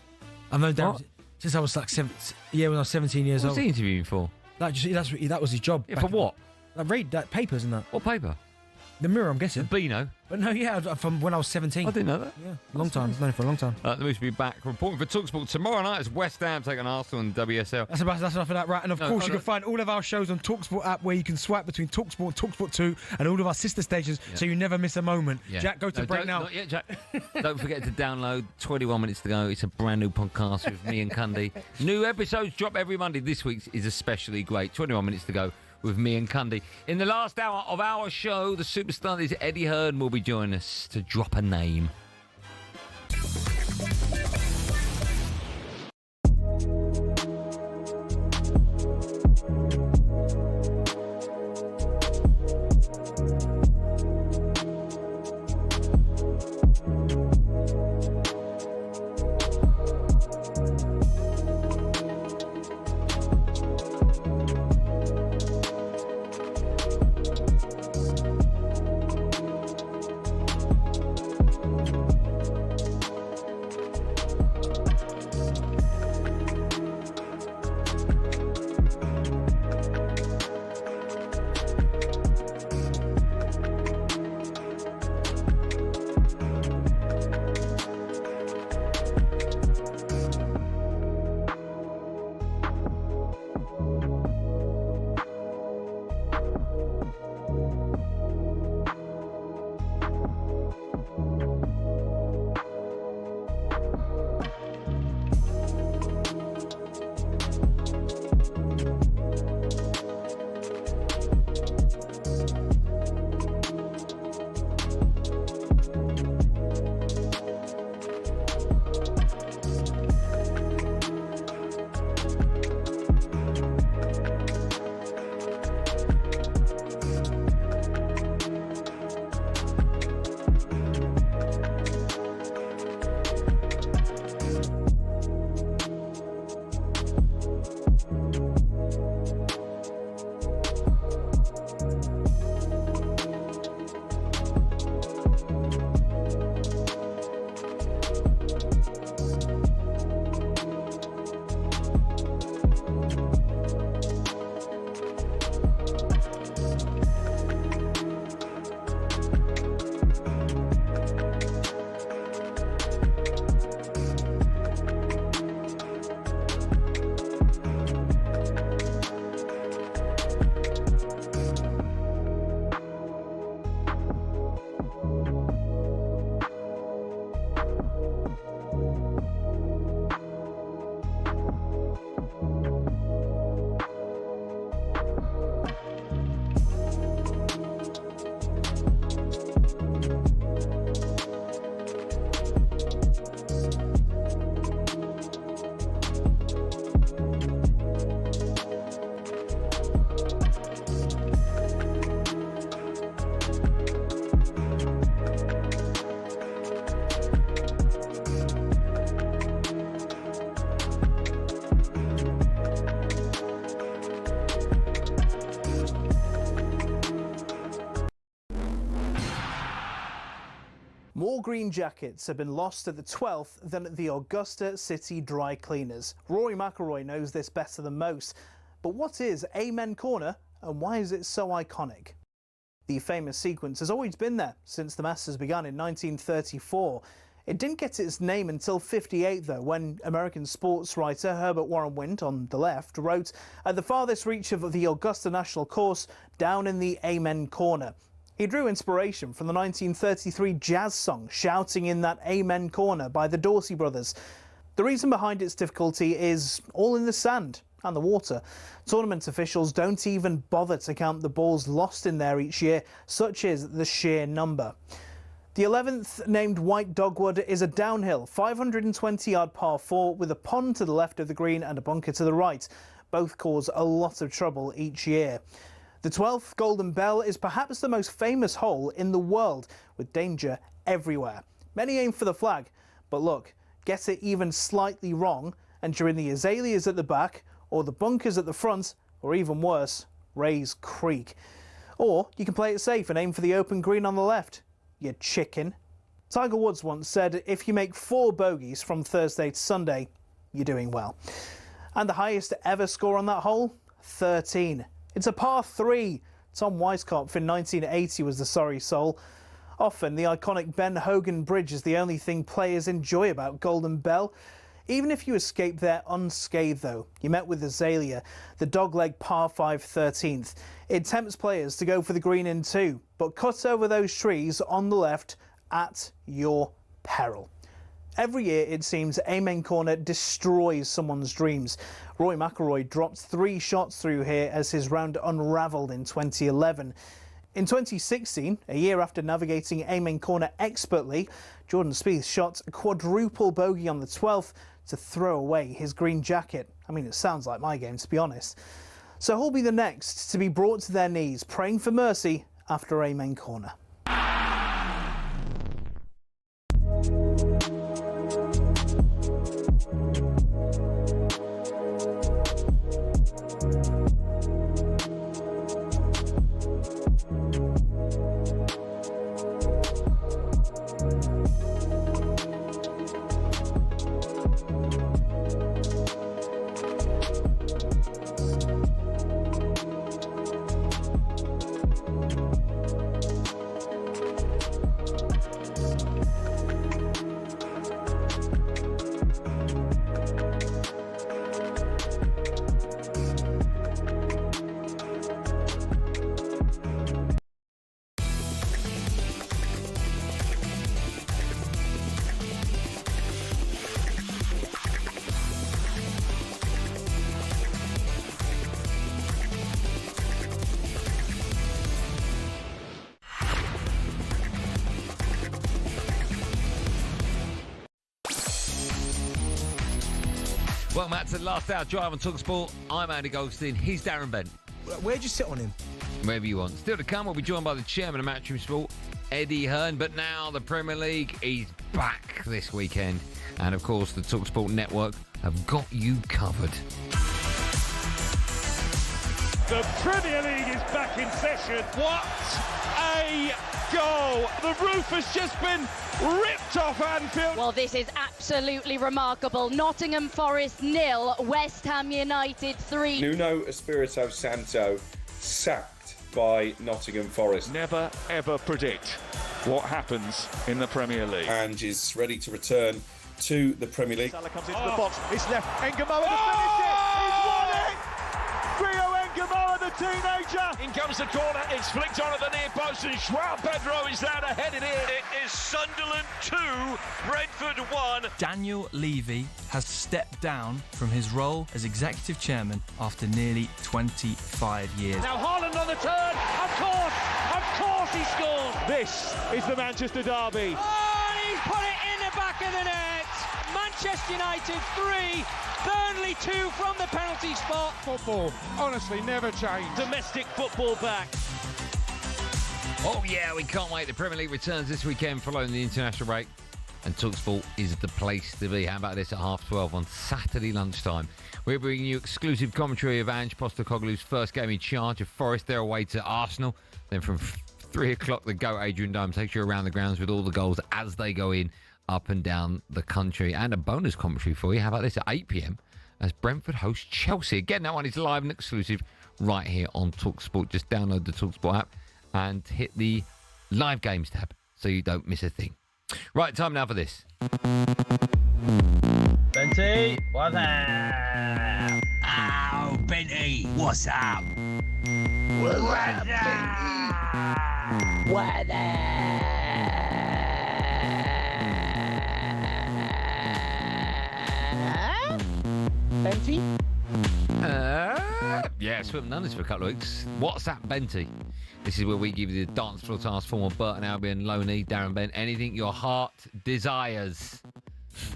Speaker 7: I've known Darren since I was like when I was 17 years old.
Speaker 6: What was he interviewing for?
Speaker 7: That was his job.
Speaker 6: Yeah, for what?
Speaker 7: Like read that papers and that.
Speaker 6: What paper?
Speaker 7: The Mirror, I'm guessing.
Speaker 6: Beano.
Speaker 7: But no, yeah, from when I was 17.
Speaker 6: I didn't know that.
Speaker 7: Yeah, long time. I've known him for a long time.
Speaker 6: The Moose will be back reporting for talkSPORT tomorrow night as West Ham take on Arsenal and WSL.
Speaker 7: That's enough of that, right? And of course, you can find all of our shows on talkSPORT app where you can swipe between talkSPORT and talkSPORT 2 and all of our sister stations so you never miss a moment. Yeah. Jack, go to break now.
Speaker 6: Not yet, Jack. Don't forget to download 21 minutes to go. It's a brand new podcast with me and Cundy. New episodes drop every Monday. This week's is especially great. 21 minutes to go with me and Cundy. In the last hour of our show, the superstar that is Eddie Hearn will be joining us to drop a name.
Speaker 11: green jackets have been lost at the 12th than at the Augusta City Dry Cleaners. Rory McIlroy knows this better than most. But what is Amen Corner and why is it so iconic? The famous sequence has always been there since the Masters began in 1934. It didn't get its name until '58, though, when American sports writer Herbert Warren Wint, on the left, wrote, "At the farthest reach of the Augusta National Course, down in the Amen Corner." He drew inspiration from the 1933 jazz song Shouting in That Amen Corner by the Dorsey Brothers. The reason behind its difficulty is all in the sand and the water. Tournament officials don't even bother to count the balls lost in there each year, such is the sheer number. The 11th, named White Dogwood, is a downhill 520-yard par 4 with a pond to the left of the green and a bunker to the right. Both cause a lot of trouble each year. The 12th, Golden Bell, is perhaps the most famous hole in the world, with danger everywhere. Many aim for the flag, but look, get it even slightly wrong, and you're in the azaleas at the back, or the bunkers at the front, or even worse, Rays Creek. Or you can play it safe and aim for the open green on the left. You chicken. Tiger Woods once said, if you make 4 bogeys from Thursday to Sunday, you're doing well. And the highest ever score on that hole? 13. It's a par 3. Tom Weiskopf in 1980 was the sorry soul. Often the iconic Ben Hogan Bridge is the only thing players enjoy about Golden Bell. Even if you escape there unscathed, though, you met with Azalea, the dogleg par 5 13th. It tempts players to go for the green in 2, but cut over those trees on the left at your peril. Every year, it seems, Amen Corner destroys someone's dreams. Rory McIlroy dropped 3 shots through here as his round unravelled in 2011. In 2016, a year after navigating Amen Corner expertly, Jordan Spieth shot a quadruple bogey on the 12th to throw away his green jacket. I mean, it sounds like my game, to be honest. So who'll be the next to be brought to their knees, praying for mercy after Amen Corner?
Speaker 6: Well, Matt, to the last hour drive on talkSPORT. I'm Andy Goldstein. He's Darren Bent.
Speaker 7: Where'd you sit on him?
Speaker 6: Wherever you want. Still to come, we'll be joined by the chairman of Matchroom Sport, Eddie Hearn. But now the Premier League is back this weekend. And, of course, the talkSPORT network have got you covered.
Speaker 13: The Premier League is back in session. What a goal! The roof has just been ripped off Anfield.
Speaker 20: Well, this is absolutely remarkable. Nottingham Forest 0, West Ham United 3.
Speaker 21: Nuno Espirito Santo sacked by Nottingham Forest.
Speaker 13: Never ever predict what happens in the Premier League.
Speaker 21: And is ready to return to the Premier League.
Speaker 13: Salah comes into the box. It's left. Engamoa to finish it. He's won it. Rio Engamoa, the teenager. In comes the corner. It's flicked on at the near post, and João Pedro is there to head it in. It is Sunderland 2, Brentford 1.
Speaker 23: Daniel Levy has stepped down from his role as executive chairman after nearly 25 years.
Speaker 13: Now Haaland on the turn. Of course he scores. This is the Manchester derby.
Speaker 24: Oh, and he's put it in the back of the net. Manchester United 3, Burnley 2 from the penalty spot.
Speaker 15: Football, honestly, never changed.
Speaker 13: Domestic football back.
Speaker 6: Oh, yeah, we can't wait. The Premier League returns this weekend following the international break. And talkSPORT is the place to be. How about this at 12:30 on Saturday lunchtime? We're bringing you exclusive commentary of Ange Postecoglou's first game in charge of Forest. They're away to Arsenal. Then from 3 o'clock, the GOAT Adrian Dome takes you around the grounds with all the goals as they go in up and down the country. And a bonus commentary for you. How about this? At 8 p.m, as Brentford host Chelsea. Again, that one is live and exclusive right here on talkSPORT. Just download the talkSPORT app and hit the live games tab so you don't miss a thing. Right, time now for this.
Speaker 24: Benty, what's up? Oh, Benty, what's up? What's up, Benty? What's up? Benty?
Speaker 6: Yeah, we haven't done this for a couple of weeks. What's up, Benty? This is where we give you the dance floor task form of Burton Albion, Loney, Darren Bent. Anything your heart desires.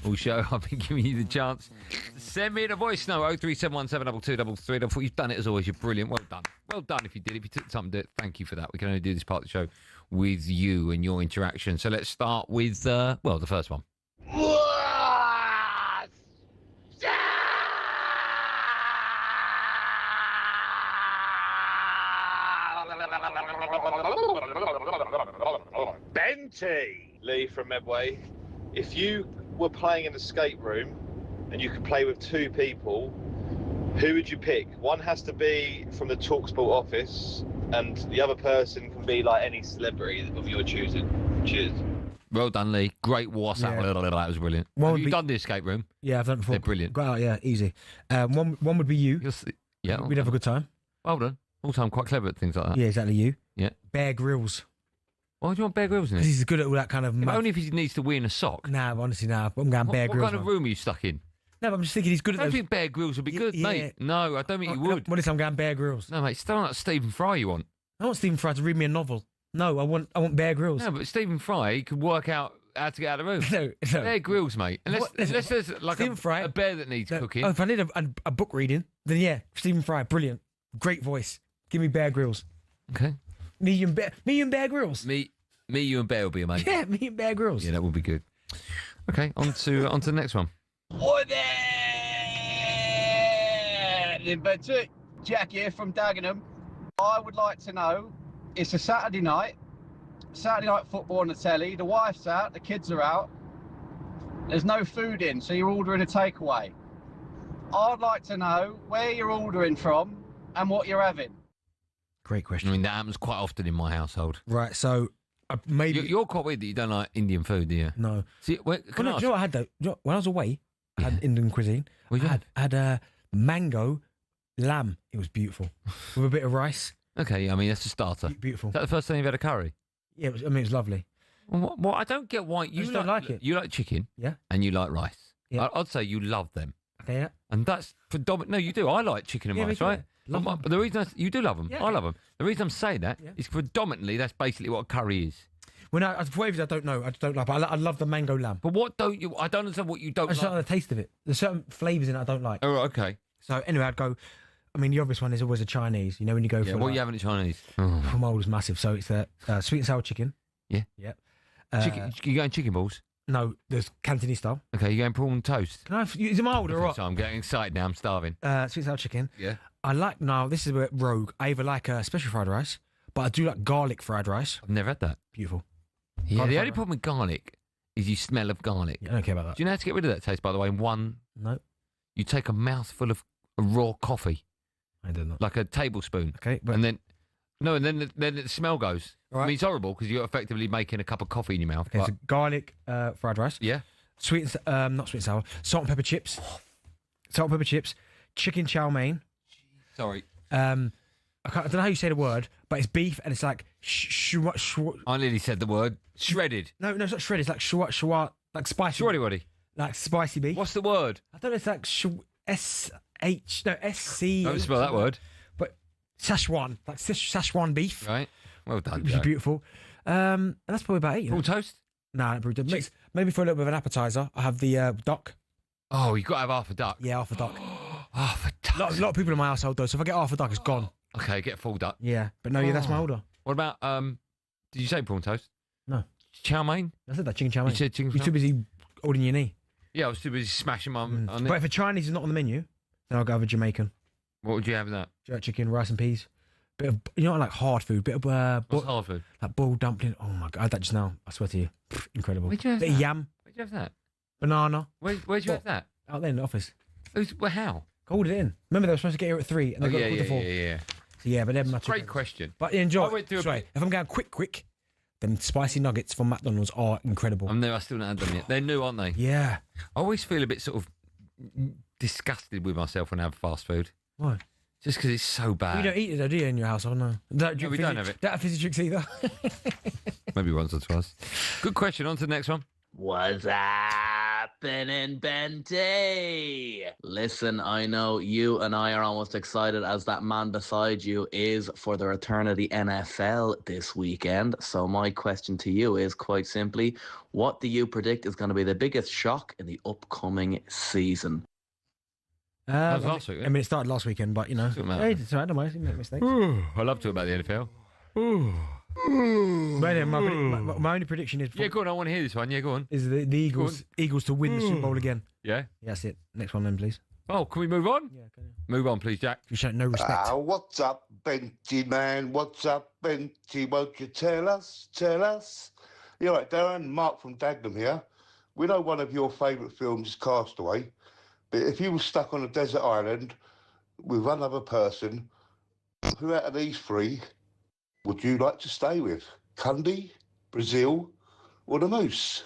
Speaker 6: All show, I've been giving you the chance. Send me in a voice note, 03717223334. You've done it as always. You're brilliant. Well done. Well done if you did. If you took the time to do it, thank you for that. We can only do this part of the show with you and your interaction. So let's start with, the first one.
Speaker 13: Benty!
Speaker 2: Lee from Medway. If you were playing an escape room and you could play with 2 people, who would you pick? One has to be from the talkSPORT office and the other person can be like any celebrity of your choosing. Cheers.
Speaker 6: Well done, Lee. Great WhatsApp.
Speaker 7: Yeah.
Speaker 6: That was brilliant. Have you done the escape room?
Speaker 7: Yeah, I've done it before.
Speaker 6: They're brilliant.
Speaker 7: Got out, yeah, easy. One would be you.
Speaker 6: Yeah.
Speaker 7: We'd have a good time.
Speaker 6: Well done. Also, I'm quite clever at things like that.
Speaker 7: Yeah, exactly you.
Speaker 6: Yeah.
Speaker 7: Bear Grylls.
Speaker 6: Why do you want Bear Grylls in it?
Speaker 7: Because he's good at all that kind of...
Speaker 6: Yeah, only if he needs to win a sock.
Speaker 7: Nah, honestly, nah. I'm going Bear Grylls.
Speaker 6: What kind of room are you stuck in?
Speaker 7: No, but I'm just thinking he's good at
Speaker 6: I don't
Speaker 7: those...
Speaker 6: think Bear Grylls would be good,
Speaker 7: yeah.
Speaker 6: mate. No, I don't think you would.
Speaker 7: What is I'm going Bear Grylls?
Speaker 6: No, mate, still not Stephen Fry you want.
Speaker 7: I want Stephen Fry to read me a novel. No, I want Bear Grylls.
Speaker 6: No, but Stephen Fry could work out how to get out of the room.
Speaker 7: No.
Speaker 6: Bear Grylls, mate. Unless there's like a bear that needs cooking.
Speaker 7: Oh, if I need a book reading, then yeah, Stephen Fry, brilliant. Great voice. Give me Bear Grylls.
Speaker 6: Okay.
Speaker 7: Me and Bear Grylls.
Speaker 6: Me, you and Bear will be amazing.
Speaker 7: Yeah, me and Bear Grylls.
Speaker 6: Yeah, that would be good. Okay, on to the next one.
Speaker 24: What there? Benty, Jack here from Dagenham. I would like to know, it's a Saturday night football on the telly, the wife's out, the kids are out, there's no food in, so you're ordering a takeaway. I'd like to know where you're ordering from and what you're having.
Speaker 7: Great question.
Speaker 6: I mean, that happens quite often in my household.
Speaker 7: Right, so maybe...
Speaker 6: You're quite weird that you don't like Indian food, do you?
Speaker 7: No.
Speaker 6: See,
Speaker 7: Do you know what I had, though? When I was away, I had Indian cuisine.
Speaker 6: I
Speaker 7: had mango lamb. It was beautiful. With a bit of rice.
Speaker 6: Okay, I mean, that's a starter.
Speaker 7: Beautiful.
Speaker 6: Is that the first time you've had a curry?
Speaker 7: Yeah, it was lovely.
Speaker 6: Well, I don't get why you
Speaker 7: just don't like it.
Speaker 6: You like chicken,
Speaker 7: yeah,
Speaker 6: and you like rice.
Speaker 7: Yeah.
Speaker 6: I'd say you love them.
Speaker 7: Okay, yeah.
Speaker 6: And that's predominant. No, you do. I like chicken and
Speaker 7: Yeah, me
Speaker 6: rice,
Speaker 7: too.
Speaker 6: right?
Speaker 7: Love them.
Speaker 6: But the reason you do love them,
Speaker 7: Yeah.
Speaker 6: I love them. The reason I'm saying that is predominantly that's basically what a curry is.
Speaker 7: When for whatever reason, I don't know. I just don't like. But I love the mango lamb.
Speaker 6: But what don't you? I don't understand what you don't
Speaker 7: I just
Speaker 6: like.
Speaker 7: don't like the taste of it. There's certain flavours in it I don't like.
Speaker 6: Oh, okay.
Speaker 7: So anyway, I'd go. I mean, the obvious one is always a Chinese. You know, when you go
Speaker 6: Yeah,
Speaker 7: for
Speaker 6: what
Speaker 7: like,
Speaker 6: are you having at Chinese?
Speaker 7: from old is massive. So it's the sweet and sour chicken.
Speaker 6: Yeah.
Speaker 7: Yep.
Speaker 6: Chicken, you going chicken balls?
Speaker 7: No, there's Cantonese style.
Speaker 6: Okay, you going prawn toast?
Speaker 7: Can I? Is it my order or what?
Speaker 6: So I'm getting excited now. I'm starving.
Speaker 7: Sweet and sour chicken.
Speaker 6: Yeah.
Speaker 7: I like now. This is a bit rogue. I either like a special fried rice, but I do like garlic fried rice.
Speaker 6: I've never had that.
Speaker 7: Beautiful.
Speaker 6: Yeah.
Speaker 7: Garlic
Speaker 6: The
Speaker 7: fried
Speaker 6: only
Speaker 7: rice.
Speaker 6: problem with garlic is you smell of garlic.
Speaker 7: Yeah, I don't care about that.
Speaker 6: Do you know how to get rid of that taste? By the way,
Speaker 7: No,
Speaker 6: you take a mouthful of raw coffee,
Speaker 7: I don't know.
Speaker 6: like a tablespoon.
Speaker 7: Okay, but
Speaker 6: And then the smell goes.
Speaker 7: Right.
Speaker 6: I mean, it's horrible because you're effectively making a cup of coffee in your mouth.
Speaker 7: okay,
Speaker 6: but-
Speaker 7: so garlic fried rice.
Speaker 6: yeah.
Speaker 7: Sweet and not sweet and sour. Salt and pepper chips. Salt and pepper chips. Chicken chow mein.
Speaker 6: Sorry.
Speaker 7: I don't know how you say the word, but it's beef and it's like
Speaker 6: I nearly said the word shredded.
Speaker 7: No, it's not shredded. It's like shua, like spicy.
Speaker 6: Shreddy.
Speaker 7: Like spicy beef.
Speaker 6: What's the word?
Speaker 7: I don't know. It's like SC.
Speaker 6: Don't spell that word.
Speaker 7: But Szechuan, like Szechuan beef,
Speaker 6: Right. Well done.
Speaker 7: which is
Speaker 6: Joe.
Speaker 7: beautiful. And that's probably about it. You know?
Speaker 6: Prawn toast?
Speaker 7: Nah, not brutal. Maybe for a little bit of an appetizer, I have the duck.
Speaker 6: Oh, you've got to have half a duck.
Speaker 7: Yeah, half a duck.
Speaker 6: Half a duck.
Speaker 7: A lot of people in my household though, so if I get half a duck, it's gone.
Speaker 6: Okay, get a full duck.
Speaker 7: Yeah, but no, yeah, that's my order.
Speaker 6: What about did you say prawn toast?
Speaker 7: No.
Speaker 6: Chow mein?
Speaker 7: I said that chicken chow mein.
Speaker 6: You said chicken
Speaker 7: You're
Speaker 6: chow
Speaker 7: too busy holding your knee.
Speaker 6: Yeah, I was too busy smashing my on
Speaker 7: But
Speaker 6: it.
Speaker 7: if a Chinese is not on the menu, then I'll go with a Jamaican.
Speaker 6: What would you have in that?
Speaker 7: Jerk chicken, rice and peas, Bit of, you know, like hard food. Bit of
Speaker 6: What's hard food?
Speaker 7: Like boiled dumpling. Oh my god, I had that just now. I swear to you, incredible.
Speaker 6: Where'd you have
Speaker 7: Bit
Speaker 6: that?
Speaker 7: of yam.
Speaker 6: Where'd you have that?
Speaker 7: Banana.
Speaker 6: Where'd you have that?
Speaker 7: Out there in the office.
Speaker 6: How?
Speaker 7: Called it in. Remember they were supposed to get here at 3, and they got called at 4.
Speaker 6: Yeah.
Speaker 7: So yeah, but they're much.
Speaker 6: Great question.
Speaker 7: But enjoy.
Speaker 6: I went through
Speaker 7: Sorry, if I'm going quick, them spicy nuggets from McDonald's are incredible.
Speaker 6: I still not had them yet. They're new, aren't they?
Speaker 7: Yeah.
Speaker 6: I always feel a bit sort of disgusted with myself when I have fast food.
Speaker 7: Why?
Speaker 6: Just because it's so bad.
Speaker 7: You don't eat it though, do you, in your house? I don't know.
Speaker 6: No, we don't have it.
Speaker 7: Don't have fizzy drinks either.
Speaker 6: Maybe once or twice. Good question. On to the next one.
Speaker 3: What's happening, Benty? Listen, I know you and I are almost excited as that man beside you is for the return of the NFL this weekend. So my question to you is quite simply, what do you predict is going to be the biggest shock in the upcoming season?
Speaker 6: Last week,
Speaker 7: I mean, it started last weekend, but you know, hey, it's all right, don't worry, you make mistakes.
Speaker 6: I love talking about the NFL.
Speaker 7: But anyway, my only prediction is...
Speaker 6: Yeah, go on, I want to hear this one. Yeah, go on.
Speaker 7: Is the Eagles to win the Super Bowl again.
Speaker 6: Yeah?
Speaker 7: That's it. Next one then, please.
Speaker 6: Oh, can we move on?
Speaker 7: Yeah, can you?
Speaker 6: Move on, please, Jack.
Speaker 7: You show no respect.
Speaker 4: What's up, Benty, man? What's up, Benty? Won't you tell us? You're right, Darren. Mark from Dagenham here. We know one of your favourite films is Castaway, but if you were stuck on a desert island with one other person, who out of these three would you like to stay with? Cundy, Brazil, or the Moose?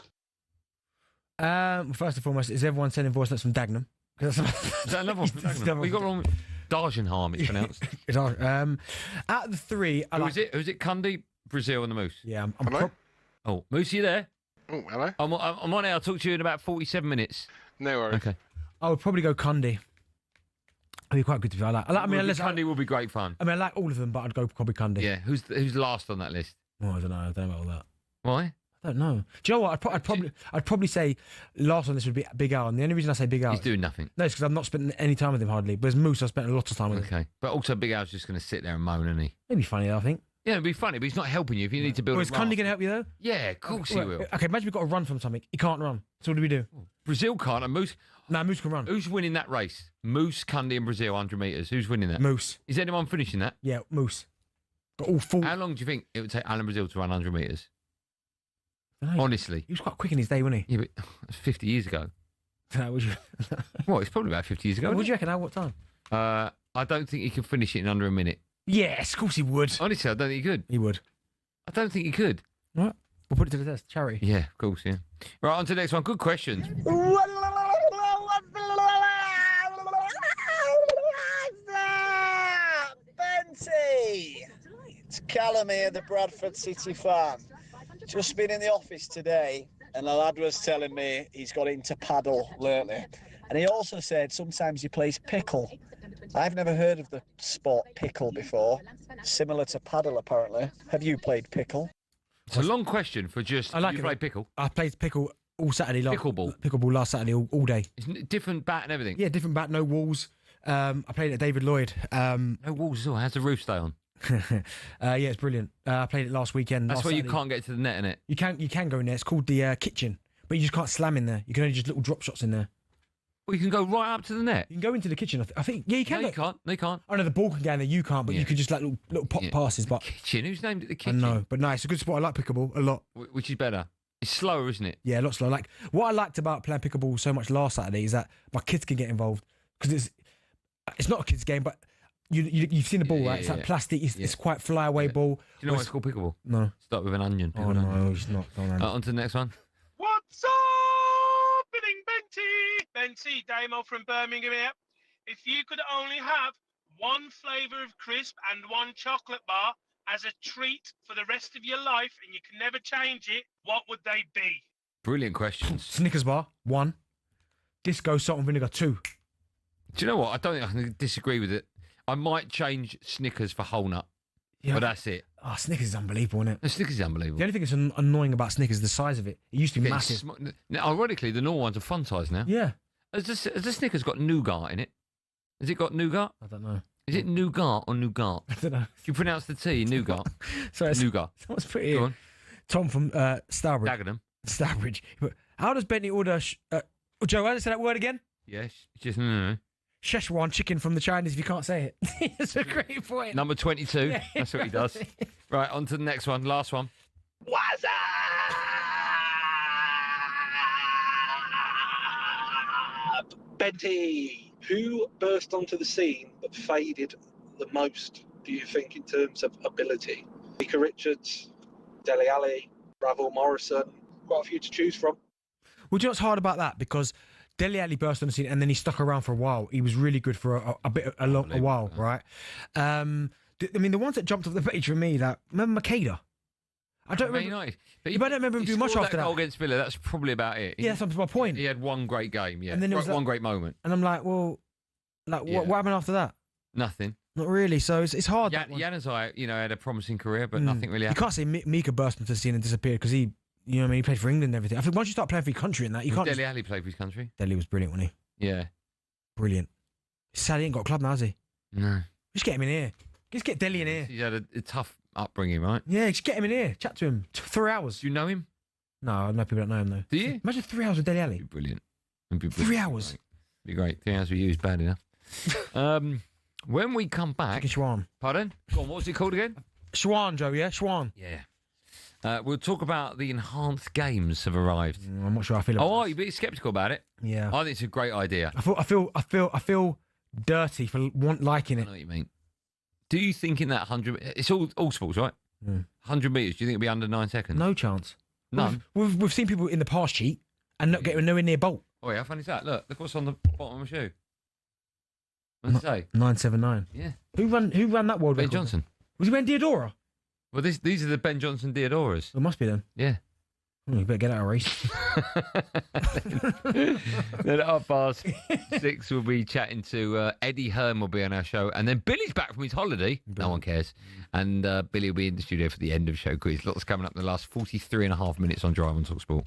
Speaker 7: First and foremost, is everyone sending voice notes from Dagenham?
Speaker 6: Is that another one from Dagenham? We got wrong. Dargenham, it's pronounced.
Speaker 7: Out of the three,
Speaker 6: Who's it? Cundy, Brazil, and the Moose.
Speaker 7: Yeah,
Speaker 6: Oh, Moose, you there?
Speaker 5: Oh, hello.
Speaker 6: I'm on air. I'll talk to you in about 47 minutes.
Speaker 5: No worries.
Speaker 6: Okay.
Speaker 7: I would probably go Cundy. It'd be quite good to be.
Speaker 6: Cundy will be great fun.
Speaker 7: I mean, I like all of them, but I'd go probably Cundy.
Speaker 6: Yeah. Who's last on that list?
Speaker 7: Oh, I don't know. I don't know about all that.
Speaker 6: Why?
Speaker 7: I don't know. Do you know what? I'd probably say last on this would be Big Al, and the only reason I say Big Al,
Speaker 6: he's doing nothing.
Speaker 7: No, it's because I've not spent any time with him hardly. Whereas Moose, I've spent a lot of time with him.
Speaker 6: Okay, but also Big Al's just going to sit there and moan, isn't he?
Speaker 7: It'd be funny, though, I think.
Speaker 6: Yeah, it'd be funny, but he's not helping you if you need to build.
Speaker 7: Well, is Cundy going to help you though?
Speaker 6: Yeah, of course he will.
Speaker 7: Okay, imagine we've got to run from something. He can't run. So what do we do?
Speaker 6: Brazil can't, and Moose.
Speaker 7: No, Moose can run.
Speaker 6: Who's winning that race? Moose, Cundy, and Brazil, 100 metres. Who's winning that?
Speaker 7: Moose.
Speaker 6: Is anyone finishing that?
Speaker 7: Yeah, Moose. Got all full.
Speaker 6: How long do you think it would take Alan Brazil to run 100 metres? Honestly,
Speaker 7: he was quite quick in his day, wasn't he?
Speaker 6: Yeah, but that's 50 years ago.
Speaker 7: Would you?
Speaker 6: Well, it's probably about 50 years ago.
Speaker 7: What do you reckon? What time?
Speaker 6: I don't think he could finish it in under a minute.
Speaker 7: Yes, of course he would.
Speaker 6: Honestly, I don't think he could.
Speaker 7: He would.
Speaker 6: I don't think he could.
Speaker 7: Right. We'll put it to the test. Charity.
Speaker 6: Yeah, of course, yeah. Right, on to the next one. Good questions.
Speaker 8: Benty! It's Callum here, the Bradford City fan. Just been in the office today, and the lad was telling me he's got into paddle lately. And he also said sometimes he plays pickle. I've never heard of the sport pickle before. Similar to paddle, apparently. Have you played pickle?
Speaker 6: It's a long question for just.
Speaker 7: I like
Speaker 6: you play pickle.
Speaker 7: I played pickle all Saturday.
Speaker 6: Pickleball
Speaker 7: last Saturday all day.
Speaker 6: It's different bat and everything.
Speaker 7: Yeah, different bat, no walls. I played at David Lloyd.
Speaker 6: No walls at all. How's the roof stay on?
Speaker 7: Yeah, it's brilliant. I played it last weekend.
Speaker 6: That's
Speaker 7: last
Speaker 6: why
Speaker 7: Saturday.
Speaker 6: you can't get to the net, innit?
Speaker 7: You can go in there. It's called the kitchen, but you just can't slam in there. You can only just little drop shots in there.
Speaker 6: Well, you can go right up to the net.
Speaker 7: You can go into the kitchen. I think. Yeah, you can.
Speaker 6: No, you can't. They can't.
Speaker 7: I know the ball can go in there. You can't, but
Speaker 6: Yeah.
Speaker 7: you could just like little pop passes. But
Speaker 6: Kitchen. Who's named it the
Speaker 7: I
Speaker 6: kitchen?
Speaker 7: know, but no, it's a good sport. I like pickleball a lot.
Speaker 6: Which is better? It's slower, isn't it?
Speaker 7: Yeah, a lot slower. Like what I liked about playing pickleball so much last Saturday is that my kids can get involved because it's not a kids game, but you've seen the ball, right? It's like plastic. It's quite flyaway ball.
Speaker 6: Do you know why it's called pickleball?
Speaker 7: No.
Speaker 6: Start with an onion.
Speaker 7: Oh no, it's not.
Speaker 6: On to the next one.
Speaker 17: What's up, Benty? Damo from Birmingham here. If you could only have one flavour of crisp and one chocolate bar as a treat for the rest of your life and you can never change it, what would they be?
Speaker 6: Brilliant questions.
Speaker 7: Snickers bar 1, Disco salt and vinegar 2.
Speaker 6: Do you know what? I don't think I can disagree with it. I might change Snickers for whole nut, but that's it.
Speaker 7: Oh, Snickers is unbelievable, isn't it?
Speaker 6: The Snickers is unbelievable.
Speaker 7: The only thing that's annoying about Snickers is the size of it. It used to be massive.
Speaker 6: Now, ironically, the normal ones are fun size now.
Speaker 7: Yeah.
Speaker 6: Has the Snickers got nougat in it? Has it got nougat?
Speaker 7: I don't know.
Speaker 6: Is it nougat or nougat?
Speaker 7: I don't know.
Speaker 6: Do you pronounce the T nougat?
Speaker 7: Sorry,
Speaker 6: nougat.
Speaker 7: Someone's pretty.
Speaker 6: Go on.
Speaker 7: Tom from Stourbridge.
Speaker 6: Dagenham.
Speaker 7: Stourbridge. How does Bentley order? Joe, how do you say that word again?
Speaker 6: Yes. Just no.
Speaker 7: Szechuan chicken from the Chinese if you can't say it. It's a great point.
Speaker 6: Number 22.
Speaker 7: Yeah.
Speaker 6: That's what he does. Right, on to the next one. Last one.
Speaker 17: What's up?
Speaker 1: Benty, who burst onto the scene but faded the most, do you think, in terms of ability? Mika Richards, Dele Alli, Ravel Morrison, quite a few to choose from.
Speaker 7: Well, do you know what's hard about that? Because Dele Alli burst on the scene and then he stuck around for a while. He was really good for a while, right? I mean, the ones that jumped off the page for me, that remember Makeda? I don't remember.
Speaker 6: United.
Speaker 7: But I don't remember him doing much after that.
Speaker 6: Goal against Villa. That's probably about it.
Speaker 7: Yeah, that's my point.
Speaker 6: He had one great game. Yeah,
Speaker 7: And then there was
Speaker 6: one great moment.
Speaker 7: And I'm like, well, what happened after that?
Speaker 6: Nothing.
Speaker 7: Not really. So it's hard.
Speaker 6: Januzaj, had a promising career, but nothing really happened.
Speaker 7: You can't say Mika burst into the scene and disappeared because he, he played for England and everything. I think once you start playing for your country and that, you can't.
Speaker 6: Dele Alli played for his country.
Speaker 7: Dele was brilliant, wasn't
Speaker 6: he? Yeah.
Speaker 7: Brilliant. Sad he ain't got a club now, has he?
Speaker 6: No.
Speaker 7: Just get him in here. Just get Dele in here.
Speaker 6: He's had a tough upbringing, right?
Speaker 7: Yeah, just get him in here. Chat to him. 3 hours.
Speaker 6: Do you know him?
Speaker 7: No, I know people don't know him though.
Speaker 6: Do you?
Speaker 7: Imagine 3 hours with Dele Alli.
Speaker 6: Brilliant.
Speaker 7: 3 hours.
Speaker 6: Be great. 3 hours with you is bad enough. When we come back...
Speaker 7: Schwan.
Speaker 6: Pardon? Go on, what's it called again?
Speaker 7: Schwan, Joe, yeah? Schwan.
Speaker 6: Yeah. We'll talk about the enhanced games have arrived.
Speaker 7: I'm not sure I feel about
Speaker 6: are you a bit sceptical about it?
Speaker 7: Yeah.
Speaker 6: I think it's a great idea.
Speaker 7: I feel dirty for liking it.
Speaker 6: I know what you mean. Do you think in that 100... It's all sports, right? 100 metres, do you think it'll be under 9 seconds?
Speaker 7: No chance.
Speaker 6: None?
Speaker 7: We've seen people in the past cheat and not getting nowhere near Bolt.
Speaker 6: Oh, yeah, how funny is that? Look what's on the bottom of my shoe. What does it say?
Speaker 7: 979.
Speaker 6: Yeah.
Speaker 7: Who ran that world
Speaker 6: Ben
Speaker 7: record?
Speaker 6: Johnson.
Speaker 7: Was he wearing Diodora?
Speaker 6: Well, these are the Ben Johnson Diodoras.
Speaker 7: It must be then.
Speaker 6: Yeah.
Speaker 7: You better get out of race.
Speaker 6: Then at 6:30, we'll be chatting to Eddie Hearn will be on our show. And then Billy's back from his holiday. No one cares. And Billy will be in the studio for the end of show quiz. Lots coming up in the last 43 and a half minutes on Drive on talkSPORT.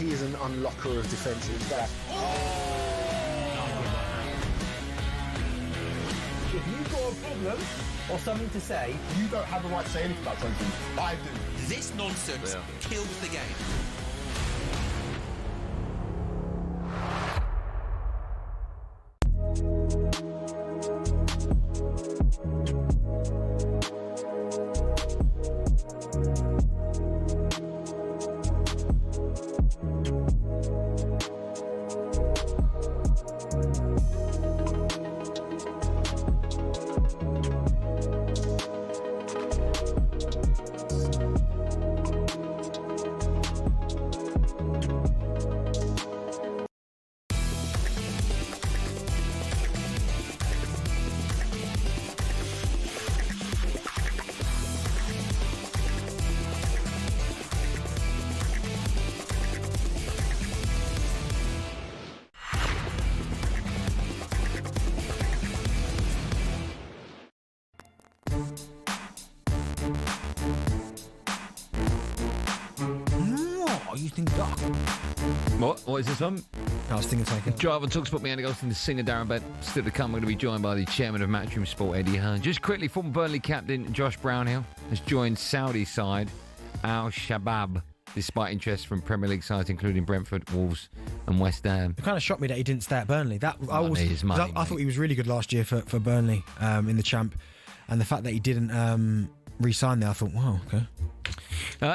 Speaker 5: he is an unlocker of defences.
Speaker 10: If you've got a problem or something to say, you don't have the right to say anything about something. I do.
Speaker 12: This nonsense kills the game.
Speaker 6: What is this one?
Speaker 7: I was thinking something.
Speaker 6: Drive on talkSPORT, me, Andy Goldstein, the singer Darren Bent. Still to come, we're going to be joined by the chairman of Matchroom Sport, Eddie Hearn. Just quickly, former Burnley captain Josh Brownhill has joined Saudi side Al Shabab, despite interest from Premier League sides including Brentford, Wolves and West Ham.
Speaker 7: It kind of shocked me that he didn't stay at Burnley. I thought he was really good last year for Burnley in the Champ, and the fact that he didn't re-sign there, I thought, wow, okay.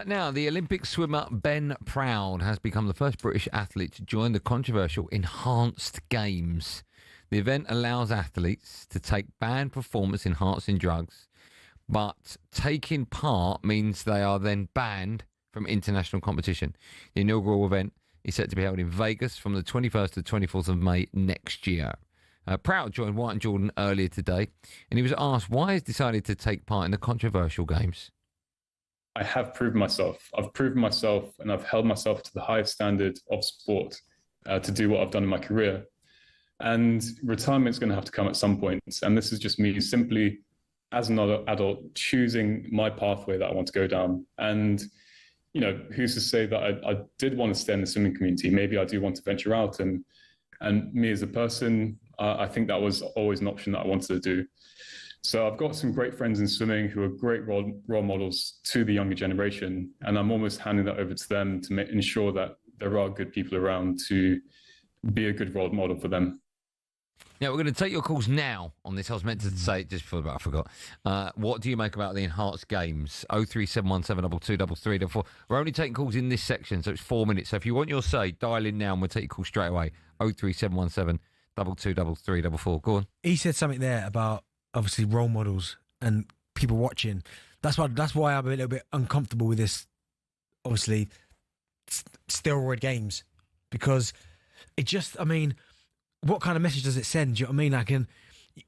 Speaker 6: Now, the Olympic swimmer Ben Proud has become the first British athlete to join the controversial Enhanced Games. The event allows athletes to take banned performance-enhancing drugs, but taking part means they are then banned from international competition. The inaugural event is set to be held in Vegas from the 21st to 24th of May next year. Proud joined White and Jordan earlier today, and he was asked why he's decided to take part in the controversial games.
Speaker 16: I have proven myself. I've proven myself and I've held myself to the highest standard of sport to do what I've done in my career. And retirement's going to have to come at some point. And this is just me simply, as another adult, choosing my pathway that I want to go down. And, you know, who's to say that I did want to stay in the swimming community? Maybe I do want to venture out. And me as a person, I think that was always an option that I wanted to do. So I've got some great friends in swimming who are great role models to the younger generation, and I'm almost handing that over to them to ensure that there are good people around to be a good role model for them.
Speaker 6: Now, we're going to take your calls now on this. I was meant to say it just before, but I forgot. What do you make about the Enhanced Games? 03717223344. We're only taking calls in this section, so it's 4 minutes. So if you want your say, dial in now and we'll take your call straight away. 03717223344. Go on.
Speaker 7: He said something there about obviously role models and people watching. That's why I'm a little bit uncomfortable with this, obviously, steroid games, because it just, I mean, what kind of message does it send? Do you know what I mean?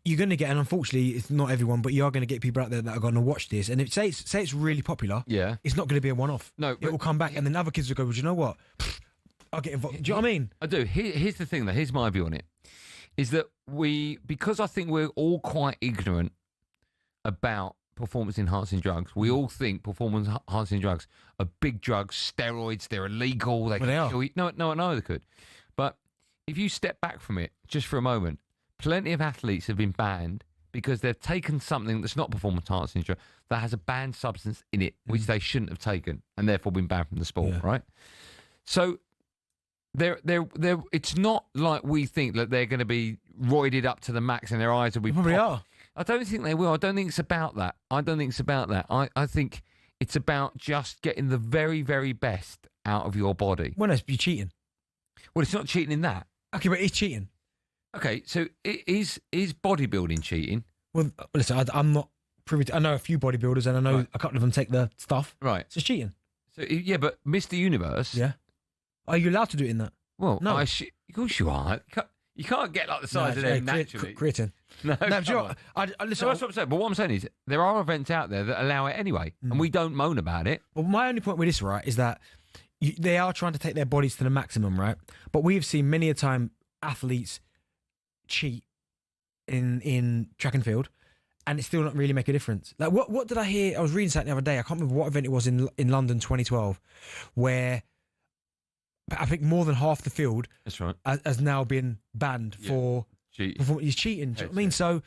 Speaker 7: You're going to get, and unfortunately, it's not everyone, but you are going to get people out there that are going to watch this. And if say it's really popular,
Speaker 6: yeah,
Speaker 7: it's not going to be a one-off.
Speaker 6: No,
Speaker 7: it will come back, and then other kids will go, well, do you know what? I'll get involved. Do you know what I mean?
Speaker 6: I do. Here's the thing, though. Here's my view on it. Is that because I think we're all quite ignorant about performance-enhancing drugs. We all think performance-enhancing drugs are big drugs, steroids, they're illegal. They kill you. No, they could. But if you step back from it just for a moment, plenty of athletes have been banned because they've taken something that's not performance-enhancing drug that has a banned substance in it, which they shouldn't have taken, and therefore been banned from the sport, right? So it's not like we think that they're going to be roided up to the max and their eyes will be
Speaker 7: probably are.
Speaker 6: I don't think they will. I don't think it's about that. I think it's about just getting the very, very best out of your body.
Speaker 7: Well, you're cheating.
Speaker 6: Well, it's not cheating in that.
Speaker 7: Okay, but it's cheating.
Speaker 6: Okay, so is bodybuilding cheating?
Speaker 7: Well, listen, I'm not privy to, I know a few bodybuilders and I know a couple of them take the stuff.
Speaker 6: Right.
Speaker 7: So it's cheating.
Speaker 6: So yeah, but Mr. Universe.
Speaker 7: Yeah. Are you allowed to do it in that?
Speaker 6: Well,
Speaker 7: no.
Speaker 6: Of course you are. You can't get like the size of them naturally.
Speaker 7: Creatine.
Speaker 6: No,
Speaker 7: do you know what?
Speaker 6: Listen, so that's what I'm saying. But what I'm saying is there are events out there that allow it anyway, and we don't moan about it.
Speaker 7: Well, my only point with this, right, is that they are trying to take their bodies to the maximum, right? But we have seen many a time athletes cheat in track and field, and it still not really make a difference. Like what did I hear? I was reading something the other day. I can't remember what event it was in London 2012, where I think more than half the field
Speaker 6: That's right.
Speaker 7: has now been banned for he's cheating. Do you know what I mean? So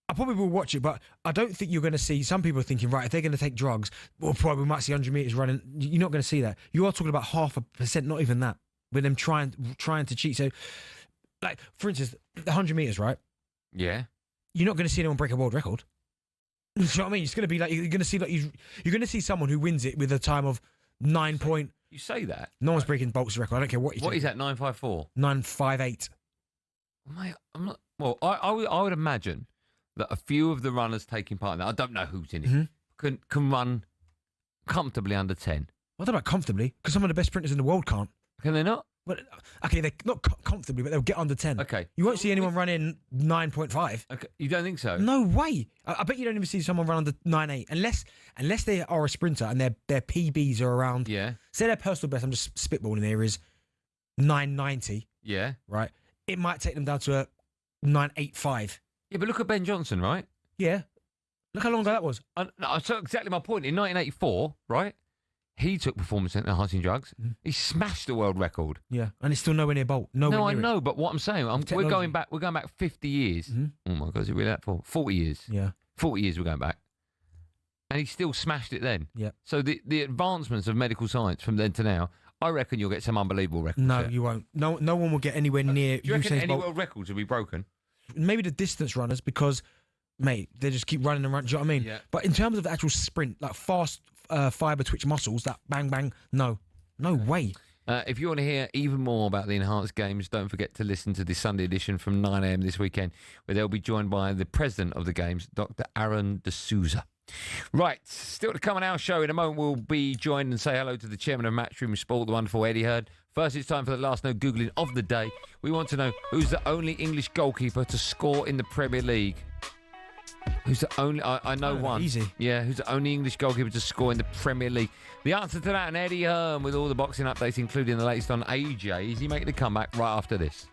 Speaker 7: I probably will watch it, but I don't think you're going to see. Some people are thinking, right, if they're going to take drugs, well, probably we might see 100 metres running. You're not going to see that. You are talking about 0.5%, not even that, with them trying to cheat. So, like, for instance, the 100 metres, right?
Speaker 6: Yeah.
Speaker 7: You're not going to see anyone break a world record. You know what I mean? It's going to be like you're going to see you're going to see someone who wins it with a time of 9 point.
Speaker 6: You say that.
Speaker 7: No one's breaking Bolt's record. I don't care what you.
Speaker 6: What is that? 954.
Speaker 7: 958.
Speaker 6: Mate, I'm not. Well, I would imagine that a few of the runners taking part in that, I don't know who's in it, can run comfortably under 10.
Speaker 7: What about comfortably? Because some of the best sprinters in the world can't.
Speaker 6: Can they not?
Speaker 7: Well, okay, they're not comfortably, but they'll get under 10.
Speaker 6: Okay.
Speaker 7: You won't see anyone running 9.5.
Speaker 6: Okay. You don't think so?
Speaker 7: No way. I bet you don't even see someone run under 9.8 unless they are a sprinter and their PBs are around.
Speaker 6: Yeah.
Speaker 7: Say their personal best, I'm just spitballing here, is 990.
Speaker 6: Yeah.
Speaker 7: Right. It might take them down to a 985.
Speaker 6: Yeah, but look at Ben Johnson, right?
Speaker 7: Yeah. Look how long ago that was.
Speaker 6: I saw exactly my point. In 1984, right? He took performance-enhancing drugs. He smashed the world record.
Speaker 7: Yeah, and it's still nowhere near Bolt.
Speaker 6: No, I know, but what I'm saying, we're going back 50 years. Oh my God, is it really that for 40 years?
Speaker 7: Yeah.
Speaker 6: 40 years we're going back. And he still smashed it then.
Speaker 7: Yeah.
Speaker 6: So the advancements of medical science from then to now, I reckon you'll get some unbelievable records.
Speaker 7: No, you won't. No one will get anywhere near.
Speaker 6: Do you reckon any
Speaker 7: Bolt.
Speaker 6: world records will be broken?
Speaker 7: Maybe the distance runners, because, mate, they just keep running and running. Do you know what I mean?
Speaker 6: Yeah.
Speaker 7: But in terms of the actual sprint, like fast fibre twitch muscles, that bang, bang, no way.
Speaker 6: If you want to hear even more about the enhanced games, don't forget to listen to the Sunday edition from 9 a.m. this weekend, where they'll be joined by the president of the games, Dr. Aaron D'Souza. Right, still to come on our show. In a moment, we'll be joined and say hello to the chairman of Matchroom Sport, the wonderful Eddie Hearn. First, it's time for the last no Googling of the day. We want to know who's the only English goalkeeper to score in the Premier League. Who's the only... I know one.
Speaker 7: Easy.
Speaker 6: Yeah, who's the only English goalkeeper to score in the Premier League? The answer to that, and Eddie Hearn with all the boxing updates, including the latest on AJ. Is he making a comeback right after this?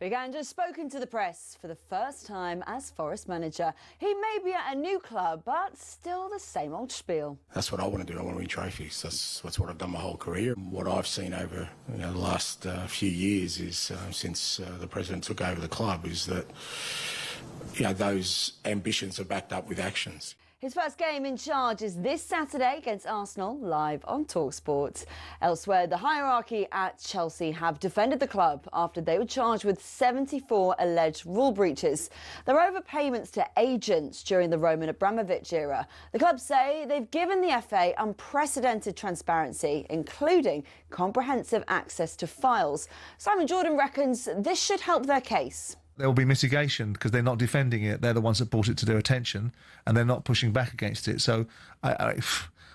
Speaker 14: Big Ange's spoken to the press for the first time as Forest manager. He may be at a new club, but still the same old spiel.
Speaker 5: That's what I want to do. I want to win trophies. That's what I've done my whole career. What I've seen over the last few years is, since the president took over the club, is that those ambitions are backed up with actions.
Speaker 14: His first game in charge is this Saturday against Arsenal, live on talkSPORT. Elsewhere, the hierarchy at Chelsea have defended the club after they were charged with 74 alleged rule breaches. There were overpayments to agents during the Roman Abramovich era. The club say they've given the FA unprecedented transparency, including comprehensive access to files. Simon Jordan reckons this should help their case.
Speaker 18: There will be mitigation because they're not defending it. They're the ones that brought it to their attention and they're not pushing back against it. So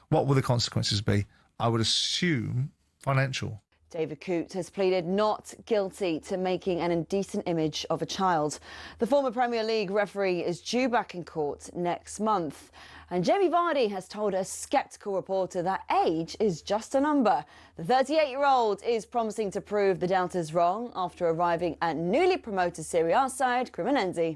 Speaker 18: what will the consequences be? I would assume financial.
Speaker 14: David Coote has pleaded not guilty to making an indecent image of a child. The former Premier League referee is due back in court next month. And Jamie Vardy has told a sceptical reporter that age is just a number. The 38-year-old is promising to prove the doubters wrong after arriving at newly promoted Serie A side Cremonese.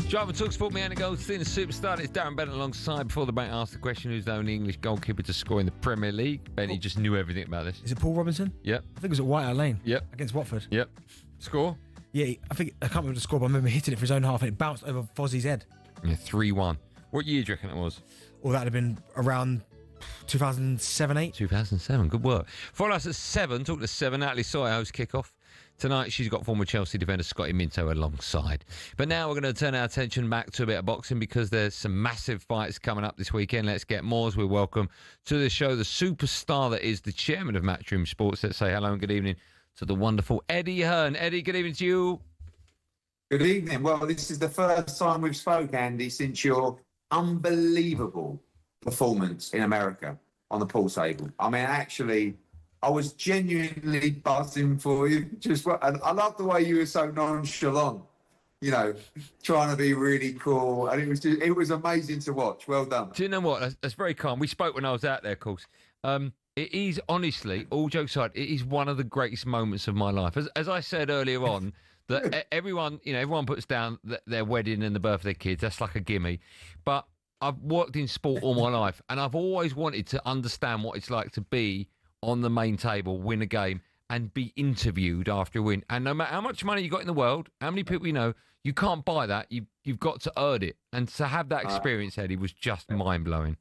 Speaker 6: Driver talkSPORT, me Andy Goldstein, the superstar. It's Darren Bent alongside. Before the bank asked the question, who's the only English goalkeeper to score in the Premier League? Benny just knew everything about this.
Speaker 7: Is it Paul Robinson?
Speaker 6: Yep.
Speaker 7: I think it was at White Hart Lane.
Speaker 6: Yep.
Speaker 7: Against Watford.
Speaker 6: Yep. Score?
Speaker 7: Yeah, I can't remember the score, but I remember hitting it for his own half and it bounced over Fozzie's head.
Speaker 6: Yeah, 3-1. What year do you reckon it was?
Speaker 7: Well, that'd have been around 2007-8.
Speaker 6: 2007, good work. Follow us at 7, talk to 7, Natalie Sawyer, host kickoff. Tonight, she's got former Chelsea defender Scotty Minto alongside. But now we're going to turn our attention back to a bit of boxing because there's some massive fights coming up this weekend. Let's get more as we welcome to the show the superstar that is the chairman of Matchroom Sports. Let's say hello and good evening to the wonderful Eddie Hearn. Eddie, good evening to you.
Speaker 19: Good evening. Well, this is the first time we've spoke, Andy, since your unbelievable performance in America on the pool table. I mean, actually, I was genuinely buzzing for you. And I love the way you were so nonchalant, trying to be really cool. And it was amazing to watch. Well done.
Speaker 6: Do you know what? That's very calm. We spoke when I was out there, of course. It is, honestly, all jokes aside, it is one of the greatest moments of my life. As I said earlier on, that everyone puts down their wedding and the birth of their kids. That's like a gimme. But I've worked in sport all my life, and I've always wanted to understand what it's like to be on the main table, win a game, and be interviewed after a win. And no matter how much money you got in the world, how many people you know, you can't buy that. You've got to earn it. And to have that experience, Eddie, was just mind-blowing.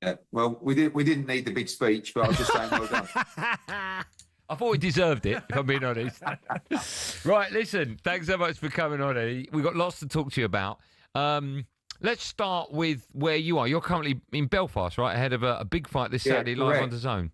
Speaker 19: Yeah, well, we didn't need the big speech, but I was just saying well done.
Speaker 6: I thought we deserved it, if I'm being honest. Right, listen, thanks so much for coming on, Eddie. We've got lots to talk to you about. Let's start with where you are. You're currently in Belfast, right, ahead of a big fight this Saturday, live on the Zone.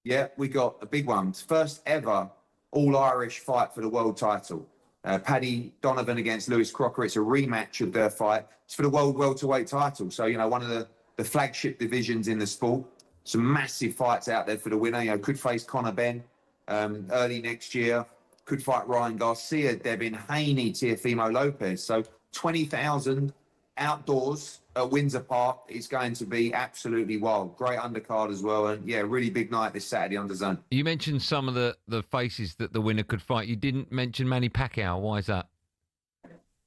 Speaker 19: Yeah, we got a big one. First ever all-Irish fight for the world title. Paddy Donovan against Lewis Crocker. It's a rematch of their fight. It's for the world welterweight title. So, one of the flagship divisions in the sport. Some massive fights out there for the winner. Could face Conor Benn early next year. could fight Ryan Garcia, Devin Haney, Teofimo Lopez. So 20,000 outdoors at Windsor Park is going to be absolutely wild. Great undercard as well. And yeah, really big night this Saturday on DAZN.
Speaker 6: You mentioned some of the faces that the winner could fight. You didn't mention Manny Pacquiao. Why is that?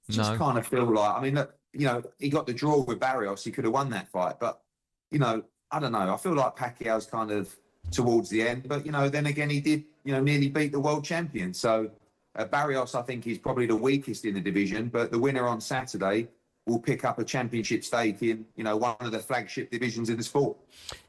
Speaker 19: Just kind of feel like, I mean, look, you know, he got the draw with Barrios. He could have won that fight. But, you know, I don't know. I feel like Pacquiao's kind of towards the end. But, you know, then again, he did, you know, nearly beat the world champion. So Barrios, I think, is probably the weakest in the division. But the winner on Saturday will pick up a championship stake in, you know, one of the flagship divisions in the sport.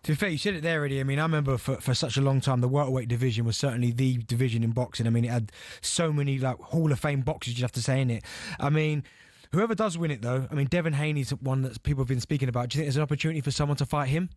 Speaker 7: To be fair, you said it there, Eddie. I mean, I remember for such a long time, the welterweight division was certainly the division in boxing. I mean, it had so many, like, Hall of Fame boxers, you'd have to say, in it. I mean, whoever does win it, though, I mean, Devin Haney's one that people have been speaking about. Do you think there's an opportunity for someone to fight him?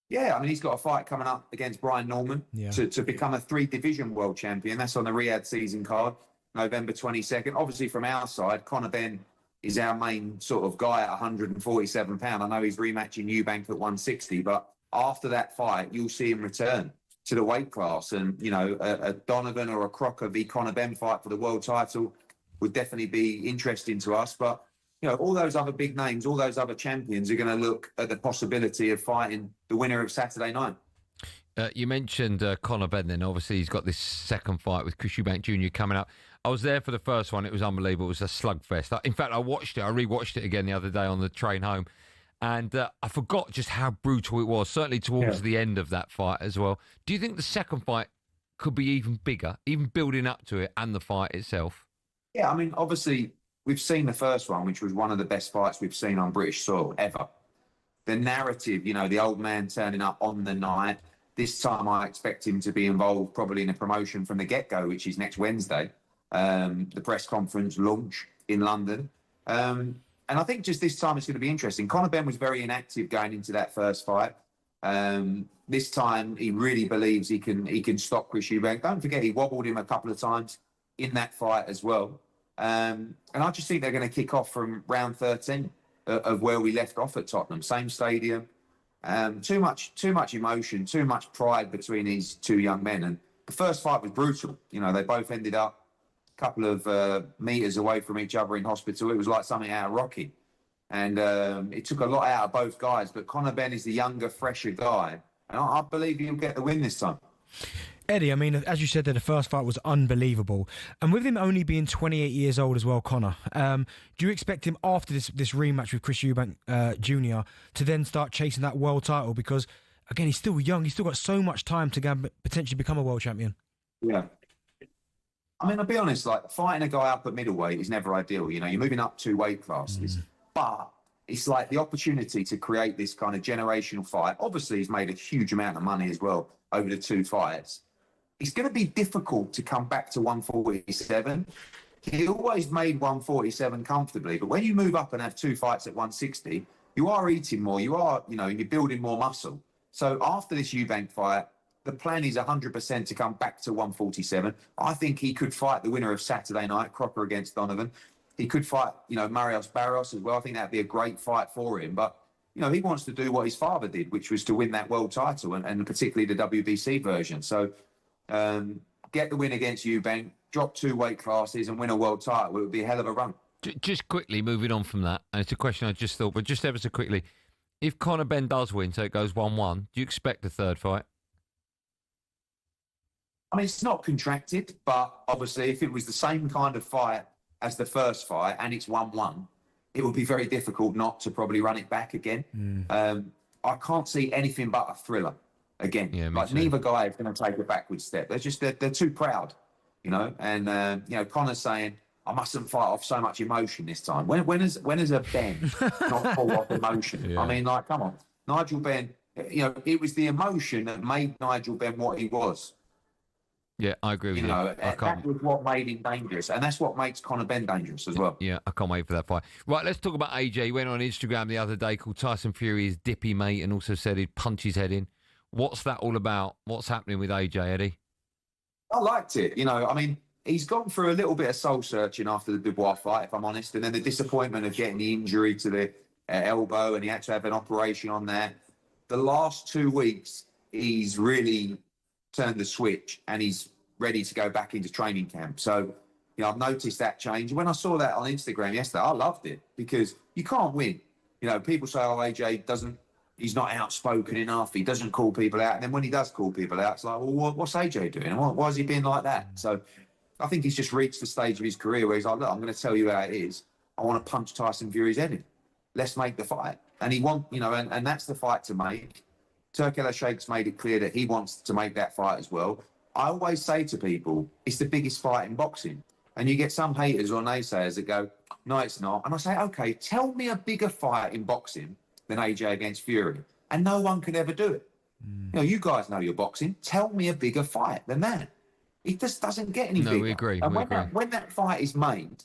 Speaker 19: Yeah, I mean, he's got a fight coming up against Brian Norman to become a 3-division world champion. That's on the Riyadh season card, November 22nd. Obviously, from our side, Conor Benn is our main sort of guy at 147 pound. I know he's rematching Eubank at 160, but after that fight, you'll see him return to the weight class. And, you know, a Donovan or a Crocker v Conor Benn fight for the world title would definitely be interesting to us. But, you know, all those other big names, all those other champions are going to look at the possibility of fighting the winner of Saturday night.
Speaker 6: You mentioned Conor Benn, then obviously he's got this second fight with Chris Eubank Jr. coming up. I was there for the first one. It was unbelievable. It was a slugfest. In fact, I watched it. I rewatched it again the other day on the train home. And I forgot just how brutal it was, certainly towards the end of that fight as well. Do you think the second fight could be even bigger, even building up to it and the fight itself?
Speaker 19: Yeah, I mean, obviously, we've seen the first one, which was one of the best fights we've seen on British soil ever. The narrative, you know, the old man turning up on the night. This time I expect him to be involved probably in a promotion from the get-go, which is next Wednesday. The press conference launch in London. And I think just this time it's going to be interesting. Conor Benn was very inactive going into that first fight. This time he really believes he can stop Chris Eubank. Don't forget he wobbled him a couple of times in that fight as well. And I just think they're going to kick off from round 13 of where we left off at Tottenham. Same stadium. Too much emotion, too much pride between these two young men. And the first fight was brutal. You know, they both ended up couple of meters away from each other in hospital. It was like something out of Rocky. And it took a lot out of both guys. But Conor Benn is the younger, fresher guy. And I believe he'll get the win this time.
Speaker 7: Eddie, I mean, as you said, that the first fight was unbelievable. And with him only being 28 years old as well, Conor, do you expect him after this rematch with Chris Eubank Jr. to then start chasing that world title? Because, again, he's still young. He's still got so much time to go and potentially become a world champion.
Speaker 19: Yeah. I mean, I'll be honest, like, fighting a guy up at middleweight is never ideal. You know, you're moving up 2 weight classes. But it's like the opportunity to create this kind of generational fight. Obviously, he's made a huge amount of money as well over the 2 fights. It's going to be difficult to come back to 147. He always made 147 comfortably. But when you move up and have 2 fights at 160, you are eating more. You are, you know, you're building more muscle. So after this Eubank fight, the plan is 100% to come back to 147. I think he could fight the winner of Saturday night, Crocker against Donovan. He could fight, you know, Marios Barrios as well. I think that'd be a great fight for him. But, you know, he wants to do what his father did, which was to win that world title and particularly the WBC version. So get the win against Eubank, drop 2 weight classes and win a world title. It would be a hell of a run.
Speaker 6: Just quickly, moving on from that, and it's a question I just thought, but just ever so quickly, if Conor Benn does win, so it goes 1-1, do you expect a third fight?
Speaker 19: I mean, it's not contracted, but obviously if it was the same kind of fight as the first fight and it's 1-1, it would be very difficult not to probably run it back again. I can't see anything but a thriller again.
Speaker 6: Yeah,
Speaker 19: like, neither guy is going to take a backward step. They're too proud, you know. And, you know, Conor's saying, I mustn't fight off so much emotion this time. When has a Ben not fought off emotion? Yeah. I mean, like, come on. Nigel Benn, you know, it was the emotion that made Nigel Benn what he was.
Speaker 6: Yeah, I agree with you.
Speaker 19: That was what made him dangerous, and that's what makes Conor Benn dangerous as well.
Speaker 6: Yeah, I can't wait for that fight. Right, let's talk about AJ. He went on Instagram the other day, called Tyson Fury his dippy mate, and also said he'd punch his head in. What's that all about? What's happening with AJ, Eddie?
Speaker 19: I liked it. You know, I mean, he's gone through a little bit of soul searching after the Dubois fight, if I'm honest, and then the disappointment of getting the injury to the elbow, and he had to have an operation on there. The last 2 weeks, he's really turned the switch, and he's ready to go back into training camp. So, you know, I've noticed that change. When I saw that on Instagram yesterday, I loved it because you can't win. You know, people say, oh, AJ he's not outspoken enough. He doesn't call people out. And then when he does call people out, it's like, well, what's AJ doing? Why has he been like that? So I think he's just reached the stage of his career where he's like, look, I'm going to tell you how it is. I want to punch Tyson Fury's head in. Let's make the fight. And and that's the fight to make. Turk El-Sheikh's made it clear that he wants to make that fight as well. I always say to people, it's the biggest fight in boxing. And you get some haters or naysayers that go, no, it's not. And I say, okay, tell me a bigger fight in boxing than AJ against Fury. And no one could ever do it. You know, you guys know your boxing. Tell me a bigger fight than that. It just doesn't get any bigger.
Speaker 6: No, we agree.
Speaker 19: And
Speaker 6: we agree.
Speaker 19: when that fight is made,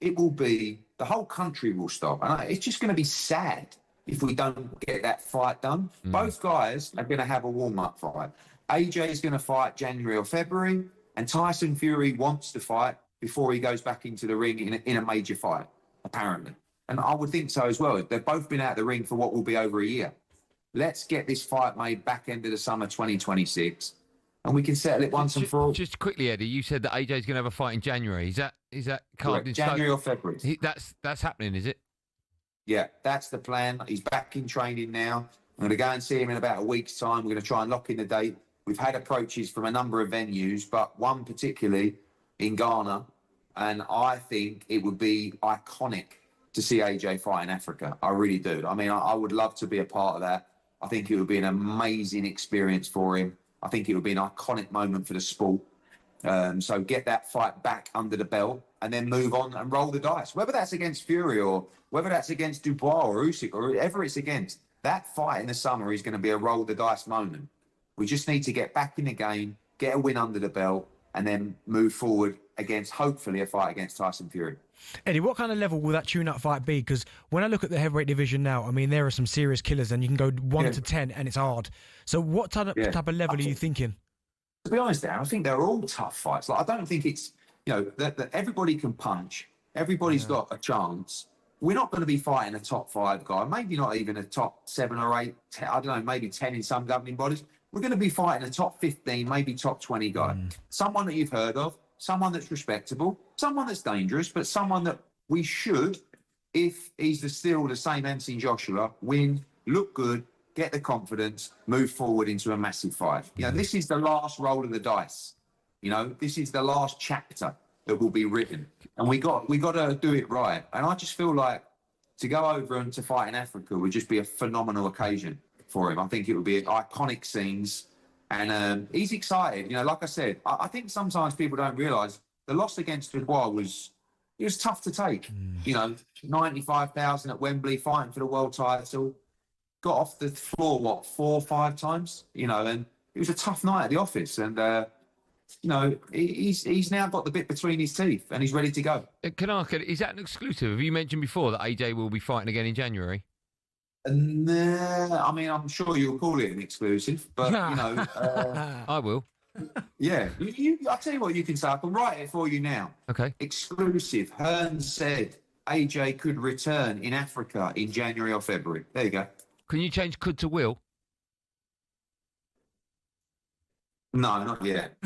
Speaker 19: it will be, the whole country will stop. And it's just going to be sad if we don't get that fight done. Both guys are going to have a warm-up fight. AJ is going to fight January or February, and Tyson Fury wants to fight before he goes back into the ring in a major fight, apparently. And I would think so as well. They've both been out of the ring for what will be over a year. Let's get this fight made back end of the summer 2026, and we can settle it once and for all.
Speaker 6: Just quickly, Eddie, you said that AJ's going to have a fight in January. Is that carved in stone?
Speaker 19: January or February.
Speaker 6: That's happening, is it?
Speaker 19: Yeah, that's the plan. He's back in training now. I'm going to go and see him in about a week's time. We're going to try and lock in the date. We've had approaches from a number of venues, but one particularly in Ghana, and I think it would be iconic to see AJ fight in Africa. I really do. I mean, I would love to be a part of that. I think it would be an amazing experience for him. I think it would be an iconic moment for the sport. So get that fight back under the belt and then move on and roll the dice. Whether that's against Fury or whether that's against Dubois or Usyk or whoever it's against, that fight in the summer is going to be a roll the dice moment. We just need to get back in the game, get a win under the belt, and then move forward against, hopefully, a fight against Tyson Fury.
Speaker 7: Eddie, what kind of level will that tune-up fight be? Because when I look at the heavyweight division now, I mean, there are some serious killers, and you can go 1 to 10, and it's hard. So what type of level are you thinking?
Speaker 19: To be honest, Darren, I think they're all tough fights. Like, I don't think it's, that everybody can punch. Everybody's got a chance. We're not going to be fighting a top 5 guy, maybe not even a top 7 or 8, 10, I don't know, maybe 10 in some governing bodies. We're going to be fighting a top 15, maybe top 20 guy. Someone that you've heard of, someone that's respectable, someone that's dangerous, but someone that we should, if he's still the same Anthony Joshua, win, look good, get the confidence, move forward into a massive fight. This is the last roll of the dice. This is the last chapter that will be written. And we got to do it right. And I just feel like to go over and to fight in Africa would just be a phenomenal occasion for him. I think it would be iconic scenes. And he's excited. Like I said, I think sometimes people don't realise the loss against Dubois was tough to take. 95,000 at Wembley, fighting for the world title. Got off the floor, 4 or 5 times, and it was a tough night at the office. And, he's now got the bit between his teeth and he's ready to go.
Speaker 6: Can I ask, is that an exclusive? Have you mentioned before that AJ will be fighting again in January?
Speaker 19: Nah, I mean, I'm sure you'll call it an exclusive, but,
Speaker 6: I will.
Speaker 19: Yeah, I'll tell you what you can say. I can write it for you now.
Speaker 6: Okay.
Speaker 19: Exclusive. Hearn said AJ could return in Africa in January or February. There you go.
Speaker 6: Can you change could to will?
Speaker 19: No, not yet.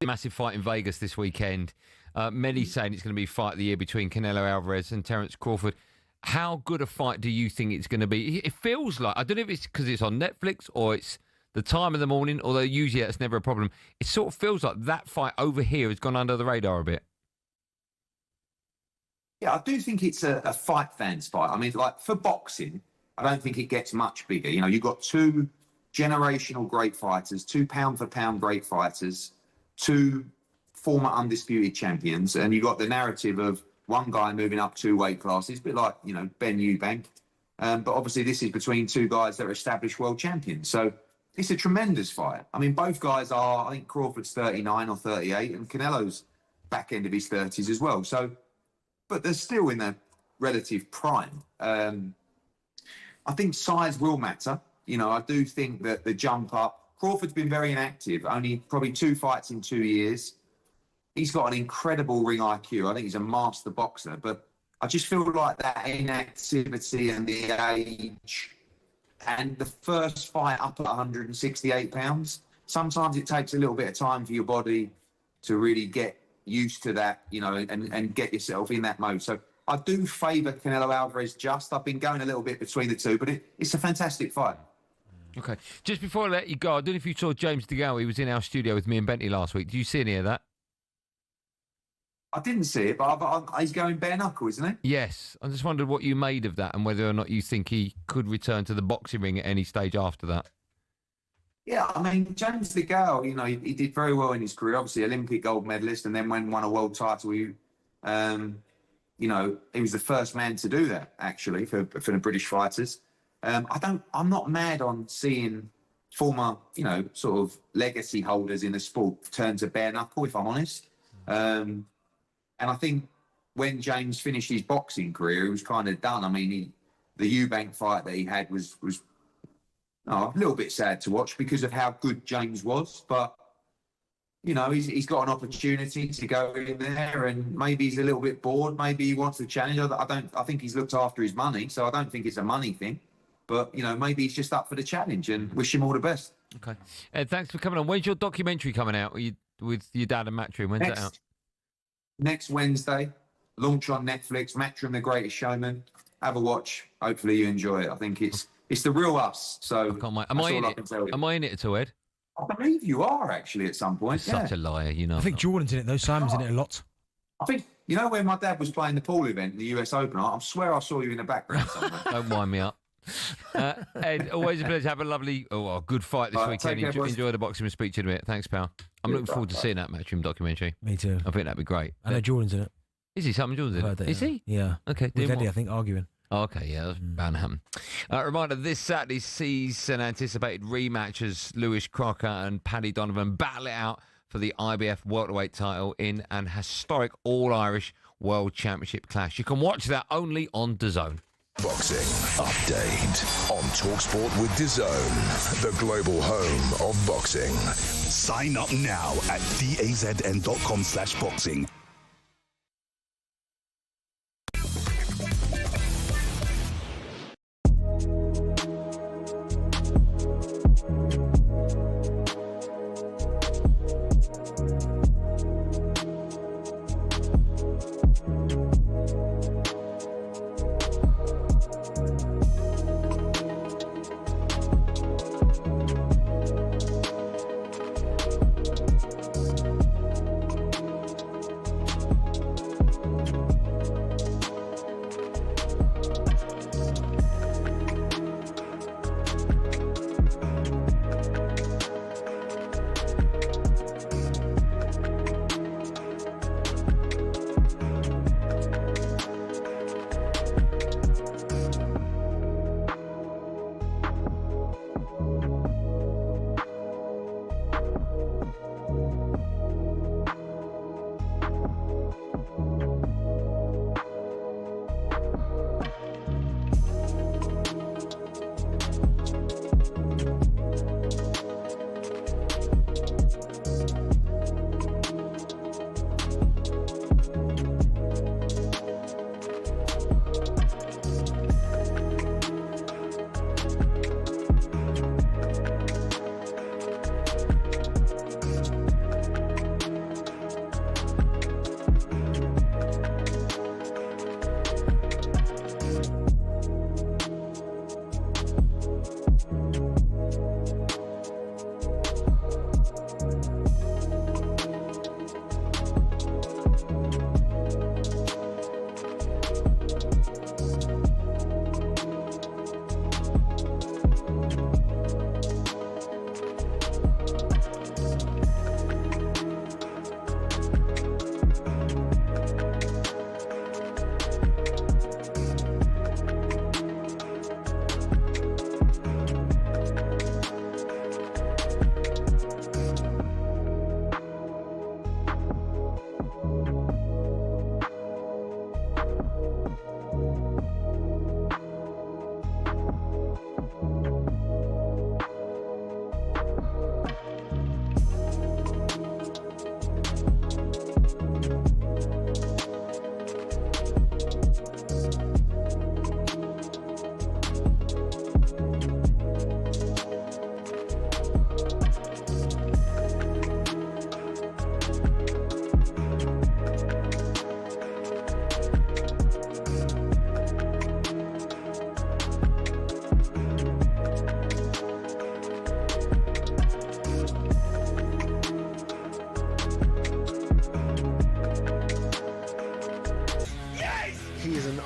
Speaker 6: Massive fight in Vegas this weekend. Many saying it's going to be fight of the year between Canelo Alvarez and Terence Crawford. How good a fight do you think it's going to be? It feels like, I don't know if it's because it's on Netflix or it's the time of the morning, although usually that's never a problem. It sort of feels like that fight over here has gone under the radar a bit.
Speaker 19: Yeah, I do think it's a fight fan's fight. I mean, like, for boxing, I don't think it gets much bigger. You've got 2 generational great fighters, 2 pound-for-pound great fighters, 2 former undisputed champions, and you've got the narrative of one guy moving up 2 weight classes, a bit like, Ben Eubank. But obviously this is between 2 guys that are established world champions. So it's a tremendous fight. I mean, both guys are, I think Crawford's 39 or 38, and Canelo's back end of his 30s as well. So, but they're still in their relative prime. I think size will matter. I do think that the jump up, Crawford's been very inactive, only probably 2 fights in 2 years. He's got an incredible ring IQ. I think he's a master boxer, but I just feel like that inactivity and the age and the first fight up at 168 pounds sometimes it takes a little bit of time for your body to really get used to that, you know, and get yourself in that mode. So I do favour Canelo Alvarez just. I've been going a little bit between the two, but it's a fantastic fight.
Speaker 6: Okay. Just before I let you go, I don't know if you saw James DeGale. He was in our studio with me and Bentley last week. Did you see any of that?
Speaker 19: I didn't see it, but he's going bare knuckle, isn't he?
Speaker 6: Yes. I just wondered what you made of that and whether or not you think he could return to the boxing ring at any stage after that.
Speaker 19: Yeah, I mean, James DeGale, you know, he did very well in his career. Obviously, Olympic gold medalist, and then won a world title. You know, he was the first man to do that, actually, for the British fighters. I'm not mad on seeing former, you know, sort of legacy holders in the sport turn to bare knuckle, if I'm honest. And I think when James finished his boxing career, he was kind of done. I mean, the Eubank fight that he had was a little bit sad to watch because of how good James was. But, you know, he's got an opportunity to go in there, and maybe he's a little bit bored. Maybe he wants the challenge. I think he's looked after his money, so I don't think it's a money thing. But, you know, maybe he's just up for the challenge, and wish him all the best.
Speaker 6: Okay. Thanks for coming on. When's your documentary coming out with your dad and Matchroom? When's that out?
Speaker 19: Next Wednesday, launch on Netflix, Matchroom, The Greatest Showman. Have a watch. Hopefully you enjoy it. I think it's the real us. So
Speaker 6: Am I in it? Am I in it at all, Ed?
Speaker 19: I believe you are, actually, at some point.
Speaker 6: Such a liar, you know.
Speaker 7: I think Jordan's in it, though. Simon's in it a lot.
Speaker 19: I think, you know, when my dad was playing the pool event in the US Open, I swear I saw you in the background somewhere.
Speaker 6: Don't wind me up. Ed, always a pleasure. Have a lovely, good fight this weekend. Enjoy the boxing and speak to you in a bit. Thanks, pal. I'm looking forward to seeing that Matchroom documentary.
Speaker 7: Me too.
Speaker 6: I think that'd be great.
Speaker 7: I know Jordan's in it.
Speaker 6: Is he? Simon Jordan's in it? Is he?
Speaker 7: Yeah.
Speaker 6: Okay.
Speaker 7: With Eddie, I think, arguing.
Speaker 6: Oh, okay, yeah, that's bound to happen. Reminder, this Saturday sees an anticipated rematch as Lewis Crocker and Paddy Donovan battle it out for the IBF welterweight title in an historic All-Irish World Championship clash. You can watch that only on DAZN.
Speaker 9: Boxing update on talkSPORT with DAZN, the global home of boxing.
Speaker 11: Sign up now at dazn.com/boxing.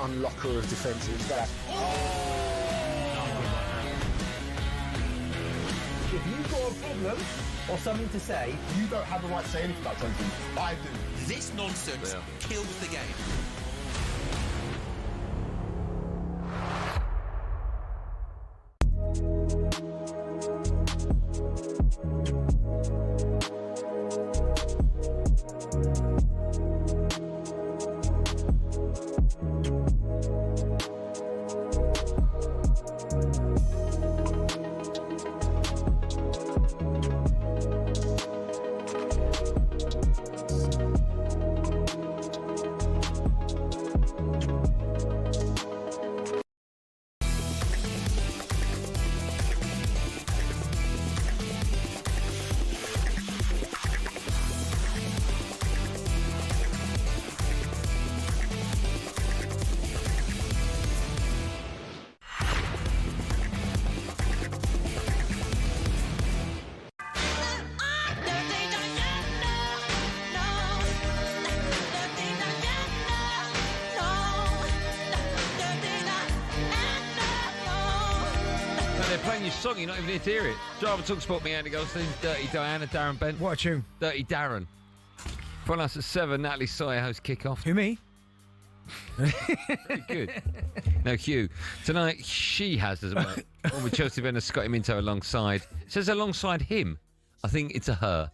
Speaker 10: unlocker of defences. If you've got a problem or something to say, you don't have the right to say anything about something. I do.
Speaker 12: This nonsense kills the game.
Speaker 6: Your song, you're not even here to hear it. Driver talkSPORT, me, Andy Goldstein, Dirty Diana, Darren Bent.
Speaker 7: What a tune.
Speaker 6: Dirty Darren. For us at 7, Natalie Sawyer hosts Kickoff.
Speaker 7: Who, me?
Speaker 6: Good. No, Hugh. Tonight, she has as well. One with Chelsea Venner, Scotty Minto alongside. It says alongside him. I think it's a her.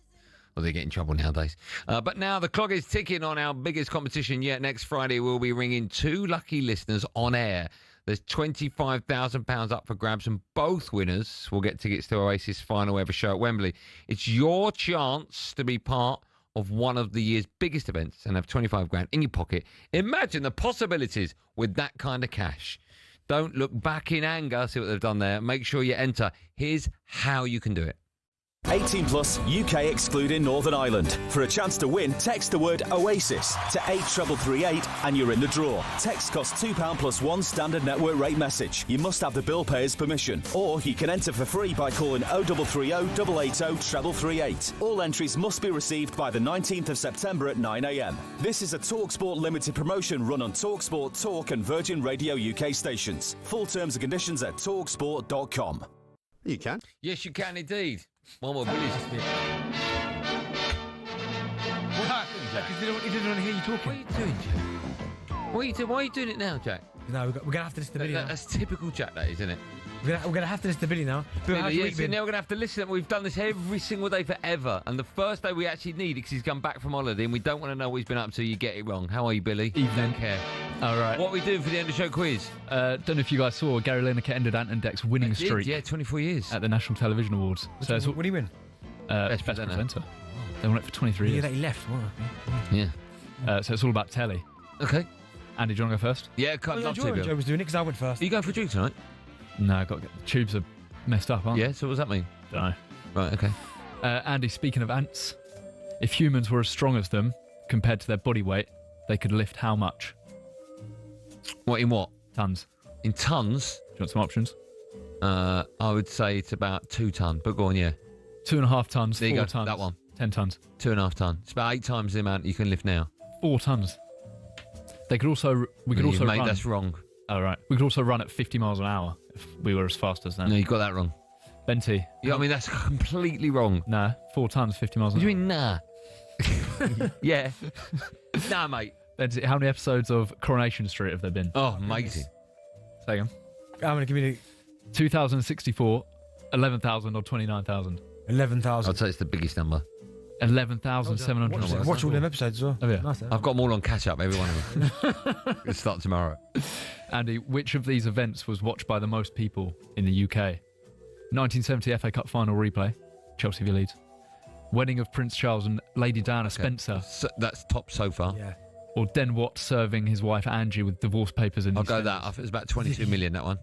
Speaker 6: Well, they get in trouble nowadays. But now the clock is ticking on our biggest competition yet. Next Friday, we'll be ringing 2 lucky listeners on air. There's £25,000 up for grabs, and both winners will get tickets to Oasis' final ever show at Wembley. It's your chance to be part of one of the year's biggest events and have 25 grand in your pocket. Imagine the possibilities with that kind of cash. Don't look back in anger. See what they've done there. Make sure you enter. Here's how you can do it.
Speaker 20: 18 plus, UK excluding Northern Ireland. For a chance to win, text the word Oasis to 83338 and you're in the draw. Text costs £2 plus 1 standard network rate message. You must have the bill payer's permission. Or you can enter for free by calling 0330 880 338. All entries must be received by the 19th of September at 9 a.m. This is a talkSPORT limited promotion run on talkSPORT, Talk and Virgin Radio UK stations. Full terms and conditions at talksport.com.
Speaker 21: You can?
Speaker 6: Yes, you can indeed. One more Billy's.
Speaker 7: What happened, Jack? He didn't want to hear you talking.
Speaker 6: What are you doing, Jack? What are you doing? Why are you doing it now, Jack?
Speaker 7: No, we're going to have to listen to Billy now.
Speaker 6: That's typical Jack, that is, isn't it?
Speaker 7: We're going to have to listen to Billy now. Bill,
Speaker 6: now we're going to have to listen. We've done this every single day forever. And the first day we actually need it because he's come back from holiday and we don't want to know what he's been up to. You get it wrong. How are you, Billy?
Speaker 22: Evening.
Speaker 6: Don't care.
Speaker 22: All right.
Speaker 6: What are we doing for the end of the show quiz?
Speaker 22: Don't know if you guys saw Gary Lineker ended Ant and Dec's winning streak.
Speaker 6: Yeah, 24 years.
Speaker 22: At the National Television Awards.
Speaker 7: What do you win?
Speaker 22: Best presenter. They won it for 23 years.
Speaker 7: Yeah, that he left.
Speaker 6: Yeah.
Speaker 22: So it's all about telly.
Speaker 6: Okay.
Speaker 22: Andy, do you want to go first?
Speaker 6: Yeah, I'd love to.
Speaker 7: Joe was doing it because I went first.
Speaker 6: Are you going for a drink tonight?
Speaker 22: No, I've got to get, the tubes are messed up, aren't they?
Speaker 6: Yeah, so what does that mean?
Speaker 22: Don't know.
Speaker 6: Right, okay.
Speaker 22: Andy, speaking of ants, if humans were as strong as them compared to their body weight, they could lift how much?
Speaker 6: What, in what?
Speaker 22: Tons.
Speaker 6: In tons?
Speaker 22: Do you want some options?
Speaker 6: I would say it's about 2 ton, but go on, yeah.
Speaker 22: 2.5 tons,
Speaker 6: there you
Speaker 22: 4
Speaker 6: go,
Speaker 22: tons.
Speaker 6: that one.
Speaker 22: 10 tons.
Speaker 6: 2.5 ton. It's about 8 times the amount you can lift now.
Speaker 22: 4 tons. They could also. We could also
Speaker 6: mate,
Speaker 22: run.
Speaker 6: that's wrong.
Speaker 22: Oh, right. We could also run at 50 miles an hour if we were as fast as them.
Speaker 6: No, you got that wrong.
Speaker 22: Benty.
Speaker 6: Yeah, I mean, that's completely wrong.
Speaker 22: Nah, 4 tons, 50 miles an
Speaker 6: hour.
Speaker 22: What
Speaker 6: do you mean, nah? Yeah. Nah, mate.
Speaker 22: Benty, how many episodes of Coronation Street have there been?
Speaker 6: Oh, amazing.
Speaker 22: Say again.
Speaker 7: I'm going to give you
Speaker 22: 2,064, 11,000 or 29,000?
Speaker 7: 11,000.
Speaker 6: I'd say it's the biggest number.
Speaker 22: 11,700.
Speaker 7: Watch all them episodes as well.
Speaker 22: Oh, yeah.
Speaker 7: Nice,
Speaker 6: I've got them all on catch up, every one of them. It'll start tomorrow.
Speaker 22: Andy, which of these events was watched by the most people in the UK? 1970 FA Cup final replay, Chelsea v Leeds. Wedding of Prince Charles and Lady Diana Spencer.
Speaker 6: So that's top so far.
Speaker 7: Yeah.
Speaker 22: Or Den Watt serving his wife Angie with divorce papers in
Speaker 6: I'll go that. I think it was about 22 million, that one.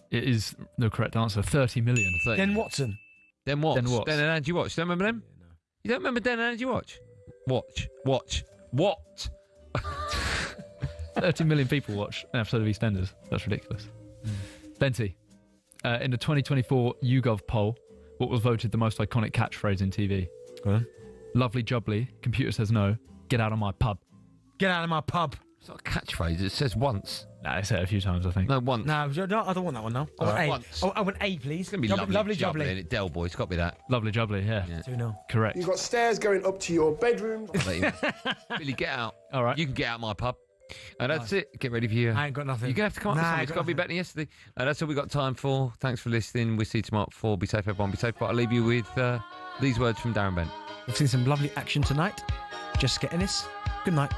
Speaker 22: It is the correct answer. 30 million.
Speaker 6: 30.
Speaker 7: Den Watson.
Speaker 6: Den Watts.
Speaker 22: Den Watts.
Speaker 6: Den and Angie Watch. Do you remember them? Yeah, no. You don't remember Den and Angie Watch? Watch. What?
Speaker 22: 30 million people watch an episode of EastEnders. That's ridiculous. Benty, in the 2024 YouGov poll, what was voted the most iconic catchphrase in TV? Lovely jubbly. Computer says no. Get out of my pub.
Speaker 7: Get out of my pub.
Speaker 6: It's not a catchphrase. It says once.
Speaker 22: Nah, I said it a few times, I think.
Speaker 6: No, once.
Speaker 7: No, I don't want that one now. I want A.
Speaker 6: Once.
Speaker 7: I want A, please.
Speaker 6: It's going to be lovely jubbly. Isn't it? Del Boy, it's got to be that.
Speaker 22: Lovely jubbly, yeah.
Speaker 7: 2-0.
Speaker 22: Correct.
Speaker 10: You've got stairs going up to your bedroom.
Speaker 6: Billy, get out.
Speaker 22: All right.
Speaker 6: You can get out my pub. And that's it. Get ready for you.
Speaker 7: I ain't got nothing.
Speaker 6: You're going to have to come up with something. It's got to be better than yesterday. And that's all we've got time for. Thanks for listening. We'll see you tomorrow at 4. Be safe, everyone. Be safe. But I'll leave you with these words from Darren Bent.
Speaker 7: We've seen some lovely action tonight. Jessica Ennis. Good night.